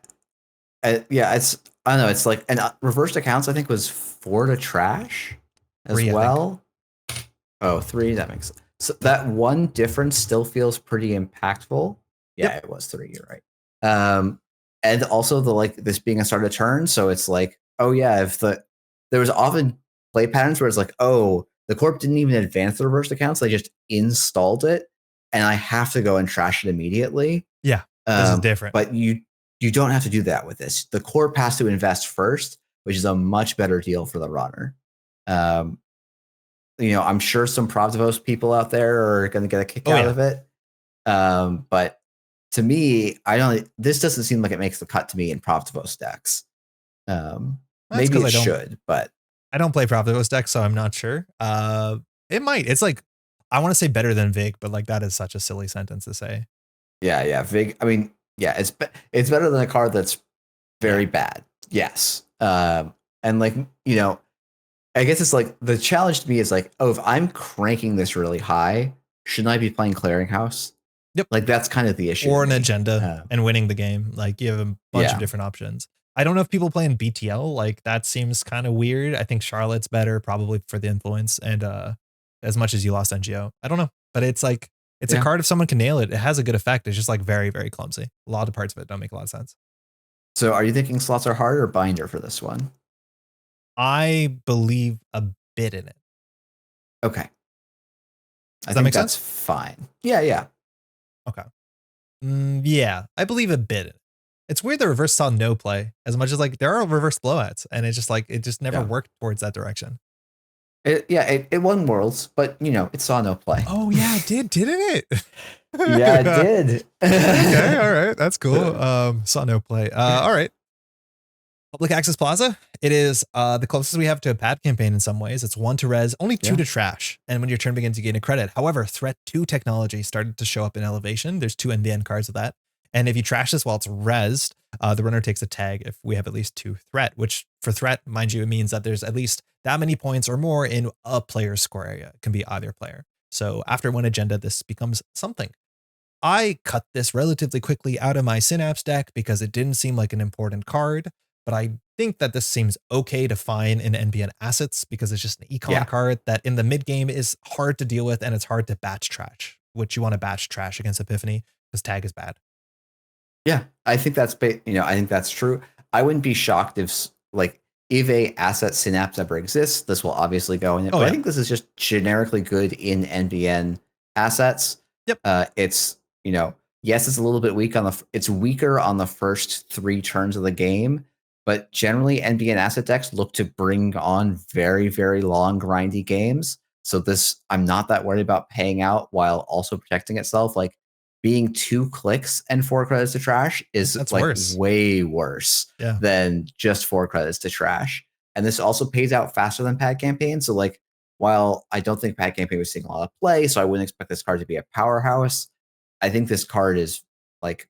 it's I don't know. It's like, and reversed accounts I think was 4 to trash as 3, well. Oh, 3. That makes sense. So that one difference still feels pretty impactful. Yeah, It was 3. You're right. And also the like this being a start of turn, so it's like, oh yeah, there was often play patterns where it's like, oh, the Corp didn't even advance the reversed accounts; they just installed it, and I have to go and trash it immediately. Yeah, this is different. But you don't have to do that with this. The Corp has to invest first, which is a much better deal for the runner. I'm sure some Pravdivos people out there are going to get a kick out of it. But to me, this doesn't seem like it makes the cut to me in Pravdivos decks. Maybe it should, but I don't play Pravdivos decks, so I'm not sure. It might. It's like, I want to say better than Vig, but like that is such a silly sentence to say. Yeah. Vig, I mean, yeah, it's better than a card that's very bad. Yes. And like, I guess it's like the challenge to me is like, oh, if I'm cranking this really high, shouldn't I be playing Clearinghouse? Yep. Like that's kind of the issue. Or an agenda and winning the game. Like you have a bunch of different options. I don't know if people play in BTL, like that seems kind of weird. I think Charlotte's better probably for the influence and as much as you lost NGO. I don't know, but it's like, it's a card if someone can nail it. It has a good effect. It's just like very, very clumsy. A lot of parts of it don't make a lot of sense. So are you thinking slots are hard or binder for this one? I believe a bit in it. Okay. Does that make sense? That's fine. Yeah. Okay. Yeah, I believe a bit in it. It's weird the reverse saw no play as much as like there are reverse blowouts and it just never worked towards that direction. It won Worlds, but it saw no play. Oh yeah, it did, didn't it? Yeah, it did. Okay, all right, that's cool. Saw no play. All right. Public Access Plaza. It is the closest we have to a pad campaign in some ways. It's 1 to res, only 2 to trash. And when your turn begins, you gain a credit. However, threat 2 technology started to show up in Elevation. There's 2 NBN cards of that. And if you trash this while it's resed, the runner takes a tag if we have at least 2 threat, which for threat, mind you, it means that there's at least that many points or more in a player's score area. It can be either player. So after 1 agenda, this becomes something. I cut this relatively quickly out of my Synapse deck because it didn't seem like an important card. But I think that this seems okay to find in NBN assets because it's just an econ card that in the mid game is hard to deal with and it's hard to batch trash, which you want to batch trash against Epiphany because tag is bad. Yeah, I think that's I think that's true. I wouldn't be shocked if a asset Synapse ever exists. This will obviously go in it. But I think this is just generically good in NBN assets. Yep. It's yes, it's a little bit weak it's weaker on the first 3 turns of the game. But generally, NBN asset decks look to bring on very, very long, grindy games. So I'm not that worried about paying out while also protecting itself. Like being 2 clicks and 4 credits to trash is worse. Way worse than just 4 credits to trash. And this also pays out faster than Pad Campaign. So like, while I don't think Pad Campaign was seeing a lot of play, so I wouldn't expect this card to be a powerhouse, I think this card is like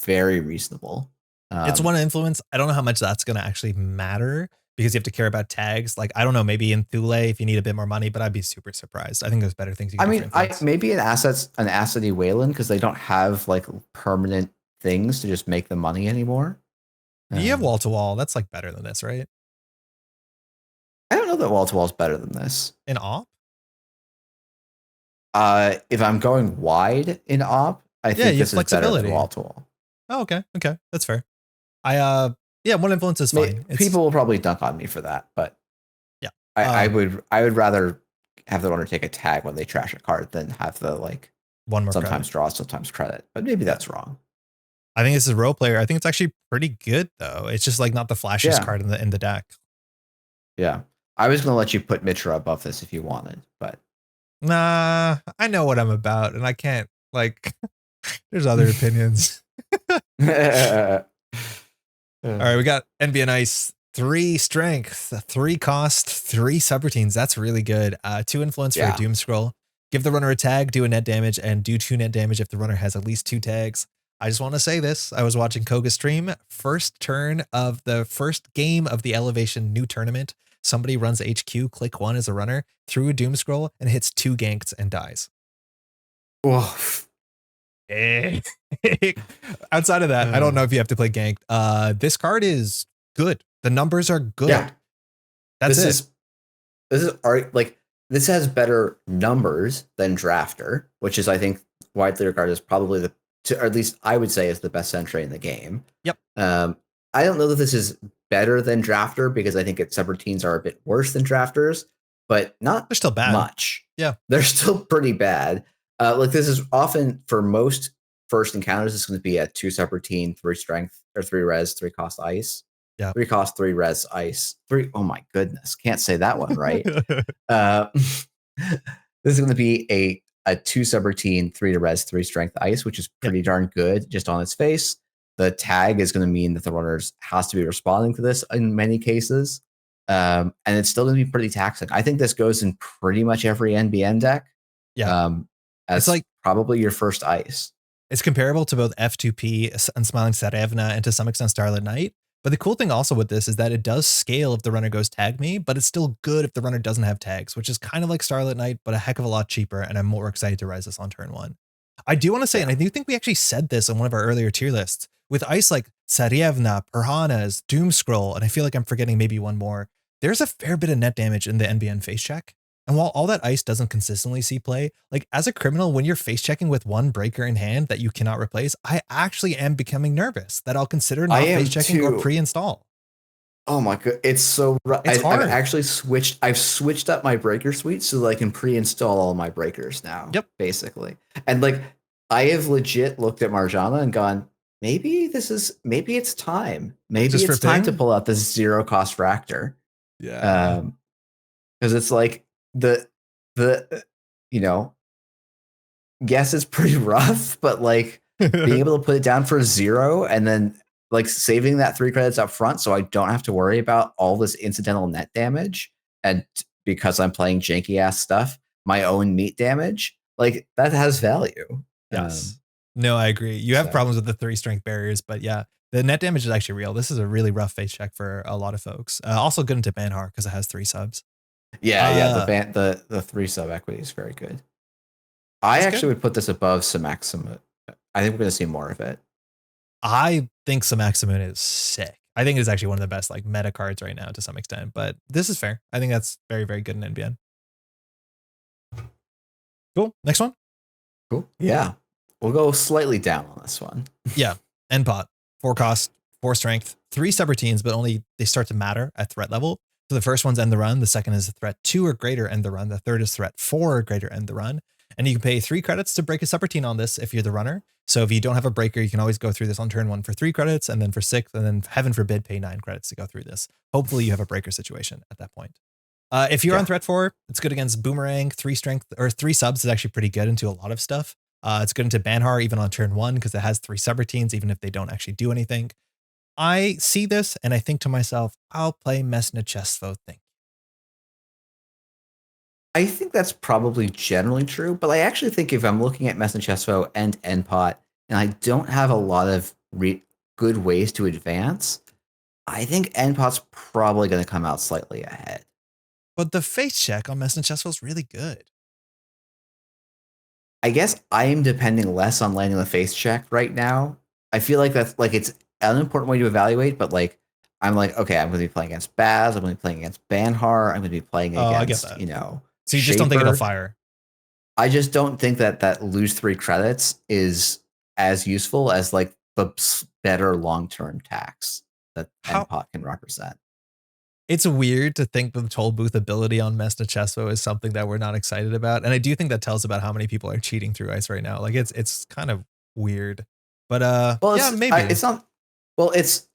very reasonable. It's 1 influence. I don't know how much that's going to actually matter because you have to care about tags. Like, I don't know, maybe in Thule if you need a bit more money, but I'd be super surprised. I think there's better things you can do. Maybe an assety Weyland because they don't have like permanent things to just make the money anymore. You have wall to wall. That's like better than this, right? I don't know that wall to wall is better than this. In op? If I'm going wide in op, I think this is better than wall to wall. Oh, okay. Okay. That's fair. 1 influence is fine. People will probably dunk on me for that, but yeah, I would rather have the runner take a tag when they trash a card than have the 1 more sometimes credit. Draw, sometimes credit. But maybe that's wrong. I think this is a role player. I think it's actually pretty good though. It's just like not the flashiest card in the deck. Yeah, I was gonna let you put Mitra above this if you wanted, but nah, I know what I'm about, and I can't there's other opinions. All right, we got NBN Ice, 3 strength, 3 cost, 3 subroutines. That's really good. 2 influence for a doom scroll. Give the runner a tag, do a net damage, and do 2 net damage if the runner has at least 2 tags. I just want to say this. I was watching Koga stream. First turn of the first game of the Elevation new tournament. Somebody runs HQ, click 1 as a runner, through a doom scroll, and hits 2 ganks and dies. Whoa. Outside of that, I don't know if you have to play ganked. This card is good. The numbers are good. Yeah. That's This has better numbers than Drafter, which is, I think, widely regarded as probably or at least I would say is the best sentry in the game. Yep. I don't know that this is better than Drafter because I think its subroutines are a bit worse than Drafters, but not they're still bad. Much. Yeah. They're still pretty bad. This is often, for most first encounters, it's going to be a 2 subroutine, 3 strength, or 3 res, 3 cost ice. Yeah. 3 cost, 3 res, ice. 3. Oh my goodness. Can't say that one right. This is going to be a 2 subroutine, 3 to res, 3 strength ice, which is pretty darn good just on its face. The tag is going to mean that the runners has to be responding to this in many cases. And it's still going to be pretty taxing. I think this goes in pretty much every NBN deck. Yeah. As it's probably your first ice. It's comparable to both F2P and Smiling Tsarevna and to some extent Starlit Knight. But the cool thing also with this is that it does scale if the runner goes tag me, but it's still good if the runner doesn't have tags, which is kind of like Starlit Knight, but a heck of a lot cheaper. And I'm more excited to rise this on turn 1. I do want to say, and I do think we actually said this on one of our earlier tier lists, with ice like Tsarevna, Perhanas, Doom Scroll, and I feel like I'm forgetting maybe one more, there's a fair bit of net damage in the NBN face check. And while all that ice doesn't consistently see play, like as a criminal, when you're face checking with 1 breaker in hand that you cannot replace, I actually am becoming nervous that I'll consider not face checking or pre-install. Oh my god, it's so rough. I've actually switched. I've switched up my breaker suite so that I can pre-install all my breakers now. Yep, basically. And like, I have legit looked at Marjana and gone, maybe it's time. Maybe it's time to pull out this 0 cost Fractor. Yeah. Because it's like the yes, it's pretty rough, but like being able to put it down for 0 and then like saving that 3 credits up front so I don't have to worry about all this incidental net damage, and because I'm playing janky ass stuff, my own meat damage, like that has value. Yes. No, I agree. You have problems with the 3 strength barriers, but yeah, the net damage is actually real. This is a really rough face check for a lot of folks. Also good into Banhar because it has 3 subs. The 3 sub equity is very good. I actually would put this above Samaximut. I think we're going to see more of it. I think Samaximut is sick. I think it is actually one of the best like meta cards right now to some extent, but this is fair. I think that's very, very good in NBN. Cool. Next one. Cool. Yeah. We'll go slightly down on this one. Yeah. N-Pot. 4 cost, 4 strength, 3 subroutines, but only they start to matter at threat level. So the first one's end the run. The second is threat 2 or greater end the run. The third is threat 4 or greater end the run. And you can pay 3 credits to break a subroutine on this if you're the runner. So if you don't have a breaker, you can always go through this on turn 1 for 3 credits, and then for 6, and then heaven forbid, pay 9 credits to go through this. Hopefully you have a breaker situation at that point. If you're on threat 4, it's good against Boomerang. 3 strength or 3 subs is actually pretty good into a lot of stuff. It's good into Banhar even on turn 1 because it has 3 subroutines, even if they don't actually do anything. I see this and I think to myself, I'll play Messna Chestvo thing. I think that's probably generally true, but I actually think if I'm looking at Messna Chestvo and N-Pot and I don't have a lot of good ways to advance, I think N-Pot's probably going to come out slightly ahead. But the face check on Messna Chestvo is really good. I guess I am depending less on landing the face check right now. I feel like that's like it's an important way to evaluate, but like I'm like, okay, I'm going to be playing against Baz, I'm going to be playing against Banhar, I'm going to be playing against, So you just don't think it'll fire? I just don't think that lose 3 credits is as useful as like the better long-term tax that N-Pot can represent. It's weird to think the toll booth ability on Messna Chestvo is something that we're not excited about. And I do think that tells about how many people are cheating through ice right now. Like it's kind of weird, but maybe it's not. Well,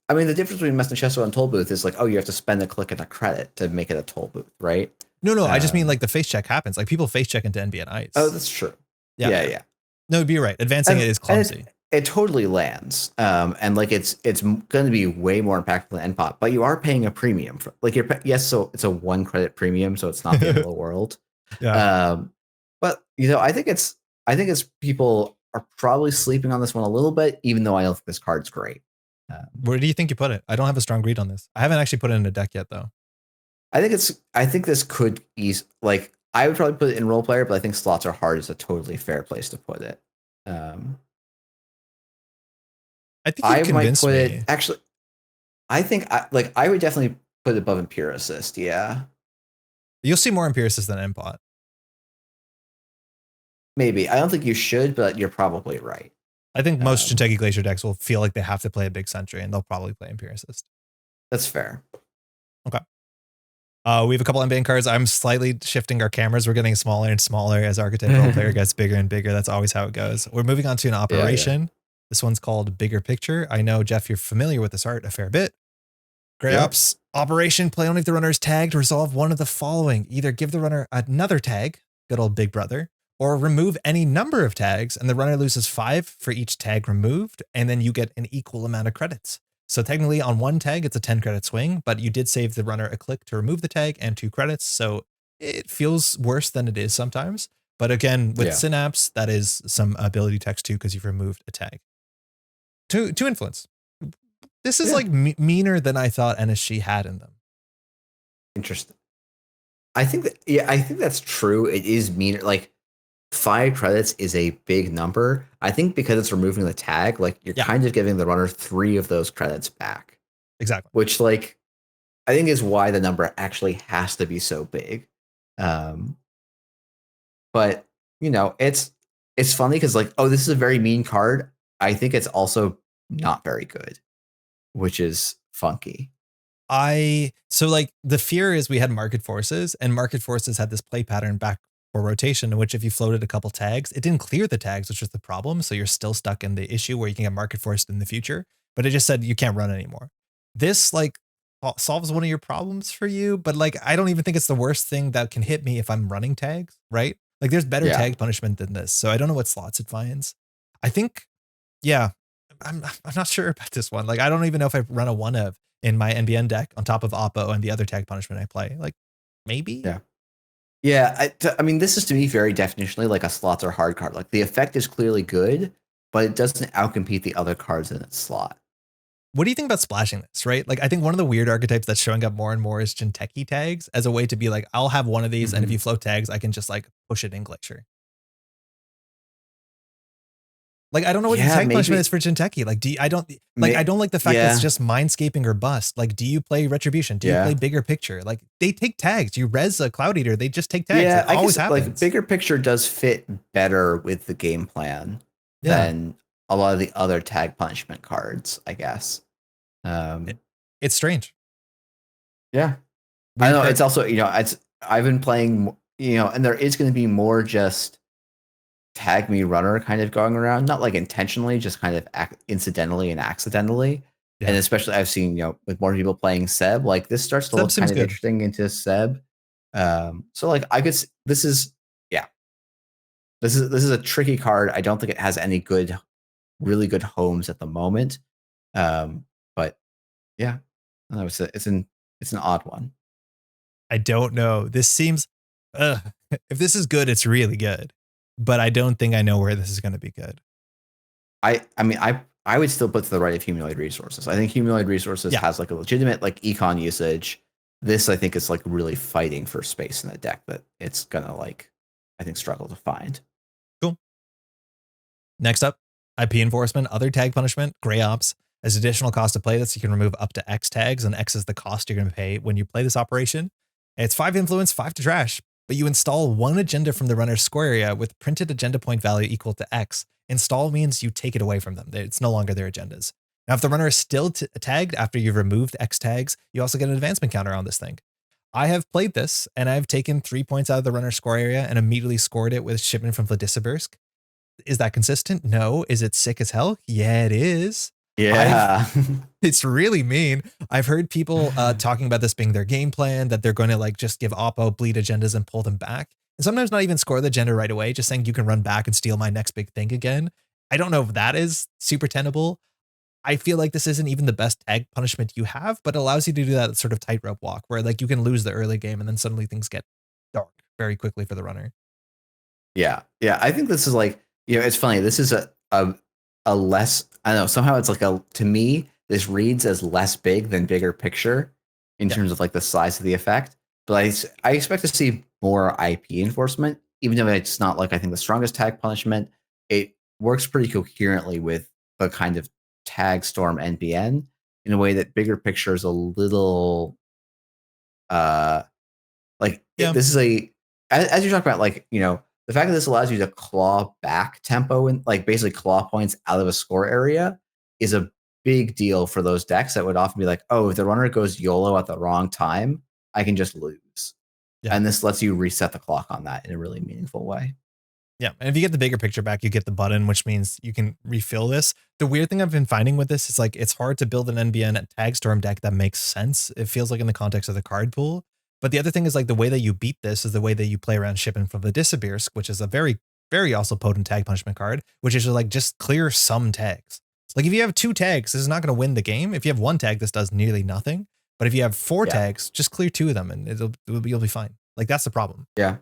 I mean, the difference between Messna Chestvo and toll booth is like, oh, you have to spend a click and a credit to make it a toll booth, right? No, I just mean like the face check happens. Like people face check into NBN ice. Oh, that's true. Yeah. No, you're right. Advancing it is clumsy. it totally lands. And like it's going to be way more impactful than NPOT, but you are paying a premium for like yes, so it's a 1 credit premium, so it's not the end of the world. Yeah. But you know, I think it's people are probably sleeping on this one a little bit, even though I don't think this card's great. Where do you think you put it? I don't have a strong read on this. I haven't actually put it in a deck yet, though. I think this could ease like I would probably put it in role player, but I think slots are hard is a totally fair place to put it. I think you convinced put me. it actually. I think I would definitely put it above Empiricist. Yeah, You'll see more Empiricist than NPOT. maybe. I don't think you should, but you're probably right. I think most Jinteki Glacier decks will feel like they have to play a big Sentry, and they'll probably play Empiricist. That's fair. Okay. We have a couple NBN cards. I'm slightly shifting our cameras. We're getting smaller and smaller as Archetype Role Player gets bigger and bigger. That's always how it goes. We're moving on to an operation. Yeah. This one's called Bigger Picture. I know, Jeff, you're familiar with this art a fair bit. Gray Ops. Operation, play only if the runner is tagged. Resolve one of the following. Either give the runner another tag, good old Big Brother, or remove any number of tags, and the runner loses 5 for each tag removed, and then you get an equal amount of credits. So technically on one tag, it's a 10 credit swing, but you did save the runner a click to remove the tag and 2 credits. So it feels worse than it is sometimes. But again, with Synapse, that is some ability text too, because you've removed a tag. To influence. This is like meaner than I thought NSG had in them. Interesting. I think that's true. It is meaner. Like 5 credits is a big number. I think because it's removing the tag, like you're kind of giving the runner 3 of those credits back. Exactly. Which like I think is why the number actually has to be so big. But you know, it's funny because like, oh, this is a very mean card. I think it's also not very good, which is funky. So like the fear is we had Market Forces, and Market Forces had this play pattern back for rotation in which if you floated a couple tags, it didn't clear the tags, which was the problem. So you're still stuck in the issue where you can get Market Forced in the future, but it just said you can't run anymore. This like solves one of your problems for you, but like I don't even think it's the worst thing that can hit me if I'm running tags, right? Like there's better tag punishment than this. So I don't know what slots it finds. I think, I'm not sure about this one. Like I don't even know if I run a 1 of in my NBN deck on top of Oppo and the other tag punishment I play. Like maybe. I mean, this is to me very definitionally like a slots are hard card. Like the effect is clearly good, but it doesn't outcompete the other cards in its slot. What do you think about splashing this, right? Like I think one of the weird archetypes that's showing up more and more is Jinteki tags as a way to be like, I'll have one of these, and if you float tags, I can just like push it in Glacier. Like I don't know what the tag punishment is for Jinteki. Like I don't like the fact that it's just Mindscaping or bust. Like do you play Retribution? Do you play Bigger Picture? Like they take tags. You res a Cloud Eater, they just take tags. Yeah, it always happens. Like Bigger Picture does fit better with the game plan than a lot of the other tag punishment cards, I guess. It's strange. Yeah. I know it's also, you know, I've been playing, you know, and there is going to be more just tag me runner kind of going around, not like intentionally, just kind of incidentally and accidentally. And especially I've seen, you know, with more people playing Seb, like this starts to look kind of interesting into Seb. So like I guess this is a tricky card. I don't think it has any really good homes at the moment. But yeah, no, it's an odd one. I don't know. This seems, if this is good, it's really good, but I don't think I know where this is going to be good. I mean, I would still put to the right of Humanoid Resources. I think Humanoid Resources has like a legitimate like econ usage. This I think is like really fighting for space in the deck that it's gonna like, I think, struggle to find. Cool. Next up, IP Enforcement, other tag punishment, Gray Ops. As additional cost to play this, you can remove up to X tags, and X is the cost you're going to pay when you play this operation. And it's 5 influence, 5 to trash, but you install 1 agenda from the runner's square area with printed agenda point value equal to X. Install means you take it away from them. It's no longer their agendas. Now, if the runner is still tagged after you've removed X tags, you also get an advancement counter on this thing. I have played this, and I've taken 3 points out of the runner's score area and immediately scored it with shipment from Vladisibirsk. Is that consistent? No. Is it sick as hell? Yeah, it is. Yeah. It's really mean. I've heard people talking about this being their game plan, that they're going to like just give Oppo bleed agendas and pull them back. And sometimes not even score the agenda right away, just saying you can run back and steal my next big thing again. I don't know if that is super tenable. I feel like this isn't even the best tag punishment you have, but it allows you to do that sort of tightrope walk where like you can lose the early game and then suddenly things get dark very quickly for the runner. Yeah. Yeah. I think this is like, it's funny. This is a less, I don't know, somehow it's like to me, this reads as less big than bigger picture in terms of like the size of the effect. But I expect to see more IP enforcement, even though it's not like I think the strongest tag punishment. It works pretty coherently with the kind of tag storm NBN in a way that bigger picture is a little uh Yeah. this is as you're talking about, like, the fact that this allows you to claw back tempo and like basically claw points out of a score area is a big deal for those decks that would often be like, oh, if the runner goes YOLO at the wrong time, I can just lose. Yeah. And this lets you reset the clock on that in a really meaningful way. Yeah. And if you get the bigger picture back, you get the button, which means you can refill this. The weird thing I've been finding with this is like it's hard to build an NBN tag storm deck that makes sense. It feels like in the context of the card pool. But the other thing is like the way that you beat this is the way that you play around Shipping from the Disappears, which is a very, very also potent tag punishment card, which is like just clear some tags. Like if you have 2 tags, this is not going to win the game. If you have 1 tag, this does nearly nothing. But if you have 4 tags, just clear 2 of them and you'll be fine. Like that's the problem. Yeah.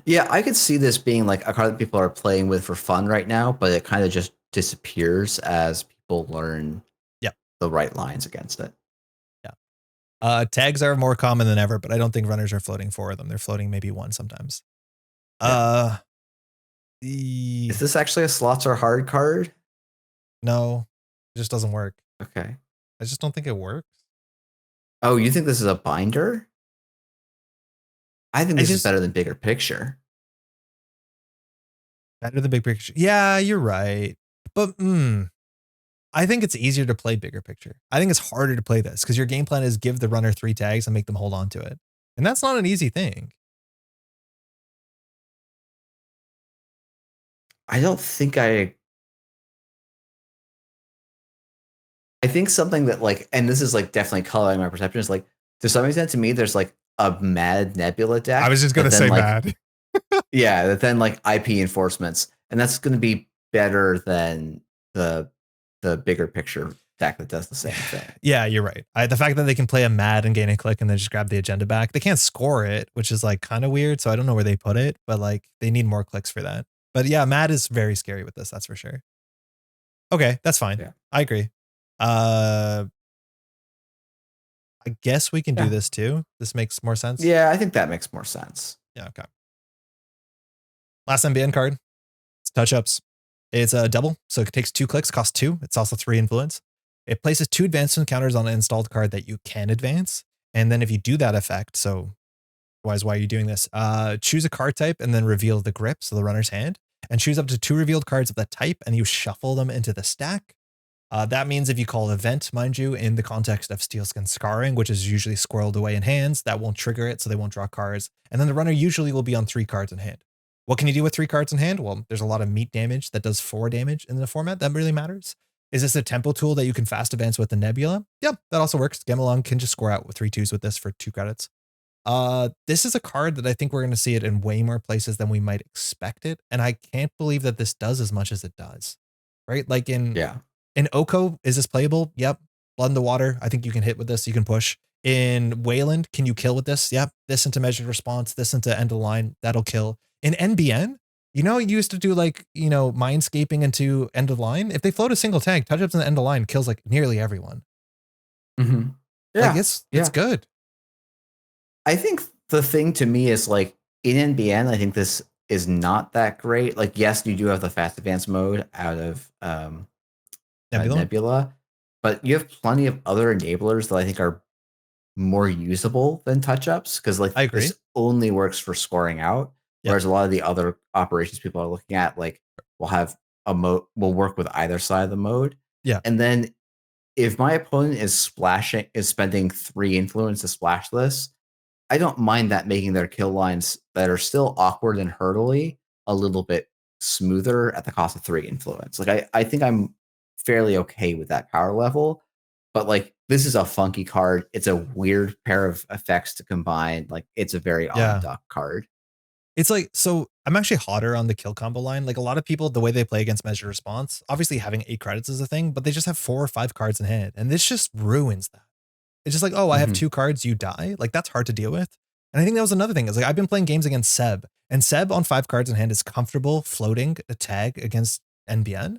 Yeah, I could see this being like a card that people are playing with for fun right now, but it kind of just disappears as people learn the right lines against it. Yeah. Tags are more common than ever, but I don't think runners are floating 4 of them. They're floating maybe 1 sometimes. Yeah. Is this actually a slots are hard card? No, it just doesn't work. Okay. I just don't think it works. Oh, you think this is a binder? I think this is better than bigger picture. Better than big picture. Yeah, you're right. But I think it's easier to play bigger picture. I think it's harder to play this because your game plan is give the runner 3 tags and make them hold on to it. And that's not an easy thing. I don't think I think something that like, and this is like definitely coloring my perception, is like to some extent to me, there's like a Mad Nebula deck. I was just gonna say like, Mad. Yeah, that then like IP enforcements, and that's going to be better than the bigger picture deck that does the same thing. Yeah, you're right. The fact that they can play a Mad and gain a click and then just grab the agenda back. They can't score it, which is like kind of weird. So I don't know where they put it, but like they need more clicks for that. But yeah, Mad is very scary with this. That's for sure. Okay, that's fine. Yeah. I agree. I guess we can do this too. This makes more sense. Yeah, I think that makes more sense. Yeah. Okay. Last NBN card. It's touch ups. It's a double, so it takes 2 clicks, costs 2. It's also 3 influence. It places 2 advancement counters on an installed card that you can advance. And then if you do that effect, so why are you doing this? Choose a card type and then reveal the grip, so the runner's hand, and choose up to 2 revealed cards of that type, and you shuffle them into the stack. That means if you call event, mind you, in the context of Steelskin Scarring, which is usually squirreled away in hands, that won't trigger it, so they won't draw cards. And then the runner usually will be on 3 cards in hand. What can you do with 3 cards in hand? Well, there's a lot of meat damage that does 4 damage in the format. That really matters. Is this a tempo tool that you can fast advance with the Nebula? Yeah, that also works. Gemalong can just score out with 3 2s with this for 2 credits. This is a card that I think we're going to see it in way more places than we might expect it. And I can't believe that this does as much as it does. Right? Like in Oko, is this playable? Yep. Blood in the Water. I think you can hit with this. You can push. In Weyland, can you kill with this? Yep. This into measured response, this into end of line. That'll kill. In NBN, you used to do like, mindscaping into end of line. If they float a single tag, touch ups in the end of line kills like nearly everyone. Mm-hmm. Yeah. Like it's good. I think the thing to me is like in NBN, I think this is not that great. Like, yes, you do have the fast advance mode out of Nebula, but you have plenty of other enablers that I think are more usable than touch ups, because like I agree. this only works for scoring out. Whereas a lot of the other operations people are looking at, like, will have a mode, will work with either side of the mode. Yeah. And then if my opponent is spending 3 influence to splash this, I don't mind that making their kill lines that are still awkward and hurdly a little bit smoother at the cost of 3 influence. Like I think I'm fairly okay with that power level. But like this is a funky card. It's a weird pair of effects to combine. Like it's a very on duck card. It's like, so I'm actually hotter on the kill combo line. Like a lot of people, the way they play against measured response, obviously having 8 credits is a thing, but they just have 4 or 5 cards in hand. And this just ruins that. It's just like, oh, I have 2 cards, you die. Like that's hard to deal with. And I think that was another thing. Is like I've been playing games against Seb, and Seb on 5 cards in hand is comfortable floating a tag against NBN.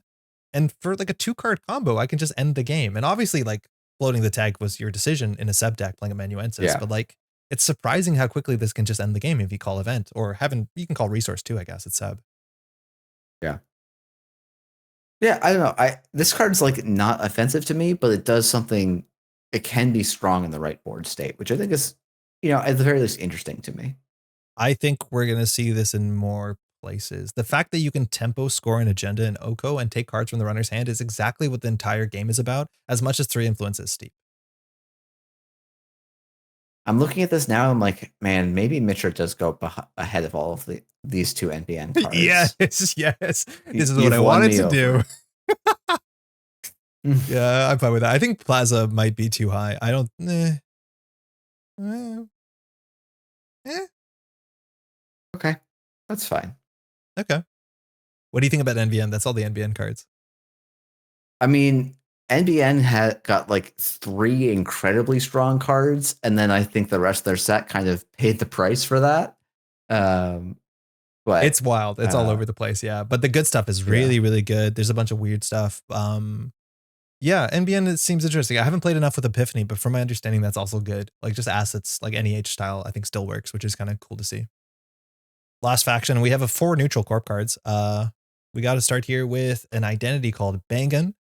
And for like a 2-card combo, I can just end the game. And obviously, like floating the tag was your decision in a Seb deck playing Amanuensis, but like it's surprising how quickly this can just end the game if you call event or you can call resource too, I guess. It's Seb. Yeah. Yeah, I don't know. This card's like not offensive to me, but it does something. It can be strong in the right board state, which I think is, at the very least interesting to me. I think we're gonna see this in more places. The fact that you can tempo score an agenda in Oko and take cards from the runner's hand is exactly what the entire game is about, as much as 3 influence is steep. I'm looking at this now. I'm like, man, maybe Mitra does go ahead of all of these 2 NBN cards. Yes. This is what I wanted to do. Yeah, I'm fine with that. I think Plaza might be too high. I don't. Okay, that's fine. Okay. What do you think about NBN? That's all the NBN cards. I mean, NBN had got like 3 incredibly strong cards, and then I think the rest of their set kind of paid the price for that. But it's wild. It's all over the place. Yeah, but the good stuff is really, really good. There's a bunch of weird stuff. Yeah, NBN, it seems interesting. I haven't played enough with Epiphany, but from my understanding, that's also good. Like just assets, like NEH style, I think still works, which is kind of cool to see. Last faction, we have 4 neutral Corp cards. We got to start here with an identity called Bangan.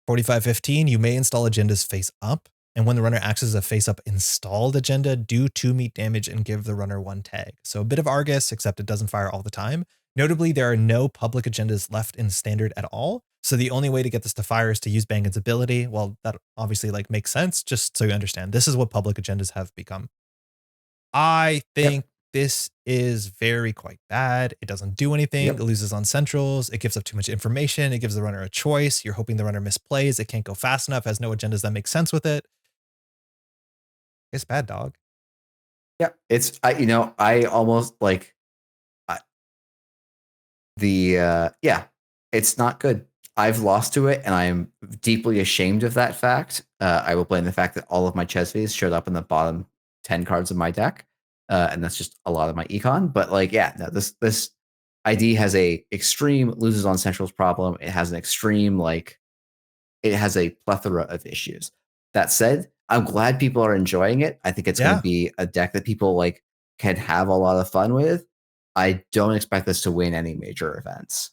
4515, you may install agendas face up, and when the runner acts as a face up installed agenda, do 2 meat damage and give the runner 1 tag. So a bit of Argus, except it doesn't fire all the time. Notably, there are no public agendas left in standard at all. So the only way to get this to fire is to use Bangan's ability. Well, that obviously like makes sense, just so you understand. This is what public agendas have become. I think this is very quite bad. It doesn't do anything. It loses on centrals. It gives up too much information. It gives the runner a choice. You're hoping the runner misplays. It can't go fast enough. Has no agendas that make sense with it. It's bad, dog. Yeah, it's I almost like it's not good. I've lost to it, and I am deeply ashamed of that fact. I will blame the fact that all of my Chesvies showed up in the bottom 10 cards of my deck. And that's just a lot of my econ. But like, this ID has a extreme loses on centrals problem. It has an extreme, it has a plethora of issues. That said, I'm glad people are enjoying it. I think it's going to be a deck that people can have a lot of fun with. I don't expect this to win any major events.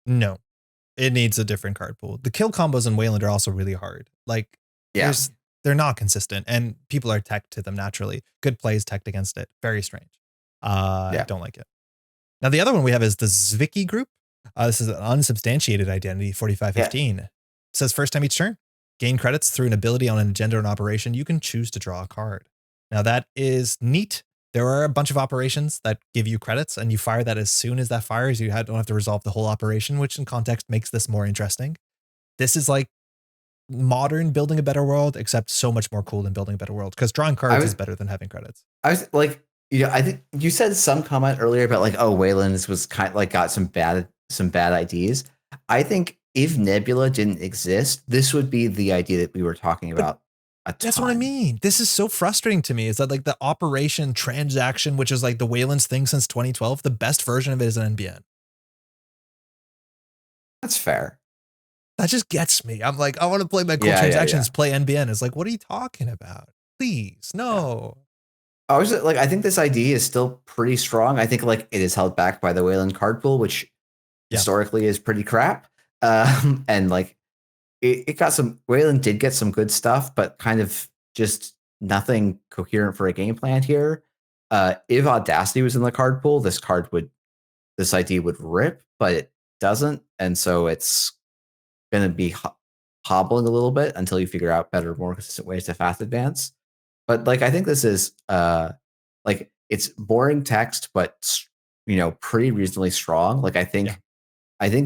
No, it needs a different card pool. The kill combos in Weyland are also really hard. Like, they're not consistent, and people are teched to them naturally. Good plays teched against it. Very strange. I don't like it. Now, the other one we have is the Zwicky group. This is an unsubstantiated identity, 4515. It says first time each turn, gain credits through an ability on an agenda or an operation. You can choose to draw a card. Now, that is neat. There are a bunch of operations that give you credits, and you fire that as soon as that fires. You don't have to resolve the whole operation, which in context makes this more interesting. This is like modern building a better world, except so much more cool than building a better world, because drawing cards is better than having credits. I was like, I think you said some comment earlier about like, oh, Weyland was kind of like got some bad IDs. I think if Nebula didn't exist, this would be the idea that we were talking about. That's what I mean. This is so frustrating to me, is that like the operation transaction, which is like the Weyland's thing since 2012, the best version of it is an NBN. That's fair. That just gets me. I'm like, I want to play my cool transactions, play NBN. It's like, what are you talking about? Please, no. I was like, I think this idea is still pretty strong. I think like it is held back by the Weyland card pool, which historically is pretty crap. And like it got some, Weyland did get some good stuff, but kind of just nothing coherent for a game plan here. If Audacity was in the card pool, this ID would rip, but it doesn't. And so it's going to be hobbling a little bit until you figure out better, more consistent ways to fast advance. But like, I think this is like it's boring text, but pretty reasonably strong. Like I think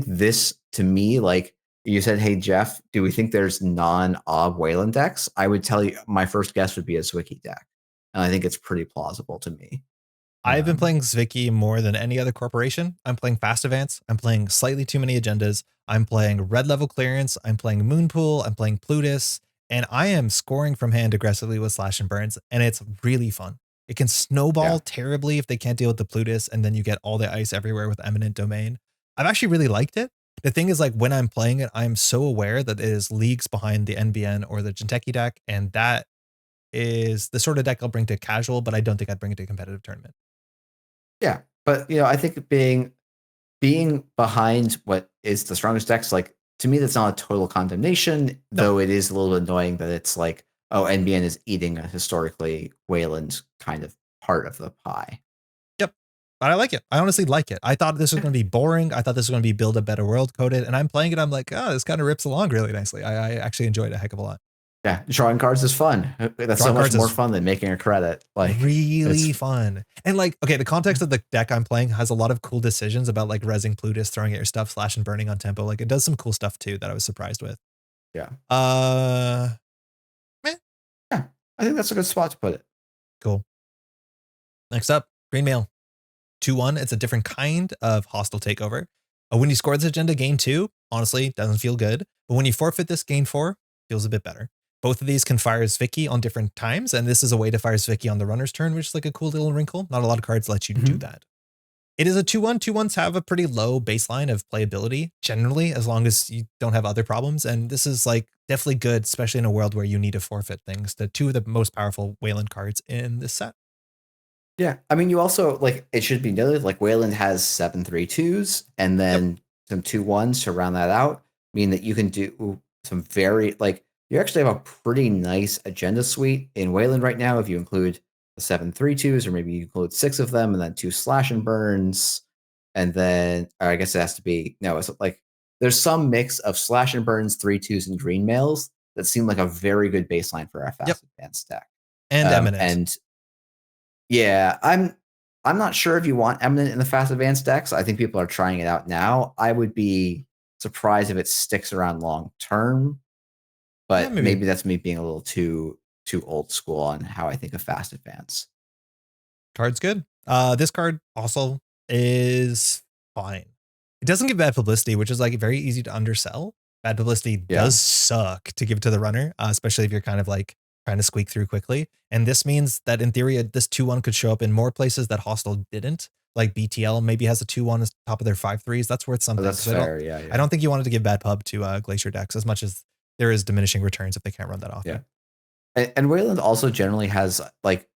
this, to me, like you said, hey Jeff, do we think there's non-ob Weyland decks? I would tell you my first guess would be a Zwicky deck, and I think it's pretty plausible to me. I've been playing Zviki more than any other corporation. I'm playing Fast Advance. I'm playing slightly too many agendas. I'm playing red level clearance. I'm playing Moonpool. I'm playing Plutus. And I am scoring from hand aggressively with slash and burns. And it's really fun. It can snowball terribly if they can't deal with the Plutus. And then you get all the ice everywhere with Eminent Domain. I've actually really liked it. The thing is, like, when I'm playing it, I'm so aware that it is leagues behind the NBN or the Jinteki deck. And that is the sort of deck I'll bring to casual, but I don't think I'd bring it to a competitive tournament. Yeah, but I think being behind what is the strongest decks, like, to me, that's not a total condemnation, though it is a little annoying that it's like, oh, NBN is eating a historically Weyland kind of part of the pie. Yep. But I like it. I honestly like it. I thought this was going to be boring. I thought this was going to be build a better world coded. And I'm playing it. I'm like, oh, this kind of rips along really nicely. I actually enjoyed it a heck of a lot. Yeah, drawing cards is fun. That's so much more fun than making a credit. Like, really fun. And like, okay, the context of the deck I'm playing has a lot of cool decisions about like rezzing Plutus, throwing at your stuff, slash and burning on tempo. Like, it does some cool stuff too that I was surprised with. Yeah. Yeah, I think that's a good spot to put it. Cool. Next up, Green Mail. 2-1. It's a different kind of hostile takeover. When you score this agenda, gain 2, honestly, doesn't feel good. But when you forfeit this, gain 4, feels a bit better. Both of these can fire Zviki on different times, and this is a way to fire Zviki on the runner's turn, which is like a cool little wrinkle. Not a lot of cards let you do that. It is a 2-1. 2-1s have a pretty low baseline of playability, generally, as long as you don't have other problems. And this is like definitely good, especially in a world where you need to forfeit things. The 2 of the most powerful Weyland cards in this set. Yeah, I mean, you also, like, it should be noted, like, Weyland has 7 3/2s and then some 2/1s to round that out, mean that you can do some very, like, you actually have a pretty nice agenda suite in Weyland right now if you include the 7 3/2s, or maybe you include 6 of them and then 2 slash and burns. And then, or I guess it has to be, no, it's like, there's some mix of slash and burns, 3/2s, and green mails that seem like a very good baseline for a fast advanced deck. And Eminent. And yeah, I'm not sure if you want Eminent in the fast advanced decks. I think people are trying it out now. I would be surprised if it sticks around long term, but maybe that's me being a little too old school on how I think of fast advance. Card's good. This card also is fine. It doesn't give bad publicity, which is like very easy to undersell. Bad publicity does suck to give to the runner, especially if you're kind of like trying to squeak through quickly. And this means that in theory, this 2-1 could show up in more places that Hostile didn't. Like BTL maybe has a 2-1 as top of their 5/3s. That's worth something. Oh, that's fair. Yeah. I don't think you wanted to give bad pub to Glacier decks as much as there is diminishing returns if they can't run that off. Yeah. And Weyland also generally has like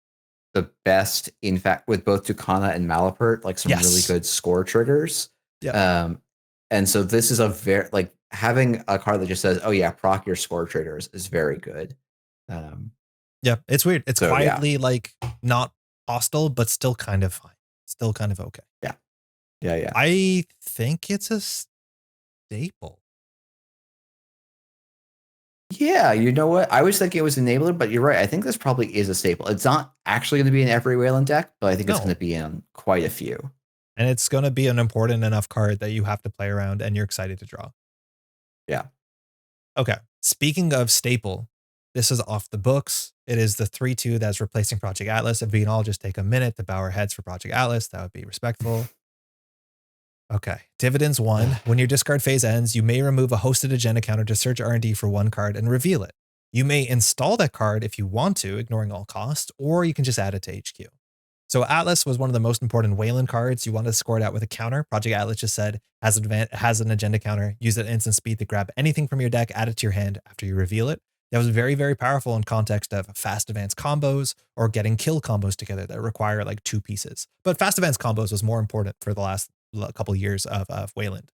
the best, in fact, with both Tucana and Malapert, like some really good score triggers. Yeah. And so this is a very, like, having a card that just says, oh yeah, proc your score triggers is very good. Yeah, it's weird. It's quietly like not hostile, but still kind of fine. Still kind of okay. Yeah. I think it's a staple. Yeah, you know what? I was thinking it was enabler, but you're right. I think this probably is a staple. It's not actually going to be in every Weyland deck, but I think it's going to be in quite a few. And it's going to be an important enough card that you have to play around and you're excited to draw. Yeah. Okay. Speaking of staple, this is off the books. It is the 3/2 that's replacing Project Atlas. If we can all just take a minute to bow our heads for Project Atlas, that would be respectful. Okay. Dividends 1. When your discard phase ends, you may remove a hosted agenda counter to search R&D for 1 card and reveal it. You may install that card if you want to, ignoring all costs, or you can just add it to HQ. So Atlas was one of the most important Weyland cards. You wanted to score it out with a counter. Project Atlas just said, has an agenda counter. Use it at instant speed to grab anything from your deck, add it to your hand after you reveal it. That was very, very powerful in context of fast advance combos or getting kill combos together that require like 2 pieces. But fast advance combos was more important for the last couple of years of Weyland.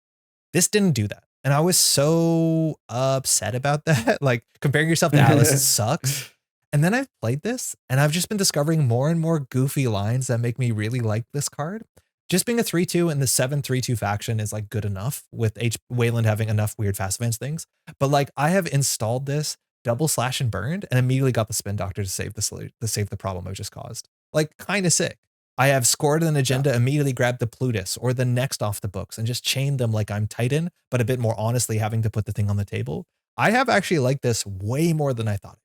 This didn't do that. And I was so upset about that. Like, comparing yourself to Atlas sucks. And then I've played this and I've just been discovering more and more goofy lines that make me really like this card. Just being a 3/2 in the 7/3/2 faction is like good enough with Weyland having enough weird fast advance things. But like, I have installed this, double slash and burned, and immediately got the spin doctor to save the problem I just caused. Like, kind of sick. I have scored an agenda, immediately grabbed the Plutus or the next off the books and just chained them like I'm Titan, but a bit more honestly having to put the thing on the table. I have actually liked this way more than I thought.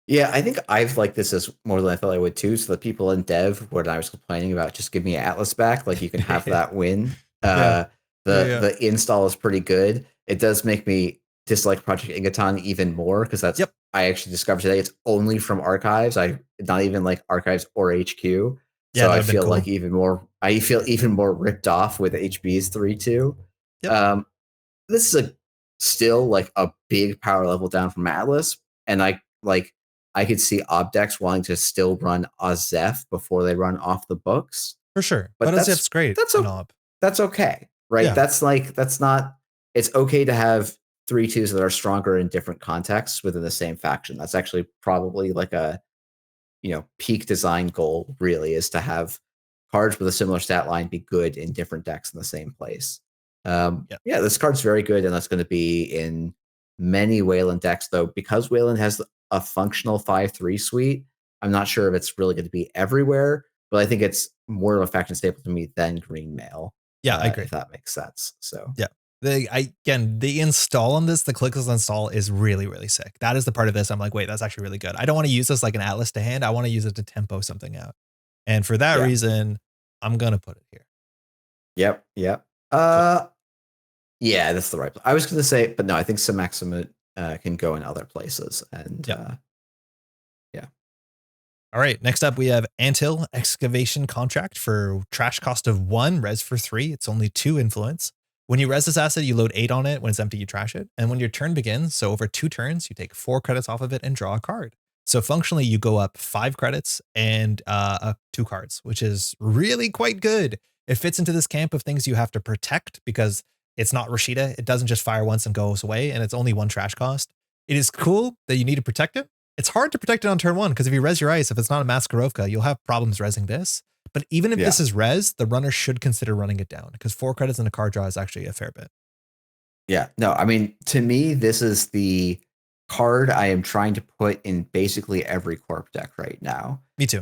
Yeah, I think I've liked this as more than I thought I would too. So the people in dev, when I was complaining about just give me Atlas back, like you can have that win. Yeah. Yeah. Yeah. The install is pretty good. It does make me dislike Project Ingaton even more because that's Yep. I actually discovered today it's only from archives. I not even like archives or HQ. Yeah. So That I would have been feel cool. like I feel even more ripped off with HB's 3-2. Yep. This is still like a big power level down from Atlas, and I could see Obdex wanting to still run Ozef before they run off the books, For sure. but But Azif's great that's in Ob. that's okay, right? Yeah. That's not. It's okay to have 3-2s that are stronger in different contexts within the same faction. That's actually probably like a peak design goal. Really, is to have cards with a similar stat line be good in different decks in the same place. Yep. Yeah, this card's very good, and that's going to be in many Weyland decks, though, because Weyland has a functional 5-3 suite. I'm not sure if it's really going to be everywhere, but I think it's more of a faction staple to me than Green Mail. Yeah. I agree. If that makes sense. So Yeah. The install on this, the clickless install is really, really sick. That is the part of this I'm like, wait, that's actually really good. I don't want to use this like an Atlas to hand. I want to use it to tempo something out. And for that yeah, reason, I'm going to put it here. yep. Cool. Yeah, that's the right. I was going to say, but no, I think Semaximus can go in other places, and Yep. yeah. All right. Next up, we have Anthill Excavation Contract for trash cost of 1, res for 3. It's only 2 influence. When you res this asset, you load 8 on it. When it's empty, you trash it. And when your turn begins, so over 2 turns, you take 4 credits off of it and draw a card. So functionally, you go up 5 credits and 2 cards, which is really quite good. It fits into this camp of things you have to protect because it's not Rashida. It doesn't just fire once and goes away, and it's only 1 trash cost. It is cool that you need to protect it. It's hard to protect it on turn 1 because if you res your ice, if it's not a Maskarovka, you'll have problems resing this. But even if this is res, the runner should consider running it down because 4 credits in a card draw is actually a fair bit. Yeah, no, I mean, to me, this is the card I am trying to put in basically every Corp deck right now. Me too.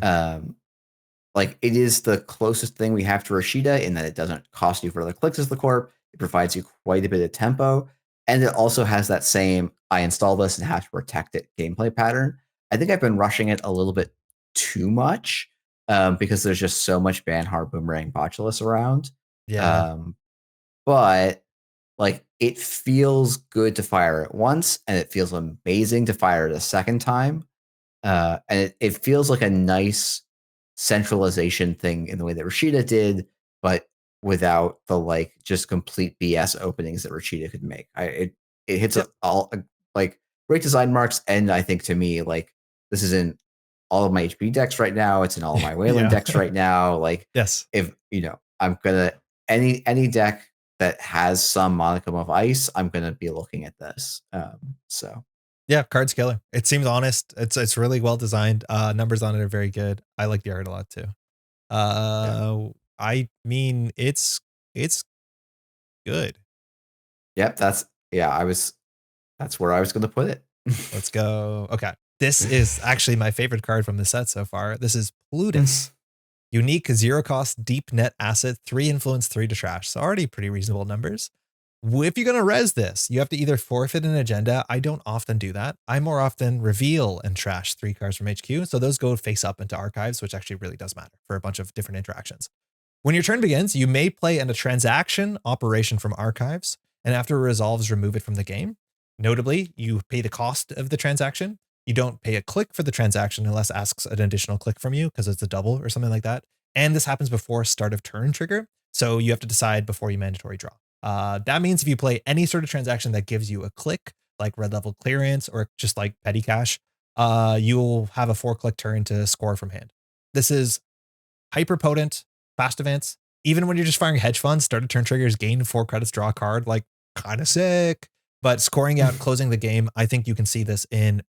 Like, it is the closest thing we have to Rashida in that it doesn't cost you further clicks as the Corp. It provides you quite a bit of tempo. And it also has that same, I install this and have to protect it gameplay pattern. I think I've been rushing it a little bit too much because there's just so much Banhar Boomerang Botulus around. Yeah. But like, it feels good to fire it once, and it feels amazing to fire it a second time. And it feels like a nice centralization thing in the way that Rashida did, but without the like just complete BS openings that Rashida could make. It hits all like great design marks, and I think to me like this is in all of my HP decks right now. It's in all of my Weyland decks right now. Like yes, if I'm gonna any deck that has some modicum of ice, I'm gonna be looking at this. So yeah, card's killer. It seems honest. It's really well designed. Numbers on it are very good. I like the art a lot too. I mean, it's good. Yep, that's where I was gonna put it. Let's go. Okay. This is actually my favorite card from the set so far. This is Plutus. Unique 0 cost deep net asset, 3 influence, 3 to trash. So already pretty reasonable numbers. If you're going to res this, you have to either forfeit an agenda. I don't often do that. I more often reveal and trash 3 cards from HQ. So those go face up into archives, which actually really does matter for a bunch of different interactions. When your turn begins, you may play in a transaction operation from archives, and after it resolves, remove it from the game. Notably, you pay the cost of the transaction. You don't pay a click for the transaction unless it asks an additional click from you because it's a double or something like that. And this happens before start of turn trigger. So you have to decide before you mandatory draw. That means if you play any sort of transaction that gives you a click, like red level clearance or just like petty cash, you'll have a 4-click turn to score from hand. This is hyper potent, fast advance. Even when you're just firing hedge funds, start of turn triggers, gain 4 credits, draw a card, like kind of sick. But scoring out and closing the game, I think you can see this in,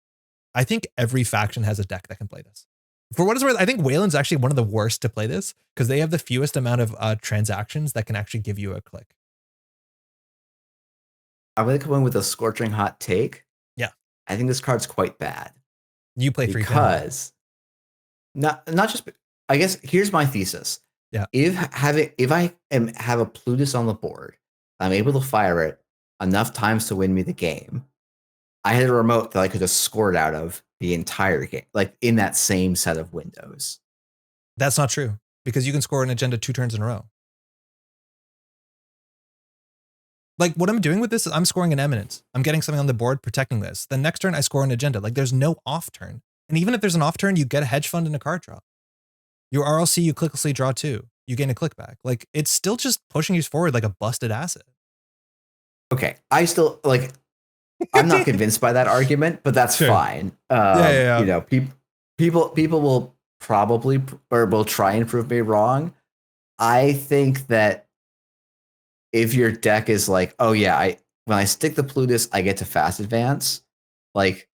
I think every faction has a deck that can play this. For what it's worth, I think Weyland's actually one of the worst to play this because they have the fewest amount of transactions that can actually give you a click. I'm going to come in with a scorching hot take. Yeah. I think this card's quite bad. You play 3 because not just, I guess here's my thesis. Yeah. If I have a Plutus on the board, I'm able to fire it enough times to win me the game. I had a remote that I could have scored out of the entire game, like in that same set of windows. That's not true, because you can score an agenda 2 turns in a row. Like, what I'm doing with this is I'm scoring an eminence. I'm getting something on the board, protecting this. The next turn, I score an agenda. Like, there's no off turn. And even if there's an off turn, you get a hedge fund and a card draw. Your RLC, you clicklessly draw 2. You gain a click back. Like, it's still just pushing you forward like a busted asset. Okay. I still, like, I'm not convinced by that argument, but that's fine. Yeah. You know, people will probably, or will try and prove me wrong. I think that if your deck is like, oh yeah, when I stick the Plutus, I get to fast advance. Like,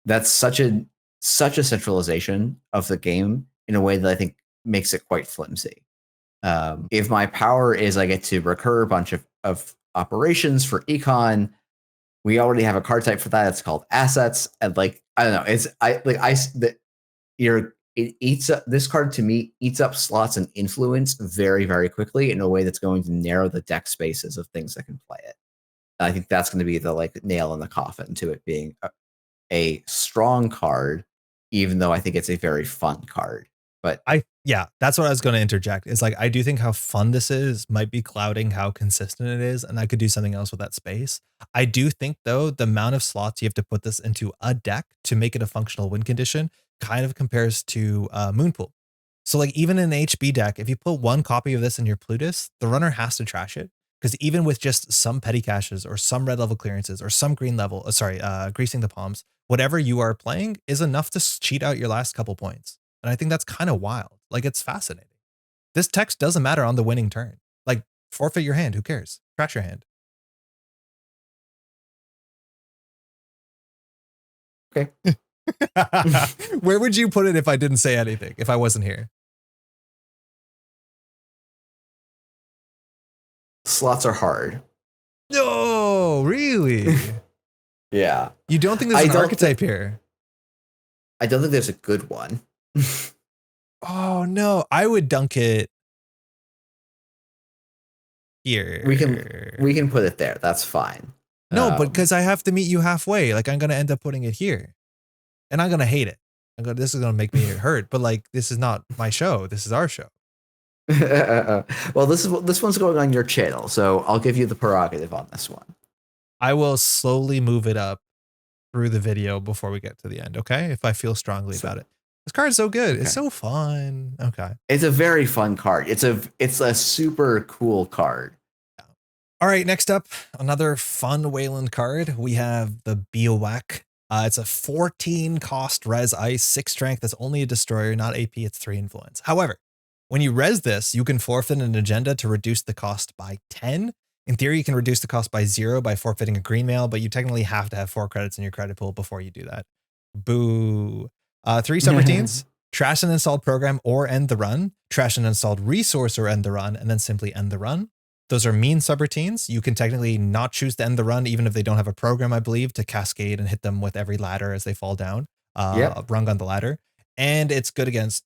that's such a centralization of the game in a way that I think makes it quite flimsy. If my power is I get to recur a bunch of operations for econ, we already have a card type for that. It's called assets, and like I don't know, it eats up, this card to me eats up slots and influence very, very quickly in a way that's going to narrow the deck spaces of things that can play it. And I think that's going to be the like nail in the coffin to it being a strong card, even though I think it's a very fun card. But that's what I was going to interject. Is like, I do think how fun this is might be clouding how consistent it is, and I could do something else with that space. I do think though, the amount of slots you have to put this into a deck to make it a functional win condition kind of compares to Moonpool. So like, even in an HB deck, if you put 1 copy of this in your Plutus, the runner has to trash it, because even with just some petty caches or some red level clearances or some green level, greasing the palms, whatever you are playing is enough to cheat out your last couple points. And I think that's kind of wild. Like, it's fascinating. This text doesn't matter on the winning turn. Like, forfeit your hand. Who cares? Trash your hand. Okay. Where would you put it if I didn't say anything, if I wasn't here? Slots are hard. No, really? Yeah. You don't think there's an archetype here? I don't think there's a good one. Oh no, I would dunk it here. We can put it there. That's fine. No, but because I have to meet you halfway. Like, I'm gonna end up putting it here, and I'm gonna hate it. This is gonna make me hurt. But like, this is not my show. This is our show. Well, this one's going on your channel, so I'll give you the prerogative on this one. I will slowly move it up through the video before we get to the end. Okay, if I feel strongly about it. This card is so good. Okay. It's so fun. Okay. It's a very fun card. It's a super cool card. Yeah. All right. Next up, another fun Weyland card. We have the Biowak. It's a 14 cost res ice, 6 strength. That's only a destroyer, not AP. It's 3 influence. However, when you res this, you can forfeit an agenda to reduce the cost by 10. In theory, you can reduce the cost by 0 by forfeiting a green mail, but you technically have to have 4 credits in your credit pool before you do that. Boo. 3 subroutines, trash an installed program or end the run, trash an installed resource or end the run, and then simply end the run. Those are mean subroutines. You can technically not choose to end the run, even if they don't have a program, I believe, to cascade and hit them with every ladder as they fall down, rung on the ladder. And it's good against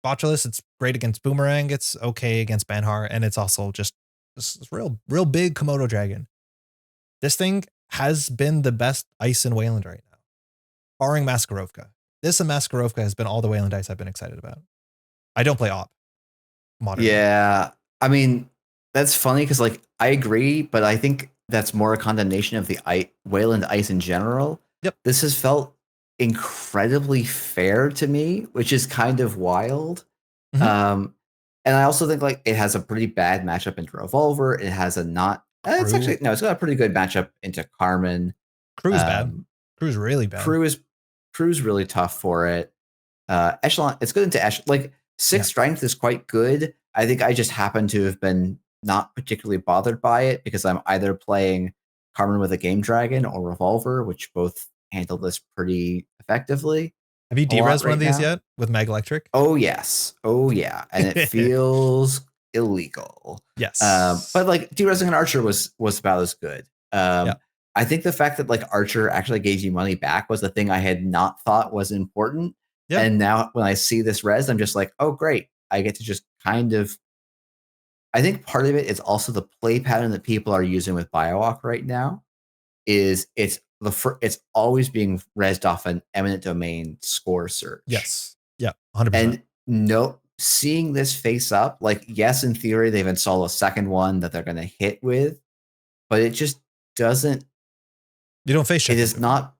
Botulis. It's great against Boomerang. It's okay against Banhar. And it's also just this real big Komodo dragon. This thing has been the best ice in Weyland right now, barring Maskarovka. This and Maskarovka has been all the Weyland dice I've been excited about. I don't play op. Modern. Yeah. I mean, that's funny because like I agree, but I think that's more a condemnation of the Weyland ice in general. Yep. This has felt incredibly fair to me, which is kind of wild. Mm-hmm. And I also think like it has a pretty bad matchup into Revolver. It has a not. It's actually no. It's got a pretty good matchup into Carmen. Crew's bad. Crew's really bad. Crew's really tough for it. Echelon, it's good into Echelon. Like 6 strength is quite good. I think I just happen to have been not particularly bothered by it because I'm either playing Carmen with a Game Dragon or Revolver, which both handle this pretty effectively. Have you de-res one of these yet with Mag Electric? Oh yes. Oh yeah. And it feels illegal. Yes. But like de-resing an Archer was about as good. I think the fact that like Archer actually gave you money back was the thing I had not thought was important. Yep. And now when I see this res, I'm just like, oh, great. I get to just kind of, I think part of it is also the play pattern that people are using with Biowak right now is it's it's always being rezzed off an eminent domain score search. Yes. Yeah. 100%. And no, seeing this face up, like, yes, in theory, they've installed a second one that they're going to hit with, but it just doesn't. You don't face check. It is not.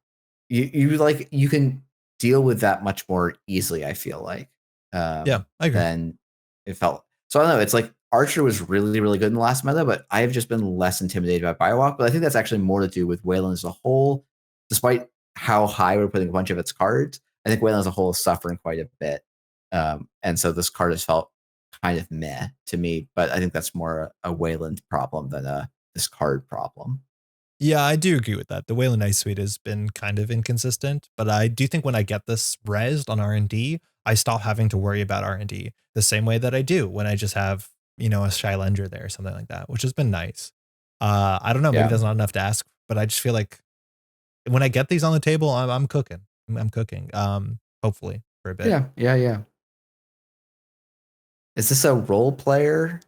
You can deal with that much more easily. I feel like. Yeah, I agree. Than it felt. So I don't know. It's like Archer was really, really good in the last meta, but I have just been less intimidated by Biowalk. But I think that's actually more to do with Weyland as a whole. Despite how high we're putting a bunch of its cards, I think Weyland as a whole is suffering quite a bit. And so this card has felt kind of meh to me, but I think that's more a Weyland problem than a this card problem. Yeah, I do agree with that. The Weyland Ice Suite has been kind of inconsistent, but I do think when I get this rezzed on R&D, I stop having to worry about R&D the same way that I do when I just have, a Shylendra there or something like that, which has been nice. I don't know, maybe that's not enough to ask, but I just feel like when I get these on the table, I'm cooking. I'm cooking. Hopefully for a bit. Yeah. Is this a role player?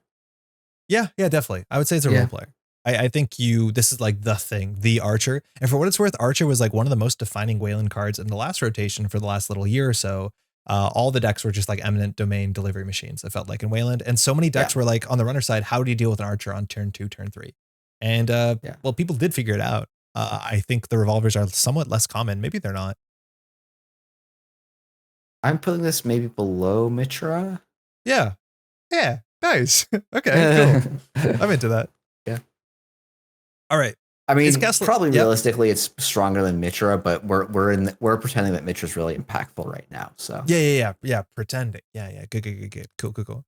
Yeah, definitely. I would say it's a role player. I think this is like the thing, the Archer. And for what it's worth, Archer was like one of the most defining Weyland cards in the last rotation for the last little year or so. All the decks were just like eminent domain delivery machines, it felt like in Weyland. And so many decks were like on the runner side, how do you deal with an Archer on turn 2, turn 3? And well, people did figure it out. I think the revolvers are somewhat less common. Maybe they're not. I'm putting this maybe below Mitra. Yeah. Nice. Okay, cool. I'm into that. Yeah. All right. I mean, probably realistically, it's stronger than Mitra, but we're pretending that Mitra's really impactful right now. So yeah. Pretending. Yeah. Good. Cool.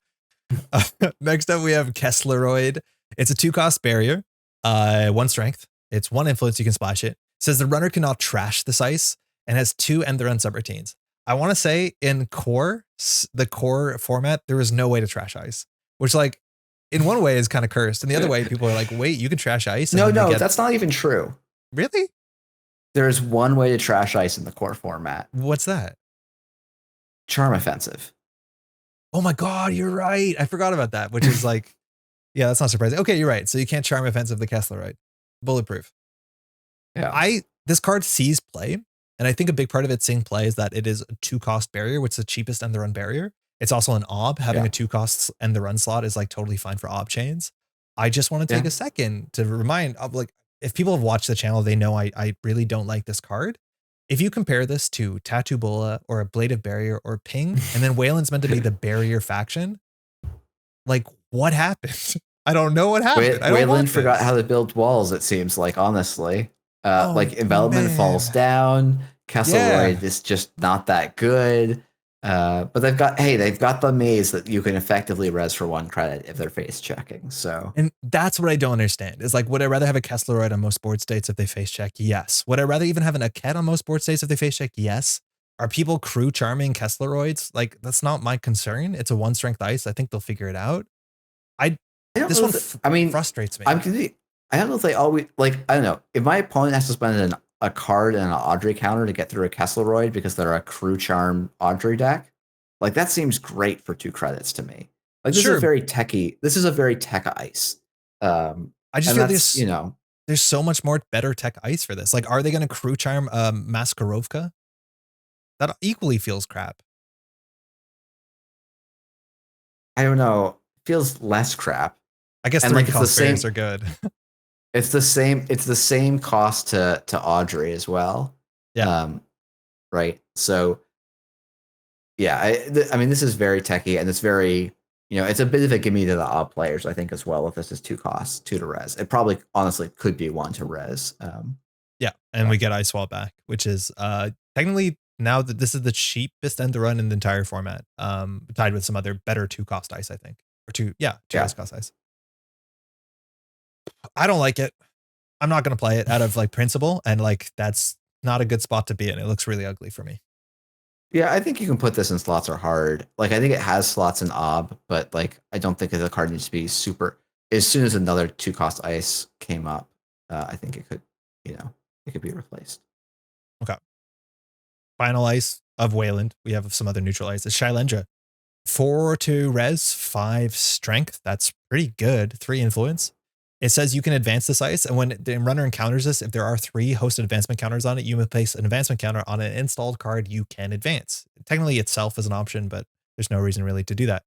Next up, we have Kessleroid. It's a 2-cost barrier, 1 strength. It's 1 influence. You can splash it. Says the runner cannot trash this ice and has 2 end the run subroutines. I want to say in the core format, there is no way to trash ice, which like in one way is kind of cursed. And the other way, people are like, wait, you can trash ice? No, that's not even true. Really? There's one way to trash ice in the core format. What's that? Charm Offensive. Oh my God, you're right. I forgot about that, which is like, yeah, that's not surprising. Okay, you're right. So you can't Charm Offensive the Kessleroid. Bulletproof. Yeah. This card sees play. And I think a big part of it seeing play is that it is a 2-cost barrier, which is the cheapest end the run barrier. It's also an ob. Having a 2-cost end the run slot is like totally fine for ob chains. I just want to take a second to remind of like, if people have watched the channel, they know I really don't like this card. If you compare this to Tattoo Bola or a Blade of Barrier or Ping, and then Weyland's meant to be the barrier faction, like what happened? I don't know what happened. Weyland forgot how to build walls, it seems like, honestly. Like envelopment falls down. Kessleroid is just not that good. But they've got the maze that you can effectively res for 1 credit if they're face checking. So, and that's what I don't understand. Is like, would I rather have a Kessleroid on most board states if they face check? Yes. Would I rather even have an Aket on most board states if they face check? Yes. Are people crew charming Kessleroids? Like, that's not my concern. It's a 1 strength ice. I think they'll figure it out. This one frustrates me. I don't know if they always like. I don't know if my opponent has to spend a card and an Audrey counter to get through a Kessleroid because they're a crew charm Audrey deck. Like that seems great for 2 credits to me. Like this is a very techy. This is a very tech ice. I just feel this. There's so much more better tech ice for this. Like, are they going to crew charm Maskarovka? That equally feels crap. I don't know. Feels less crap. I guess 3-cost barriers are good. It's the same cost to Audrey as well. Yeah. Right. So yeah, I mean this is very techy and it's very, it's a bit of a gimme to the odd players, I think, as well. If this is 2 costs, 2 to res. It probably honestly could be 1 to res. And we get Ice Wall back, which is technically now that this is the cheapest end to run in the entire format. Tied with some other better 2-cost ice, I think. Or 2 cost ice. I don't like it. I'm not going to play it out of like principle. And like, that's not a good spot to be in. It looks really ugly for me. Yeah, I think you can put this in slots are hard. Like, I think it has slots in ob, but like, I don't think the card needs to be super. As soon as another 2-cost ice came up, I think it could, it could be replaced. Okay. Final ice of Weyland. We have some other neutral ice. It's Shylendra. 4 to res, 5 strength. That's pretty good. 3 influence. It says you can advance this ice, and when the runner encounters this, if there are 3 hosted advancement counters on it, you may place an advancement counter on an installed card you can advance. Technically, itself is an option, but there's no reason really to do that.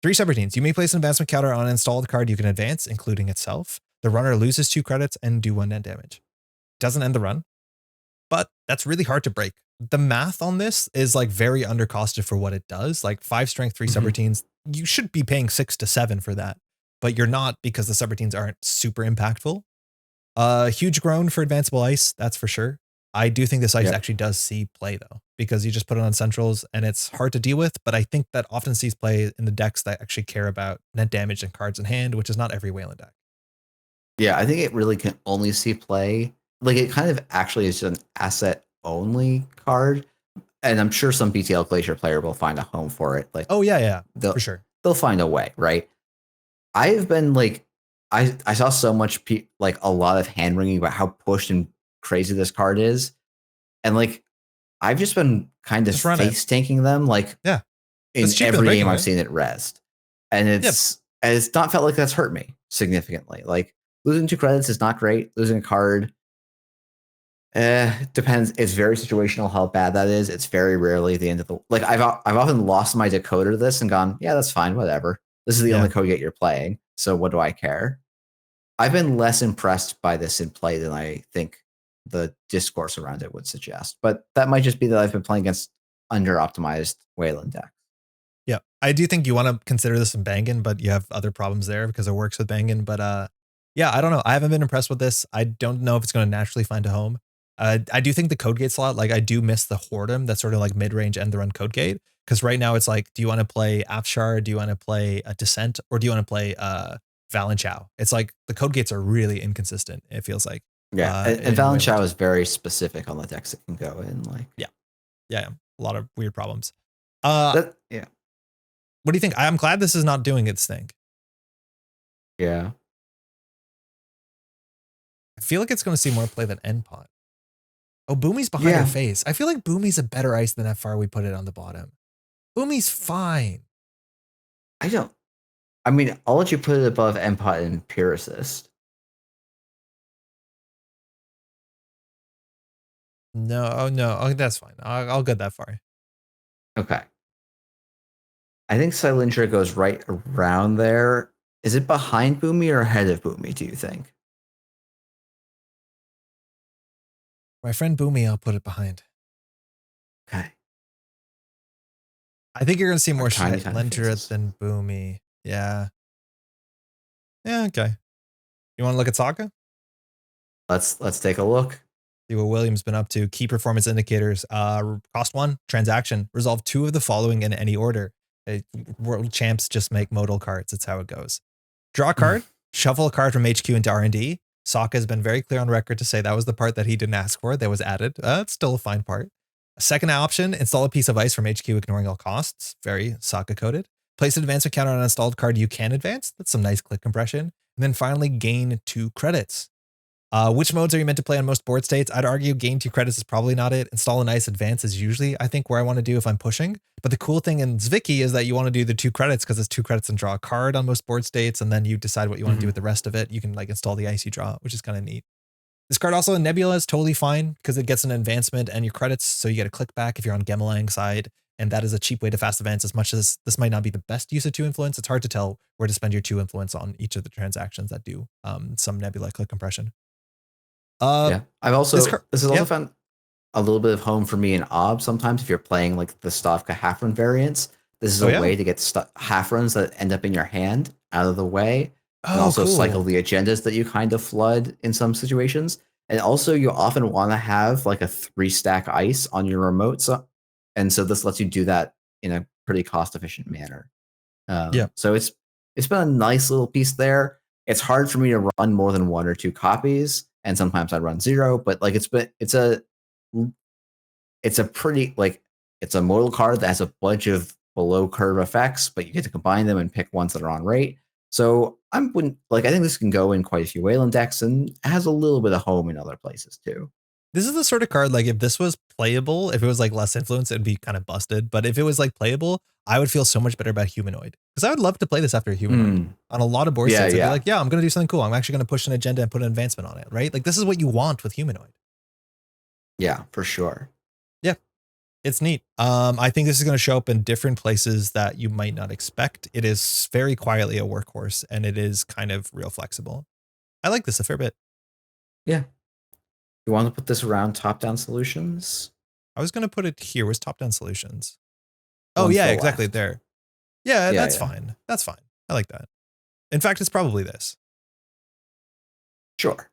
3 subroutines. You may place an advancement counter on an installed card you can advance, including itself. The runner loses 2 credits and do 1 net damage. Doesn't end the run, but that's really hard to break. The math on this is like very undercosted for what it does. Like 5 strength, 3 subroutines. You should be paying 6 to 7 for that, but you're not because the subroutines aren't super impactful. Huge groan for advanceable ice, that's for sure. I do think this ice actually does see play though, because you just put it on centrals and it's hard to deal with, but I think that often sees play in the decks that actually care about net damage and cards in hand, which is not every Weyland deck. Yeah, I think it really can only see play. Like it kind of actually is just an asset only card. And I'm sure some BTL Glacier player will find a home for it. Like, oh yeah, for sure. They'll find a way, right? I've been like, I saw so much like a lot of hand wringing about how pushed and crazy this card is, and like I've just been kind of face tanking them, like in every game I've seen it rest, and it's not felt like that's hurt me significantly. Like losing 2 credits is not great. Losing a card, depends. It's very situational how bad that is. It's very rarely the end of the like. I've often lost my decoder to this and gone, yeah, that's fine, whatever. This is the only code gate you're playing, so what do I care? I've been less impressed by this in play than I think the discourse around it would suggest. But that might just be that I've been playing against under-optimized Weyland decks. Yeah, I do think you want to consider this in Bangin, but you have other problems there because it works with Bangin. But yeah, I don't know. I haven't been impressed with this. I don't know if it's going to naturally find a home. I do think the code gate slot, like I do miss the Whoredom. That's sort of like mid-range end the run code gate. Because right now it's like, do you want to play Afshar? Do you want to play a Descent? Or do you want to play Valenchow? It's like the code gates are really inconsistent. It feels like. Yeah, and Valenchow is very specific on the decks it can go in. Like yeah, a lot of weird problems. Yeah. What do you think? I'm glad this is not doing its thing. Yeah. I feel like it's going to see more play than Endpot. Oh, Boomy's behind her face. I feel like Boomy's a better ice than how far we put it on the bottom. Boomy's fine. I mean, I'll let you put it above Empot and Empiricist. No, that's fine. I'll go that far. Okay. I think Silindra goes right around there. Is it behind Boomy or ahead of Boomy, do you think? My friend Boomy, I'll put it behind. Okay. I think you're going to see more Silindra than Boomy. Yeah. Yeah, okay. You want to look at Sokka? Let's take a look. See what William's been up to. Key performance indicators. Cost 1, transaction. Resolve 2 of the following in any order. World champs just make modal cards. That's how it goes. Draw a card. Shuffle a card from HQ into R&D. Sokka has been very clear on record to say that was the part that he didn't ask for. That was added. It's still a fine part. A second option, install a piece of ice from HQ ignoring all costs. Very Sokka coded. Place an advancement counter on an installed card you can advance. That's some nice click compression. And then finally, gain 2 credits. Which modes are you meant to play on most board states? I'd argue gain 2 credits is probably not it. Install an ice advance is usually, I think, where I want to do if I'm pushing. But the cool thing in Zviki is that you want to do the 2 credits because it's 2 credits and draw a card on most board states. And then you decide what you want to do with the rest of it. You can like install the ice you draw, which is kind of neat. This card also in Nebula is totally fine because it gets an advancement and your credits. So you get a click back if you're on Gemelang side. And that is a cheap way to fast advance, as much as this might not be the best use of 2 influence. It's hard to tell where to spend your 2 influence on each of the transactions that do some Nebula click compression. I've also this has also found a little bit of home for me in Ob. Sometimes if you're playing like the Stavka half run variants, this is a way to get half runs that end up in your hand out of the way, and also cycle the agendas that you kind of flood in some situations. And also, you often want to have like a 3-stack ice on your remote, and so this lets you do that in a pretty cost efficient manner. So it's been a nice little piece there. It's hard for me to run more than 1 or 2 copies. And sometimes I run 0, but like it's a pretty like it's a modal card that has a bunch of below curve effects, but you get to combine them and pick ones that are on rate. So I think this can go in quite a few Weyland decks and has a little bit of home in other places too. This is the sort of card, like, if this was playable, if it was like less influence, it'd be kind of busted. But if it was like playable, I would feel so much better about Humanoid, because I would love to play this after Humanoid on a lot of board states. I'd be like, yeah, I'm going to do something cool. I'm actually going to push an agenda and put an advancement on it, right? Like, this is what you want with Humanoid. Yeah, for sure. Yeah, it's neat. I think this is going to show up in different places that you might not expect. It is very quietly a workhorse, and it is kind of real flexible. I like this a fair bit. Yeah. You want to put this around top-down solutions? I was going to put it here. Was top-down solutions? Oh, yeah, exactly. There. Yeah, that's fine. That's fine. I like that. In fact, it's probably this. Sure.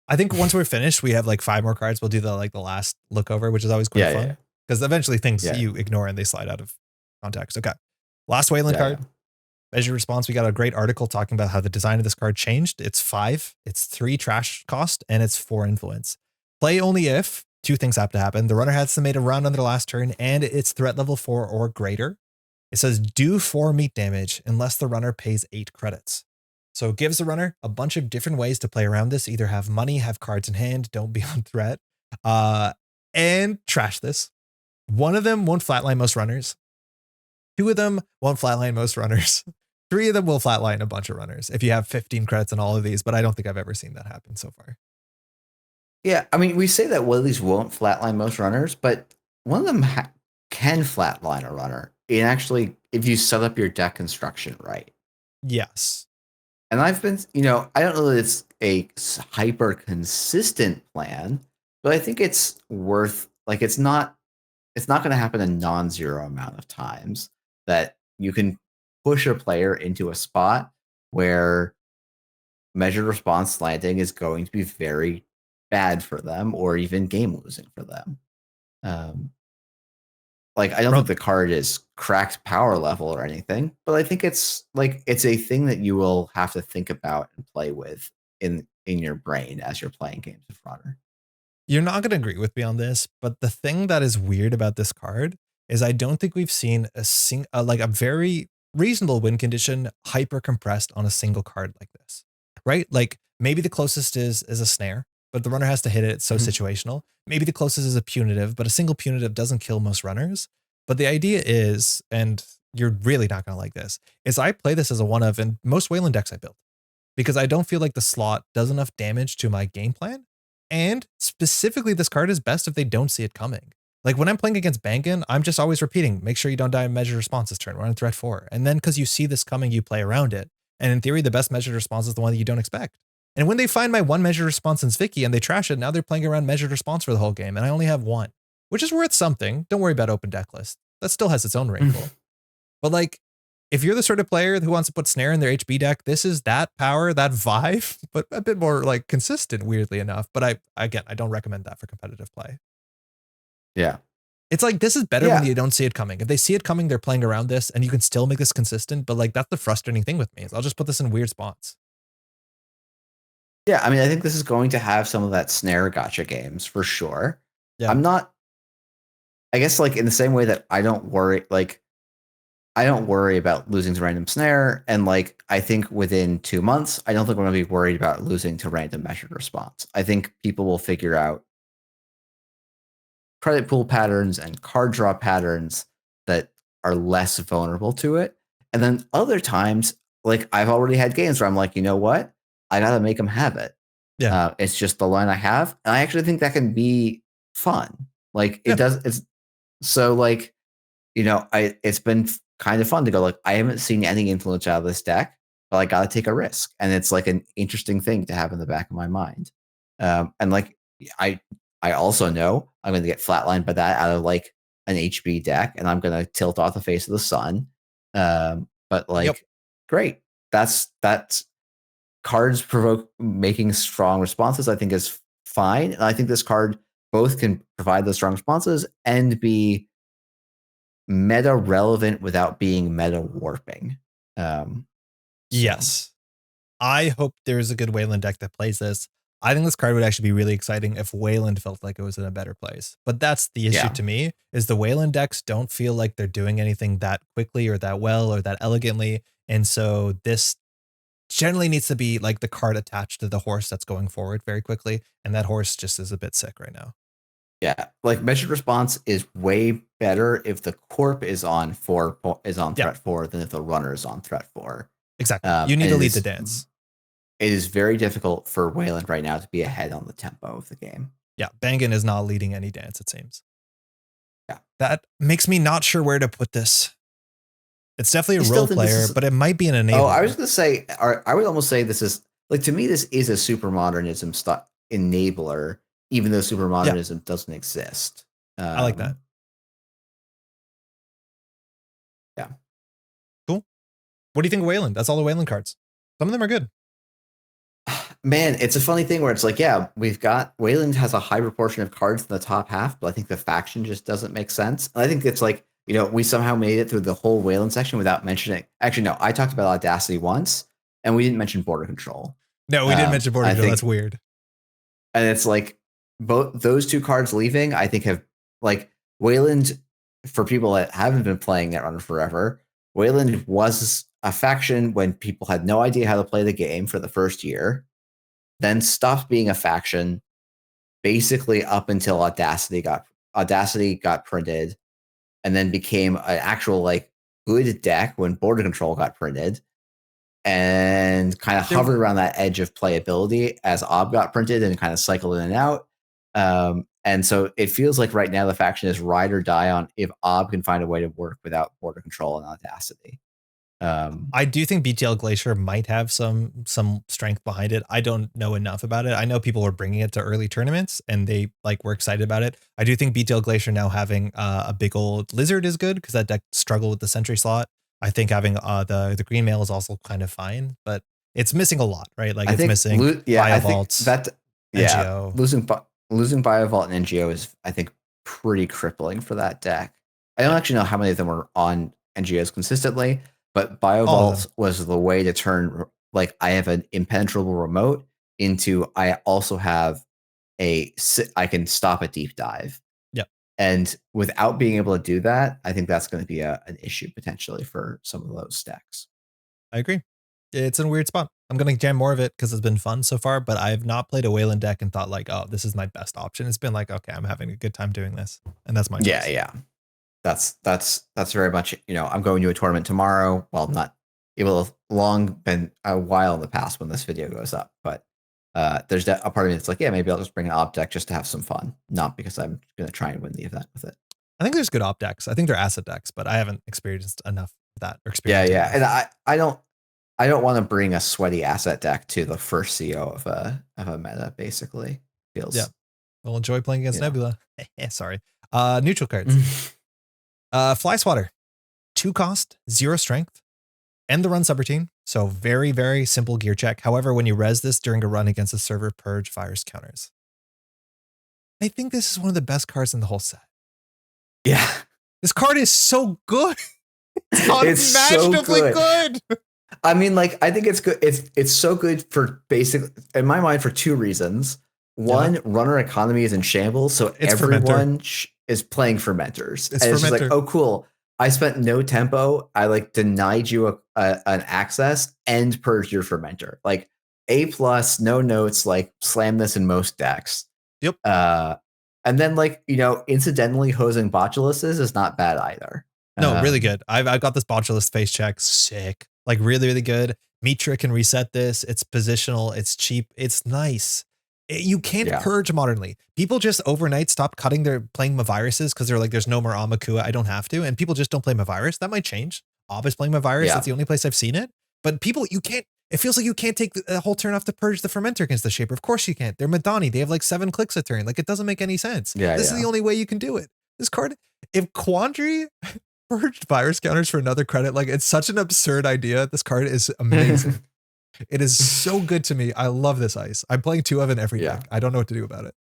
I think once we're finished, we have like 5 more cards. We'll do the last look over, which is always quite fun. Because eventually things you ignore and they slide out of context. Okay. Last Weyland card. Measure response. We got a great article talking about how the design of this card changed. It's 5. It's 3 trash cost, and it's 4 influence. Play only if 2 things have to happen. The runner has to make a run on their last turn, and it's threat level 4 or greater. It says do 4 meat damage unless the runner pays 8 credits. So it gives the runner a bunch of different ways to play around this. Either have money, have cards in hand, don't be on threat, and trash this. One of them won't flatline most runners. 2 of them won't flatline most runners. 3 of them will flatline a bunch of runners if you have 15 credits on all of these, but I don't think I've ever seen that happen so far. Yeah, I mean, we say that one of these won't flatline most runners, but one of them can flatline a runner. It actually, if you set up your deck construction right. Yes. And I've been, I don't know that it's a hyper consistent plan, but I think it's worth, like, it's not going to happen a non-zero amount of times that you can push a player into a spot where measured response slanting is going to be very bad for them or even game losing for them. Like, I don't think the card is cracked power level or anything, but I think it's a thing that you will have to think about and play with in your brain as you're playing games of Runner. You're not going to agree with me on this, but the thing that is weird about this card is I don't think we've seen a very reasonable win condition hyper compressed on a single card like this, right? Like, maybe the closest is a snare, but the runner has to hit it. It's so situational. Maybe the closest is a punitive, but a single punitive doesn't kill most runners. But the idea is, and you're really not going to like this, is I play this as a one of in most Weyland decks I built, because I don't feel like the slot does enough damage to my game plan. And specifically, this card is best if they don't see it coming. Like, when I'm playing against Bangan, I'm just always repeating, make sure you don't die in measured response this turn. We're on threat 4. And then because you see this coming, you play around it. And in theory, the best measured response is the one that you don't expect. And when they find my 1 measured response in Vicky and they trash it, now they're playing around measured response for the whole game. And I only have 1, which is worth something. Don't worry about open deck list. That still has its own wrinkle. But like, if you're the sort of player who wants to put snare in their HB deck, this is that power, that vibe, but a bit more like consistent, weirdly enough. But I don't recommend that for competitive play. Yeah. It's like, this is better when you don't see it coming. If they see it coming, they're playing around this and you can still make this consistent. But like, that's the frustrating thing with me, is I'll just put this in weird spots. Yeah, I mean, I think this is going to have some of that snare gotcha games for sure. Yeah. I guess, like, in the same way that I don't worry about losing to random snare. And like, I think within 2 months, I don't think we're going to be worried about losing to random measured response. I think people will figure out credit pool patterns and card draw patterns that are less vulnerable to it. And then other times, like, I've already had games where I'm like, you know what? I got to make them have it. Yeah. It's just the line I have. And I actually think that can be fun. Like, it does. It's so, like, it's been kind of fun to go, like, I haven't seen any influence out of this deck, but I got to take a risk. And it's like an interesting thing to have in the back of my mind. And like, I also know I'm going to get flatlined by that out of like an HB deck, and I'm going to tilt off the face of the sun. But like, great. That's cards provoke making strong responses, I think, is fine. And I think this card both can provide those strong responses and be meta relevant without being meta warping. Yes. I hope there's a good Weyland deck that plays this. I think this card would actually be really exciting if Weyland felt like it was in a better place. But that's the issue to me, is the Weyland decks don't feel like they're doing anything that quickly or that well or that elegantly. And so this generally needs to be like the card attached to the horse that's going forward very quickly. And that horse just is a bit sick right now. Yeah, like measured response is way better if the Corp is on threat 4 than if the runner is on threat 4. Exactly. You need to lead the dance. It is very difficult for Weyland right now to be ahead on the tempo of the game. Yeah, Bangin is not leading any dance, it seems. Yeah. That makes me not sure where to put this. It's definitely a role player, but it might be an enabler. Oh, I was going to say, I would almost say this is, like, to me, this is a super modernism enabler, even though super modernism doesn't exist. I like that. Yeah. Cool. What do you think of Weyland? That's all the Weyland cards. Some of them are good. Man, it's a funny thing where it's like, yeah, Weyland has a high proportion of cards in the top half, but I think the faction just doesn't make sense. And I think it's like, we somehow made it through the whole Weyland section without mentioning. Actually, no, I talked about Audacity once, and we didn't mention border control. No, we didn't mention border control. That's weird. And it's like both those two cards leaving, I think, have like Weyland, for people that haven't been playing Netrunner forever, Weyland was a faction when people had no idea how to play the game for the first year, then stopped being a faction basically up until Audacity got printed, and then became an actual like good deck when border control got printed, and kind of hovered around that edge of playability as Ob got printed and kind of cycled in and out. And so it feels like right now the faction is ride or die on if Ob can find a way to work without border control and Audacity. I do think BTL Glacier might have some strength behind it. I don't know enough about it. I know people were bringing it to early tournaments and they were excited about it. I do think BTL Glacier now having a big old lizard is good because that deck struggled with the sentry slot. I think having the green mail is also kind of fine, but it's missing a lot, right? Like it's missing Biovault, NGO. Losing Biovault and NGO is, I think, pretty crippling for that deck. I don't actually know how many of them were on NGOs consistently, but Biovault was the way to turn, like, I have an impenetrable remote into I also have I can stop a deep dive. Yeah. And without being able to do that, I think that's going to be an issue potentially for some of those stacks. I agree. It's in a weird spot. I'm going to jam more of it because it's been fun so far, but I've not played a Weyland deck and thought like, oh, this is my best option. It's been like, okay, I'm having a good time doing this. And that's my choice. Yeah. That's very much, I'm going to a tournament tomorrow. Well, it will have long been a while in the past when this video goes up, but there's a part of me that's like, yeah, maybe I'll just bring an op deck just to have some fun, not because I'm going to try and win the event with it. I think there's good op decks. I think they're asset decks, but I haven't experienced enough of that. Yeah. And I don't want to bring a sweaty asset deck to the first CO of a meta, basically. We'll enjoy playing against Nebula. Sorry. Neutral cards. Fly Swatter, 2 cost, 0 strength, and the run subroutine. So very, very simple gear check. However, when you res this during a run against a server, purge virus counters. I think this is one of the best cards in the whole set. Yeah. This card is so good. It's unimaginably good. I mean, like, I think it's good. It's so good for in my mind, for 2 reasons. One, runner economy is in shambles, so everyone is playing fermenters. It's just like, oh, cool. I spent no tempo. I denied you an access and purged your fermenter. Like A+, no notes. Like slam this in most decks. Yep. And then incidentally hosing Botulises is not bad either. No, really good. I've got this Botulus face check. Sick. Like really, really good. Mitra can reset this. It's positional. It's cheap. It's nice. You can't purge modernly. People just overnight stop playing Maviruses because they're like, there's no more Amakua. I don't have to. And people just don't play Mavirus. That might change. Ob is playing Mavirus. That's the only place I've seen it. But people, you can't. It feels like you can't take the whole turn off to purge the fermenter against the Shaper. Of course you can't. They're Madani. They have 7 clicks a turn. Like it doesn't make any sense. This is the only way you can do it. This card, if Quandary purged virus counters for another credit, it's such an absurd idea. This card is amazing. It is so good to me. I love this ice. I'm playing 2 of in every deck. I don't know what to do about it.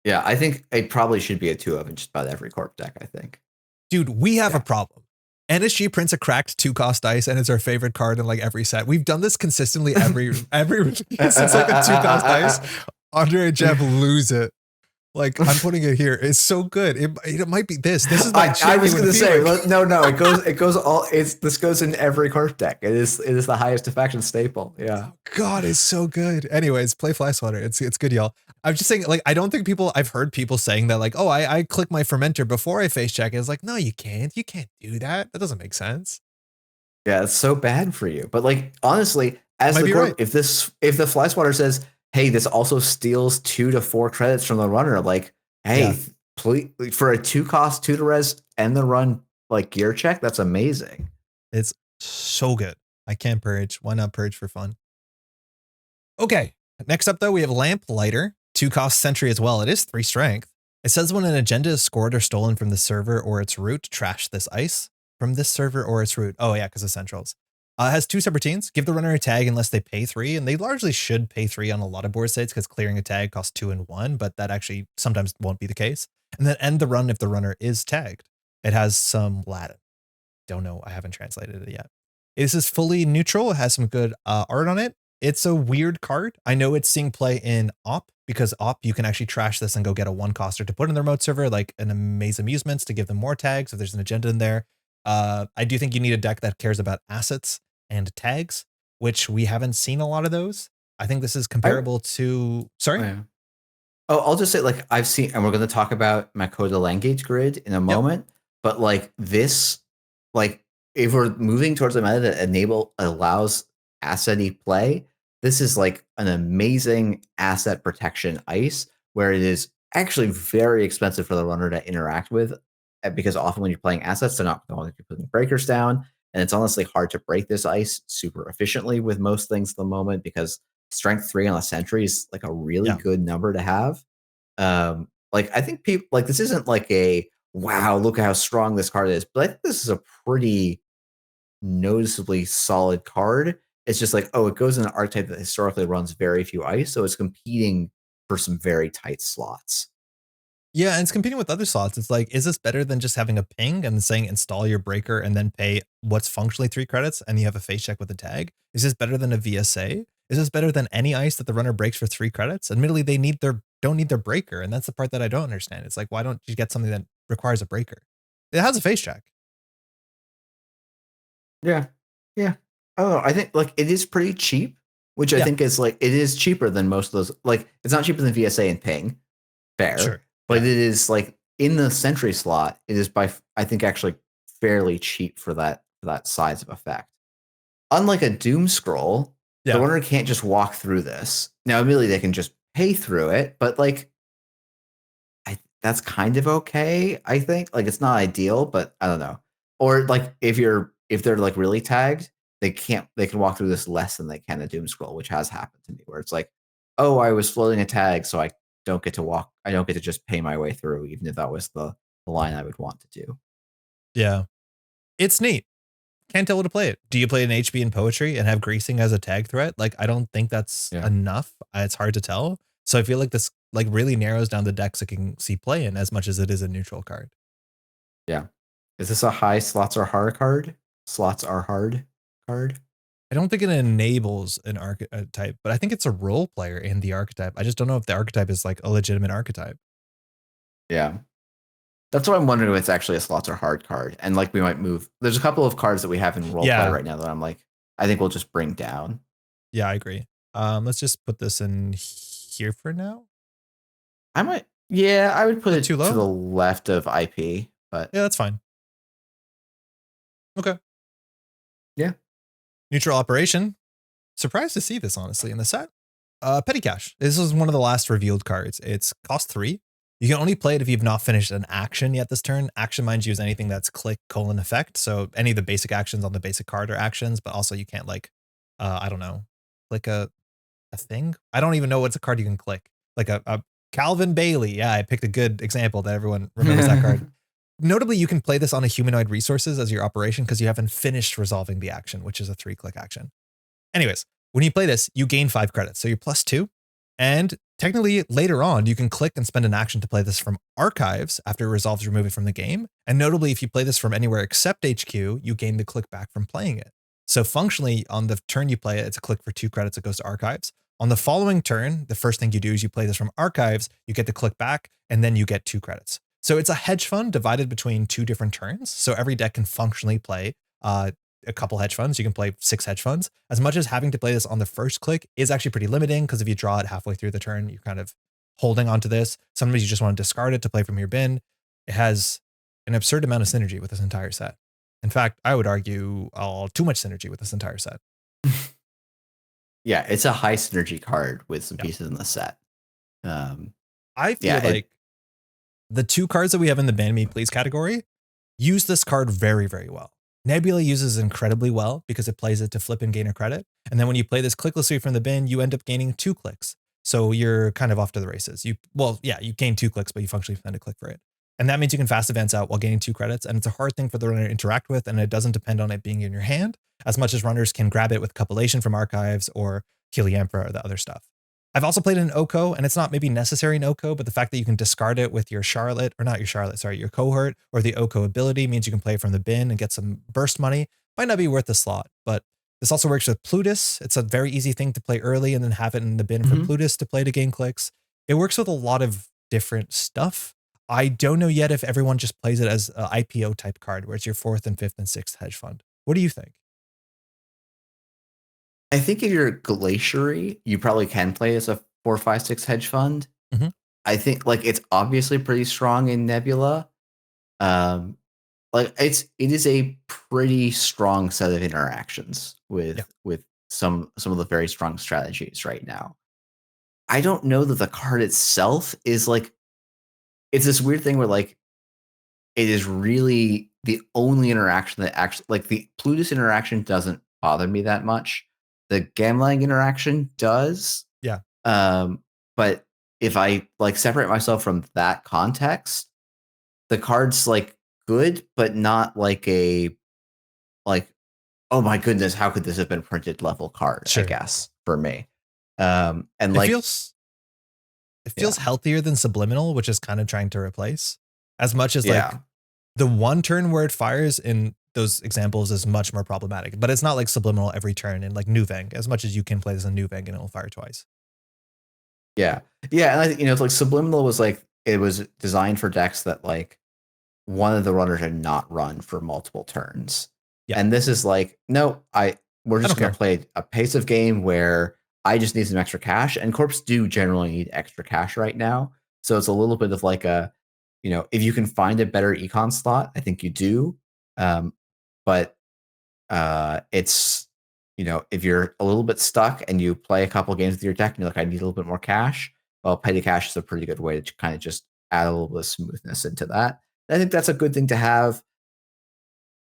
Yeah, I think it probably should be a 2 of in just about every Corp deck, I think. Dude, we have a problem. NSG prints a cracked 2-cost dice and it's our favorite card in every set. We've done this consistently every since a 2-cost dice. Andre and Jeff lose it. Like I'm putting it here. It's so good. It might be this. This is my I was going to say, feeling. no. It goes all. This goes in every Corp deck. It is the highest defection staple. Yeah. Oh God, it's so good. Anyways, play Fly Swatter. It's good, y'all. I'm just saying, like, I don't think people. I've heard people saying that, like, oh, I click my fermenter before I face check. It's like, no, you can't. You can't do that. That doesn't make sense. Yeah, it's so bad for you. But like honestly, as Might the be Corp, right. if the Fly Swatter says, hey, this also steals 2 to 4 credits from the runner, like, hey, Yeah. please, for a 2 cost 2 to res and the run like gear check, that's amazing. It's so good. I can't purge. Why not purge for fun? Okay. Next up, though, we have Lamplighter, 2 cost sentry as well. It is 3 strength. It says when an agenda is scored or stolen from the server or its root, trash this ice. From this server or its root. Oh, yeah, because of centrals. It has 2 subroutines. Give the runner a tag unless they pay 3, and they largely should pay 3 on a lot of board states because clearing a tag costs 2 and 1, but that actually sometimes won't be the case. And then end the run if the runner is tagged. It has some Latin. Don't know. I haven't translated it yet. This is fully neutral. It has some good art on it. It's a weird card. I know it's seeing play in Op because Op, you can actually trash this and go get a 1 coster to put in the remote server, like an Amaze Amusements to give them more tags if there's an agenda in there. I do think you need a deck that cares about assets and tags, which we haven't seen a lot of those. I think this is comparable to. Sorry. Oh, yeah. Oh, I'll just say, like, I've seen, and we're going to talk about Makoto Language Grid in a moment, but like this, like, if we're moving towards a meta that allows asset-y play, this is like an amazing asset protection ice where it is actually very expensive for the runner to interact with, because often when you're playing assets, they're not going to be putting breakers down. And it's honestly hard to break this ice super efficiently with most things at the moment because strength 3 on a sentry is like a really good number to have. Like I think people like this isn't like a wow, look at how strong this card is, but I think this is a pretty noticeably solid card. It's just like, oh, it goes in an archetype that historically runs very few ice, so it's competing for some very tight slots. Yeah, and it's competing with other slots. It's like, is this better than just having a ping and saying install your breaker and then pay what's functionally 3 credits and you have a face check with a tag? Is this better than a VSA? Is this better than any ice that the runner breaks for 3 credits? Admittedly, they don't need their breaker, and that's the part that I don't understand. It's like, why don't you get something that requires a breaker? It has a face check. Yeah. Yeah. Oh, I think like it is pretty cheap, which I think is like it is cheaper than most of those. Like it's not cheaper than VSA and ping. Fair. Sure. But it is like in the sentry slot, it is I think actually fairly cheap for that size of effect. Unlike a Doom Scroll, the runner can't just walk through this. Now, admittedly, they can just pay through it, but like that's kind of okay, I think. Like it's not ideal, but I don't know. Or like if they're like really tagged, they can walk through this less than they can a Doom Scroll, which has happened to me, where it's like, oh, I was floating a tag, so I don't get to just pay my way through, even if that was the line I would want to do. Yeah. It's neat. Can't tell how to play it. Do you play an HB in Poetry and have greasing as a tag threat? Like, I don't think that's enough. It's hard to tell. So I feel like this like really narrows down the decks it can see play in as much as it is a neutral card. Yeah. Is this a high slots are hard card? Slots are hard card? I don't think it enables an archetype, but I think it's a role player in the archetype. I just don't know if the archetype is like a legitimate archetype. Yeah. That's what I'm wondering if it's actually a slots are hard card. And like we might move. There's a couple of cards that we have in role play right now that I'm like, I think we'll just bring down. Yeah, I agree. Let's just put this in here for now. I would put it to the left of IP, but yeah, that's fine. Okay. Yeah. Neutral Operation. Surprised to see this, honestly, in the set. Petty Cash. This is one of the last revealed cards. It's cost 3. You can only play it if you've not finished an action yet this turn. Action, mind you, is anything that's click, effect. So any of the basic actions on the basic card are actions, but also you can't like, I don't know, click a thing. I don't even know what's a card you can click. Like a Calvin Bailey. Yeah, I picked a good example that everyone remembers that card. Notably, you can play this on a humanoid resources as your operation because you haven't finished resolving the action, which is a 3-click action. Anyways, when you play this, you gain 5 credits. So you're +2. And technically later on, you can click and spend an action to play this from archives after it resolves remove it from the game. And notably, if you play this from anywhere except HQ, you gain the click back from playing it. So functionally, on the turn you play it, it's a click for 2 credits. It goes to archives. On the following turn, the first thing you do is you play this from archives, you get to click back, and then you get 2 credits. So it's a hedge fund divided between 2 different turns. So every deck can functionally play a couple hedge funds. You can play 6 hedge funds. As much as having to play this on the first click is actually pretty limiting, because if you draw it halfway through the turn, you're kind of holding onto this. Sometimes you just want to discard it to play from your bin. It has an absurd amount of synergy with this entire set. In fact, I would argue too much synergy with this entire set. Yeah, it's a high synergy card with some pieces in the set. I feel like the 2 cards that we have in the Ban Me Please category use this card very, very well. Nebula uses it incredibly well because it plays it to flip and gain a credit. And then when you play this clicklessly from the bin, you end up gaining 2 clicks. So you're kind of off to the races. You gain 2 clicks, but you functionally spend a click for it. And that means you can fast advance out while gaining 2 credits. And it's a hard thing for the runner to interact with. And it doesn't depend on it being in your hand as much as runners can grab it with Copulation from archives or Kill the Emperor or the other stuff. I've also played in OCO, and it's not maybe necessary in OCO, but the fact that you can discard it with your Charlotte, or not your Charlotte, sorry, your cohort or the OCO ability means you can play from the bin and get some burst money. Might not be worth the slot, but this also works with Plutus. It's a very easy thing to play early and then have it in the bin for Plutus to play to gain clicks. It works with a lot of different stuff. I don't know yet if everyone just plays it as an IPO type card, where it's your 4th and 5th and 6th hedge fund. What do you think? I think if you're Glaciary, you probably can play as a 4, 5, 6 hedge fund. I think like it's obviously pretty strong in Nebula. Like it is a pretty strong set of interactions with some of the very strong strategies right now. I don't know that the card itself is like, it's this weird thing where like it is really the only interaction that actually, like, the Plutus interaction doesn't bother me that much. The Gamlang interaction does. Yeah. But if I like separate myself from that context, the card's like good, but not like a oh my goodness, how could this have been printed level card? Sure. I guess for me. And it like feels healthier than Subliminal, which is kind of trying to replace. As much as like the one turn where it fires in those examples is much more problematic, but it's not like Subliminal every turn in like Nuvang, as much as you can play this in Nuvang and it'll fire twice. Yeah. Yeah. And I think, it's like Subliminal was like, it was designed for decks that like one of the runners had not run for multiple turns. Yeah. And this is like, no, we're just going to play a pace of game where I just need some extra cash, and Corps do generally need extra cash right now. So it's a little bit of like a, if you can find a better econ slot, I think you do. But it's, if you're a little bit stuck and you play a couple games with your deck and you're like, I need a little bit more cash. Well, petty cash is a pretty good way to kind of just add a little bit of smoothness into that. I think that's a good thing to have.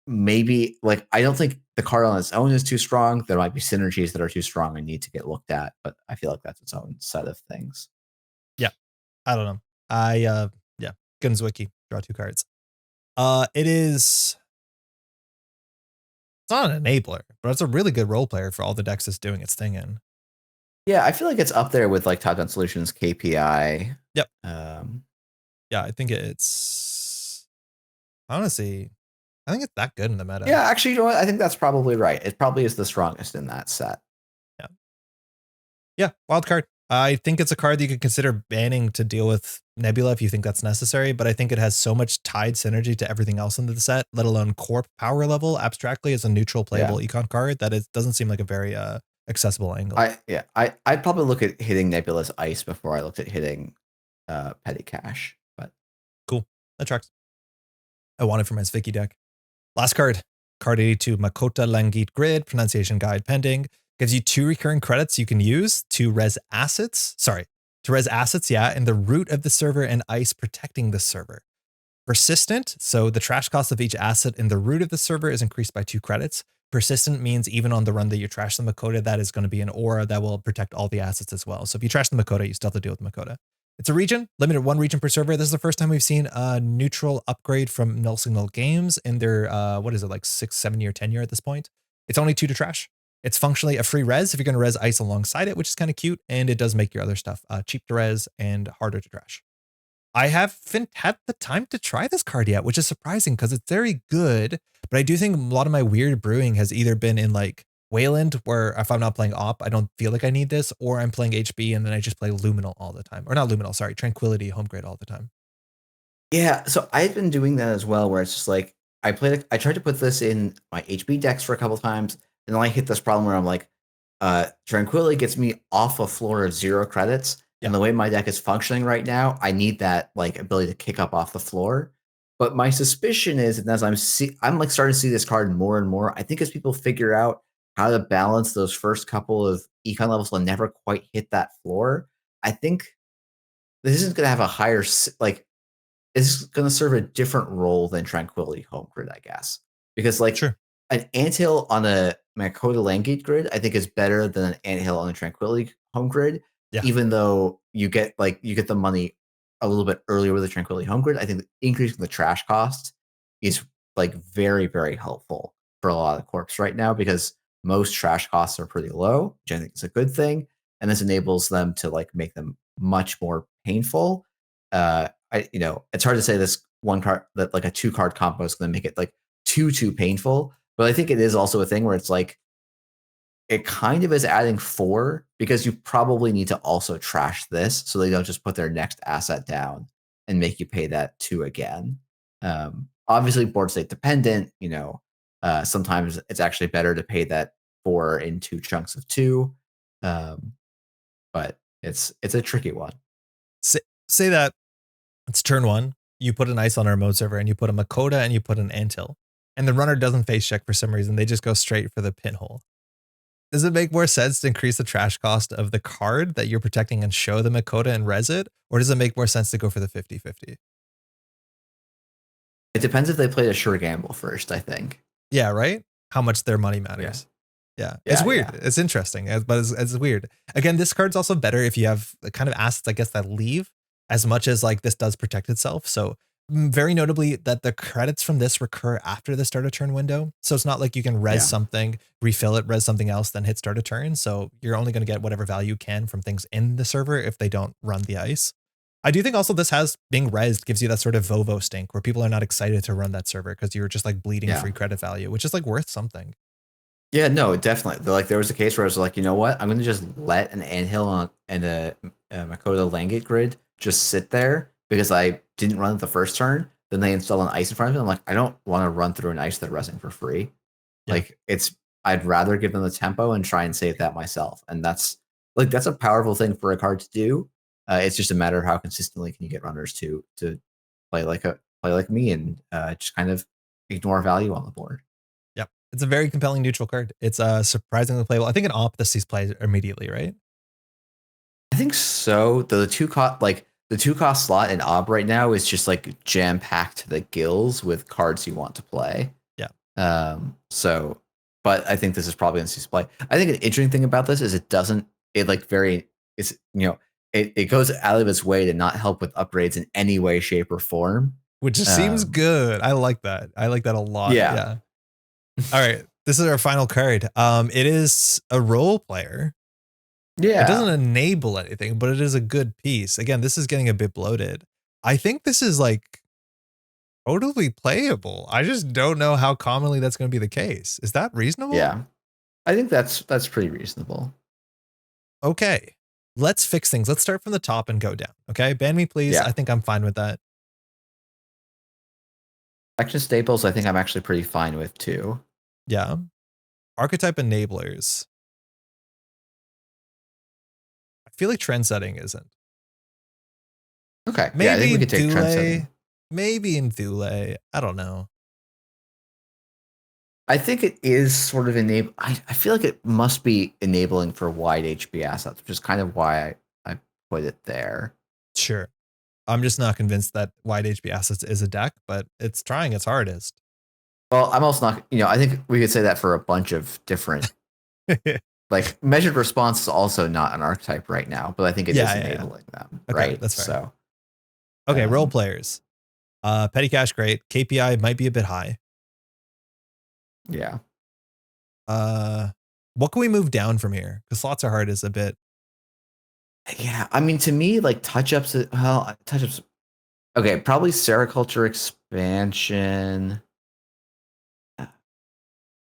Maybe like, I don't think the card on its own is too strong. There might be synergies that are too strong and need to get looked at, but I feel like that's its own set of things. Yeah. I don't know. Gunswiki, draw 2 cards. It's not an enabler, but it's a really good role player for all the decks it's doing its thing in. Yeah, I feel like it's up there with like Top 10 Solutions, KPI. Yep. Yeah, I think it's honestly, I think it's that good in the meta. Yeah, actually, you know what? I think that's probably right. It probably is the strongest in that set. Yeah. Yeah, wild card. I think it's a card that you could consider banning to deal with Nebula if you think that's necessary, but I think it has so much tied synergy to everything else in the set, let alone Corp power level abstractly as a neutral playable econ card, that it doesn't seem like a very accessible angle. I'd probably look at hitting Nebula's ice before I looked at hitting petty cash. But cool. That tracks. I want it for my Zwicky deck. Last card, card 82, Makota Langit Grid, pronunciation guide pending. Gives you 2 recurring credits you can use to res assets. In the root of the server and ice protecting the server. Persistent, so the trash cost of each asset in the root of the server is increased by 2 credits. Persistent means even on the run that you trash the Makota, that is going to be an aura that will protect all the assets as well. So if you trash the Makota, you still have to deal with the Makota. It's a region, limited 1 region per server. This is the first time we've seen a neutral upgrade from Null Signal Games in their, what is it, like 6, 7 year tenure at this point. It's only 2 to trash. It's functionally a free res if you're going to res ice alongside it, which is kind of cute. And it does make your other stuff cheap to res and harder to trash. I haven't had the time to try this card yet, which is surprising because it's very good. But I do think a lot of my weird brewing has either been in like Weyland, where if I'm not playing Op, I don't feel like I need this, or I'm playing HB and then I just play Luminal all the time. Or not Luminal, sorry, Tranquility home grid all the time. Yeah, so I've been doing that as well, where it's just like I tried to put this in my HB decks for a couple times, and then I hit this problem where I'm like, Tranquility gets me off a floor of 0 credits, and the way my deck is functioning right now, I need that like ability to kick up off the floor. But my suspicion is, and as I'm like starting to see this card more and more, I think as people figure out how to balance those first couple of econ levels and never quite hit that floor, I think this isn't going to have a higher like is going to serve a different role than Tranquility home grid, I guess. Because like Sure. an anthill on a Makota Langate grid, I think is better than an anthill on a Tranquility home grid. Yeah. Even though you get the money a little bit earlier with the Tranquility home grid, I think increasing the trash cost is like very, very helpful for a lot of corps right now, because most trash costs are pretty low, which I think is a good thing. And this enables them to like make them much more painful. It's hard to say this one card that like a 2-card combo is going to make it like too painful, but I think it is also a thing where it's like it kind of is adding 4 because you probably need to also trash this so they don't just put their next asset down and make you pay that 2 again. Obviously, board state dependent. Sometimes it's actually better to pay that 4 in 2 chunks of 2, but it's a tricky one. Say that it's turn 1. You put an ice on our remote server and you put a Makota and you put an Anthill, and the runner doesn't face check for some reason. They just go straight for the pinhole. Does it make more sense to increase the trash cost of the card that you're protecting and show the Makota and res it? Or does it make more sense to go for the 50-50? It depends if they played a sure gamble first, I think. Yeah, right? How much their money matters. Yeah. It's weird. Yeah. It's interesting, but it's weird. Again, this card's also better if you have the kind of assets, I guess, that leave as much as like this does protect itself. So very notably that the credits from this recur after the start of turn window. So it's not like you can res something, refill it, res something else, then hit start of turn. So you're only going to get whatever value you can from things in the server if they don't run the ice. I do think also this has being resed gives you that sort of Vovo stink where people are not excited to run that server because you're just like bleeding free credit value, which is like worth something. Yeah, no, definitely. Like there was a case where I was like, you know what? I'm going to just let an Anthill and a Makota Langate grid just sit there because I didn't run it the first turn. Then they install an ice in front of me. I'm like, I don't want to run through an ice that resing for free. Yeah. Like I'd rather give them the tempo and try and save that myself. And that's a powerful thing for a card to do. It's just a matter of how consistently can you get runners to play like me and just kind of ignore value on the board. Yep. It's a very compelling neutral card. It's surprisingly playable. I think an Op this sees play immediately, right? I think so. The 2-cost slot in Ob right now is just like jam packed to the gills with cards you want to play. Yeah. But I think this is probably going to see play. I think an interesting thing about this is it goes out of its way to not help with upgrades in any way, shape, or form. Which seems good. I like that. I like that a lot. Yeah. All right. This is our final card. It is a role player. Yeah. It doesn't enable anything, but it is a good piece. Again, this is getting a bit bloated. I think this is like totally playable. I just don't know how commonly that's going to be the case. Is that reasonable? Yeah. I think that's pretty reasonable. Okay. Let's fix things. Let's start from the top and go down. Okay. Ban me, please. Yeah. I think I'm fine with that. Action staples, I think I'm actually pretty fine with too. Yeah. Archetype enablers. I feel like trend setting isn't. Okay. Maybe I think we could take trend setting. Maybe in Thule. I don't know. I think it is sort of enable. I feel like it must be enabling for wide HB assets, which is kind of why I put it there. Sure. I'm just not convinced that wide HB assets is a deck, but it's trying its hardest. Well, I'm also not, I think we could say that for a bunch of different, like measured response is also not an archetype right now, but I think it is enabling them. Okay, right. That's fair. So, okay. Role players. Petty cash, great. KPI might be a bit high. Yeah. What can we move down from here? Because slots are hard is a bit. Yeah. I mean, to me, like touch-ups. Okay. Probably sericulture expansion.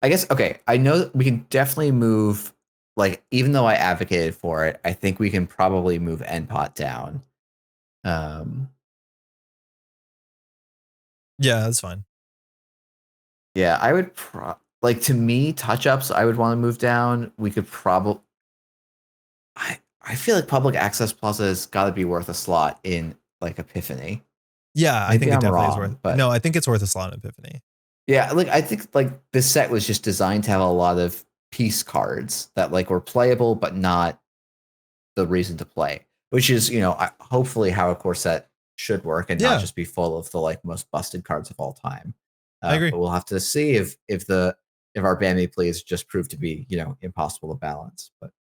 I guess, okay, I know that we can definitely move, like, even though I advocated for it, I think we can probably move NPOT down. Um, Yeah, that's fine. yeah, I would, like, to me, touch-ups, I would want to move down. We could probably, I feel like Public Access Plaza has got to be worth a slot in, like, Epiphany. Yeah, I Maybe think it I'm definitely is wrong, worth. but No, I think it's worth a slot in Epiphany. yeah, like, I think, like, this set was just designed to have a lot of piece cards that, like, were playable, but not the reason to play, which is, hopefully how a core set should work and not Yeah, just be full of the, like, most busted cards of all time. I agree. But we'll have to see if our Ban Me Please just prove to be, impossible to balance. But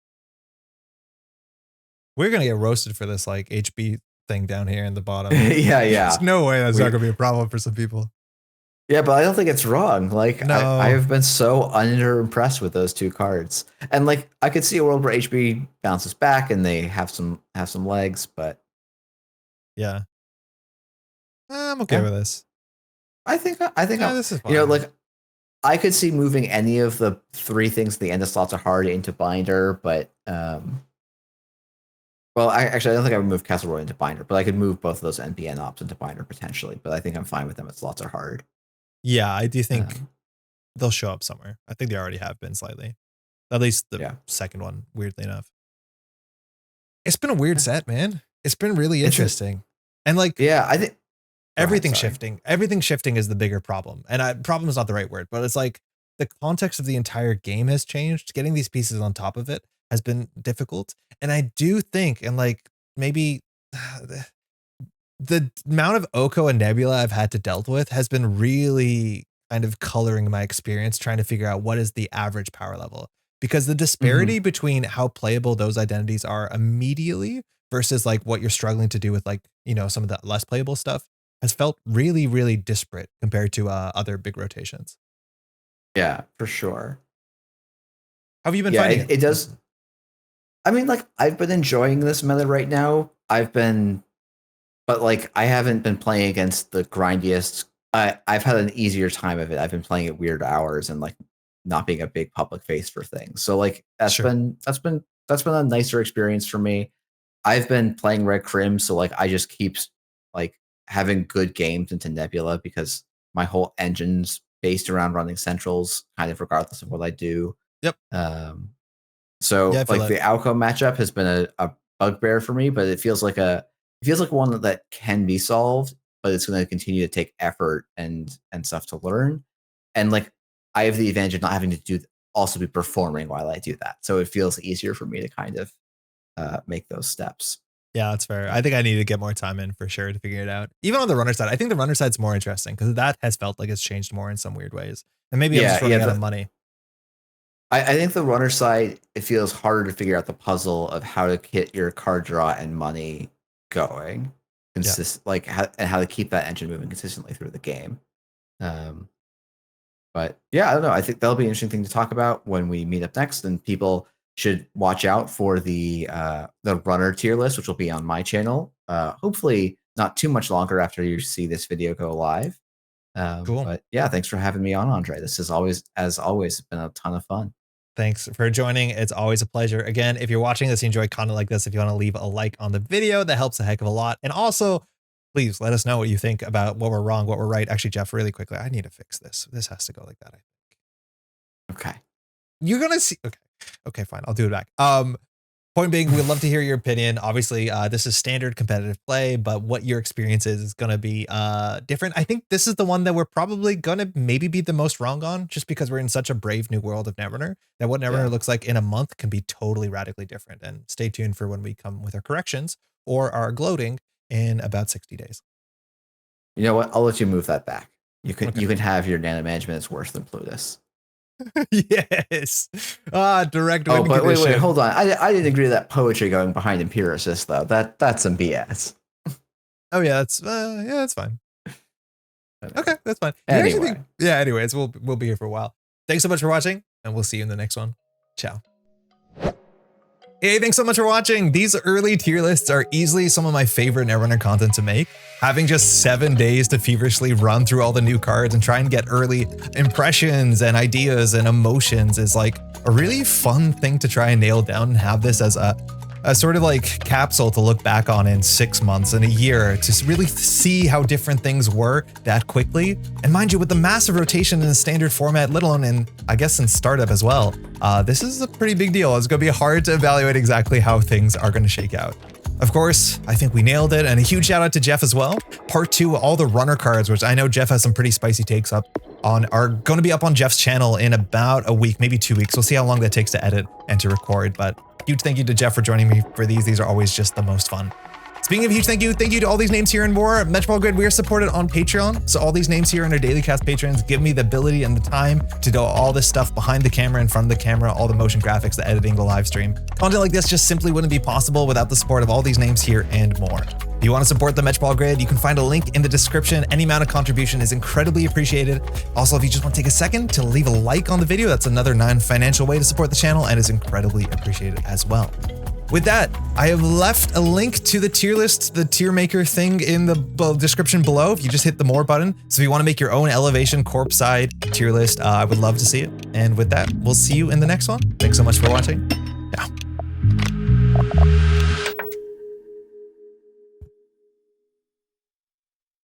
We're gonna get roasted for this like HB thing down here in the bottom. yeah, There's no way that's not gonna be a problem for some people. yeah, but I don't think it's wrong. Like, No. I have been so underimpressed with those two cards, and like I could see a world where HB bounces back and they have some legs, but Yeah. I'm okay with this. I think This is fine. like I could see moving any of the three things at the end of slots are hard into binder, but well, I don't think I would move Castle Royale into binder, but I could move both of those NBN ops into binder potentially. But I think I'm fine with them if slots are hard. Yeah, I do think they'll show up somewhere. I think they already have been slightly. At least the second one, weirdly enough. It's been a weird set, man. It's been really interesting. And like, yeah, I think everything's shifting. Everything shifting is the bigger problem. And problem is not the right word, but it's like the context of the entire game has changed. Getting these pieces on top of it has been difficult. And I do think, and like maybe the amount of Oko and Nebula I've had to dealt with has been really kind of coloring my experience trying to figure out what is the average power level. Because the disparity between how playable those identities are immediately versus like what you're struggling to do with like, some of the less playable stuff has felt really, really disparate compared to other big rotations. Yeah, for sure. How have you been finding it? It does. I mean, like, I've been enjoying this meta right now. But like, I haven't been playing against the grindiest. I've had an easier time of it. I've been playing at weird hours and like not being a big public face for things. So like that's been a nicer experience for me. I've been playing Red Crim, so like I just keep like having good games into Nebula because my whole engine's based around running centrals, kind of regardless of what I do. Yep. So like the outcome matchup has been a bugbear for me, but it feels like one that can be solved, but it's going to continue to take effort and stuff to learn. And like I have the advantage of not having to also be performing while I do that, so it feels easier for me to kind of make those steps. Yeah, that's fair. I think I need to get more time in for sure to figure it out. Even on the runner side, I think the runner side's more interesting because that has felt like it's changed more in some weird ways. And maybe I'm just running out of money. I think the runner side, it feels harder to figure out the puzzle of how to get your card draw and money going, and how to keep that engine moving consistently through the game. But yeah, I don't know. I think that'll be an interesting thing to talk about when we meet up next, and people should watch out for the runner tier list, which will be on my channel. Hopefully not too much longer after you see this video go live. Cool. But yeah, thanks for having me on, Andre. This is as always been a ton of fun. Thanks for joining. It's always a pleasure. Again, if you're watching this, you enjoy content like this, if you want to leave a like on the video, that helps a heck of a lot. And also, please let us know what you think about what we're wrong, what we're right. Actually, Jeff, really quickly, I need to fix this. This has to go like that, I think. Okay. You're going to see. Okay, fine. I'll do it back. Point being, we'd love to hear your opinion. Obviously, this is standard competitive play, but what your experience is going to be different. I think this is the one that we're probably going to maybe be the most wrong on, just because we're in such a brave new world of Netrunner that what Netrunner looks like in a month can be totally radically different. And stay tuned for when we come with our corrections or our gloating in about 60 days. You know what? I'll let you move that back. You can have your nano management is worse than Plutus. Yes. Direct. Oh, but wait, hold on. I didn't agree to that poetry going behind Empiricist though. That's some BS. Oh yeah, that's fine. Okay, that's fine. Anyway. Anyways, we'll be here for a while. Thanks so much for watching, and we'll see you in the next one. Ciao. Hey, thanks so much for watching. These early tier lists are easily some of my favorite Netrunner content to make. Having just 7 days to feverishly run through all the new cards and try and get early impressions and ideas and emotions is like a really fun thing to try and nail down and have this as a sort of like capsule to look back on in 6 months and a year to really see how different things were that quickly. And mind you, with the massive rotation in the standard format, let alone in, I guess, in startup as well, this is a pretty big deal. It's going to be hard to evaluate exactly how things are going to shake out. Of course, I think we nailed it, and a huge shout out to Jeff as well. Part 2, all the runner cards, which I know Jeff has some pretty spicy takes up on, are going to be up on Jeff's channel in about a week, maybe 2 weeks. We'll see how long that takes to edit and to record, but huge thank you to Jeff for joining me for these. These are always just the most fun. Speaking of huge thank you to all these names here and more. Metropole Grid, we are supported on Patreon. So all these names here and our daily cast patrons give me the ability and the time to do all this stuff behind the camera, in front of the camera, all the motion graphics, the editing, the live stream. Content like this just simply wouldn't be possible without the support of all these names here and more. If you want to support the Metropole Grid, you can find a link in the description. Any amount of contribution is incredibly appreciated. Also, if you just want to take a second to leave a like on the video, that's another non-financial way to support the channel and is incredibly appreciated as well. With that, I have left a link to the tier list, the tier maker thing in the description below. If you just hit the more button. So if you want to make your own elevation Corp side tier list, I would love to see it. And with that, we'll see you in the next one. Thanks so much for watching. Ciao.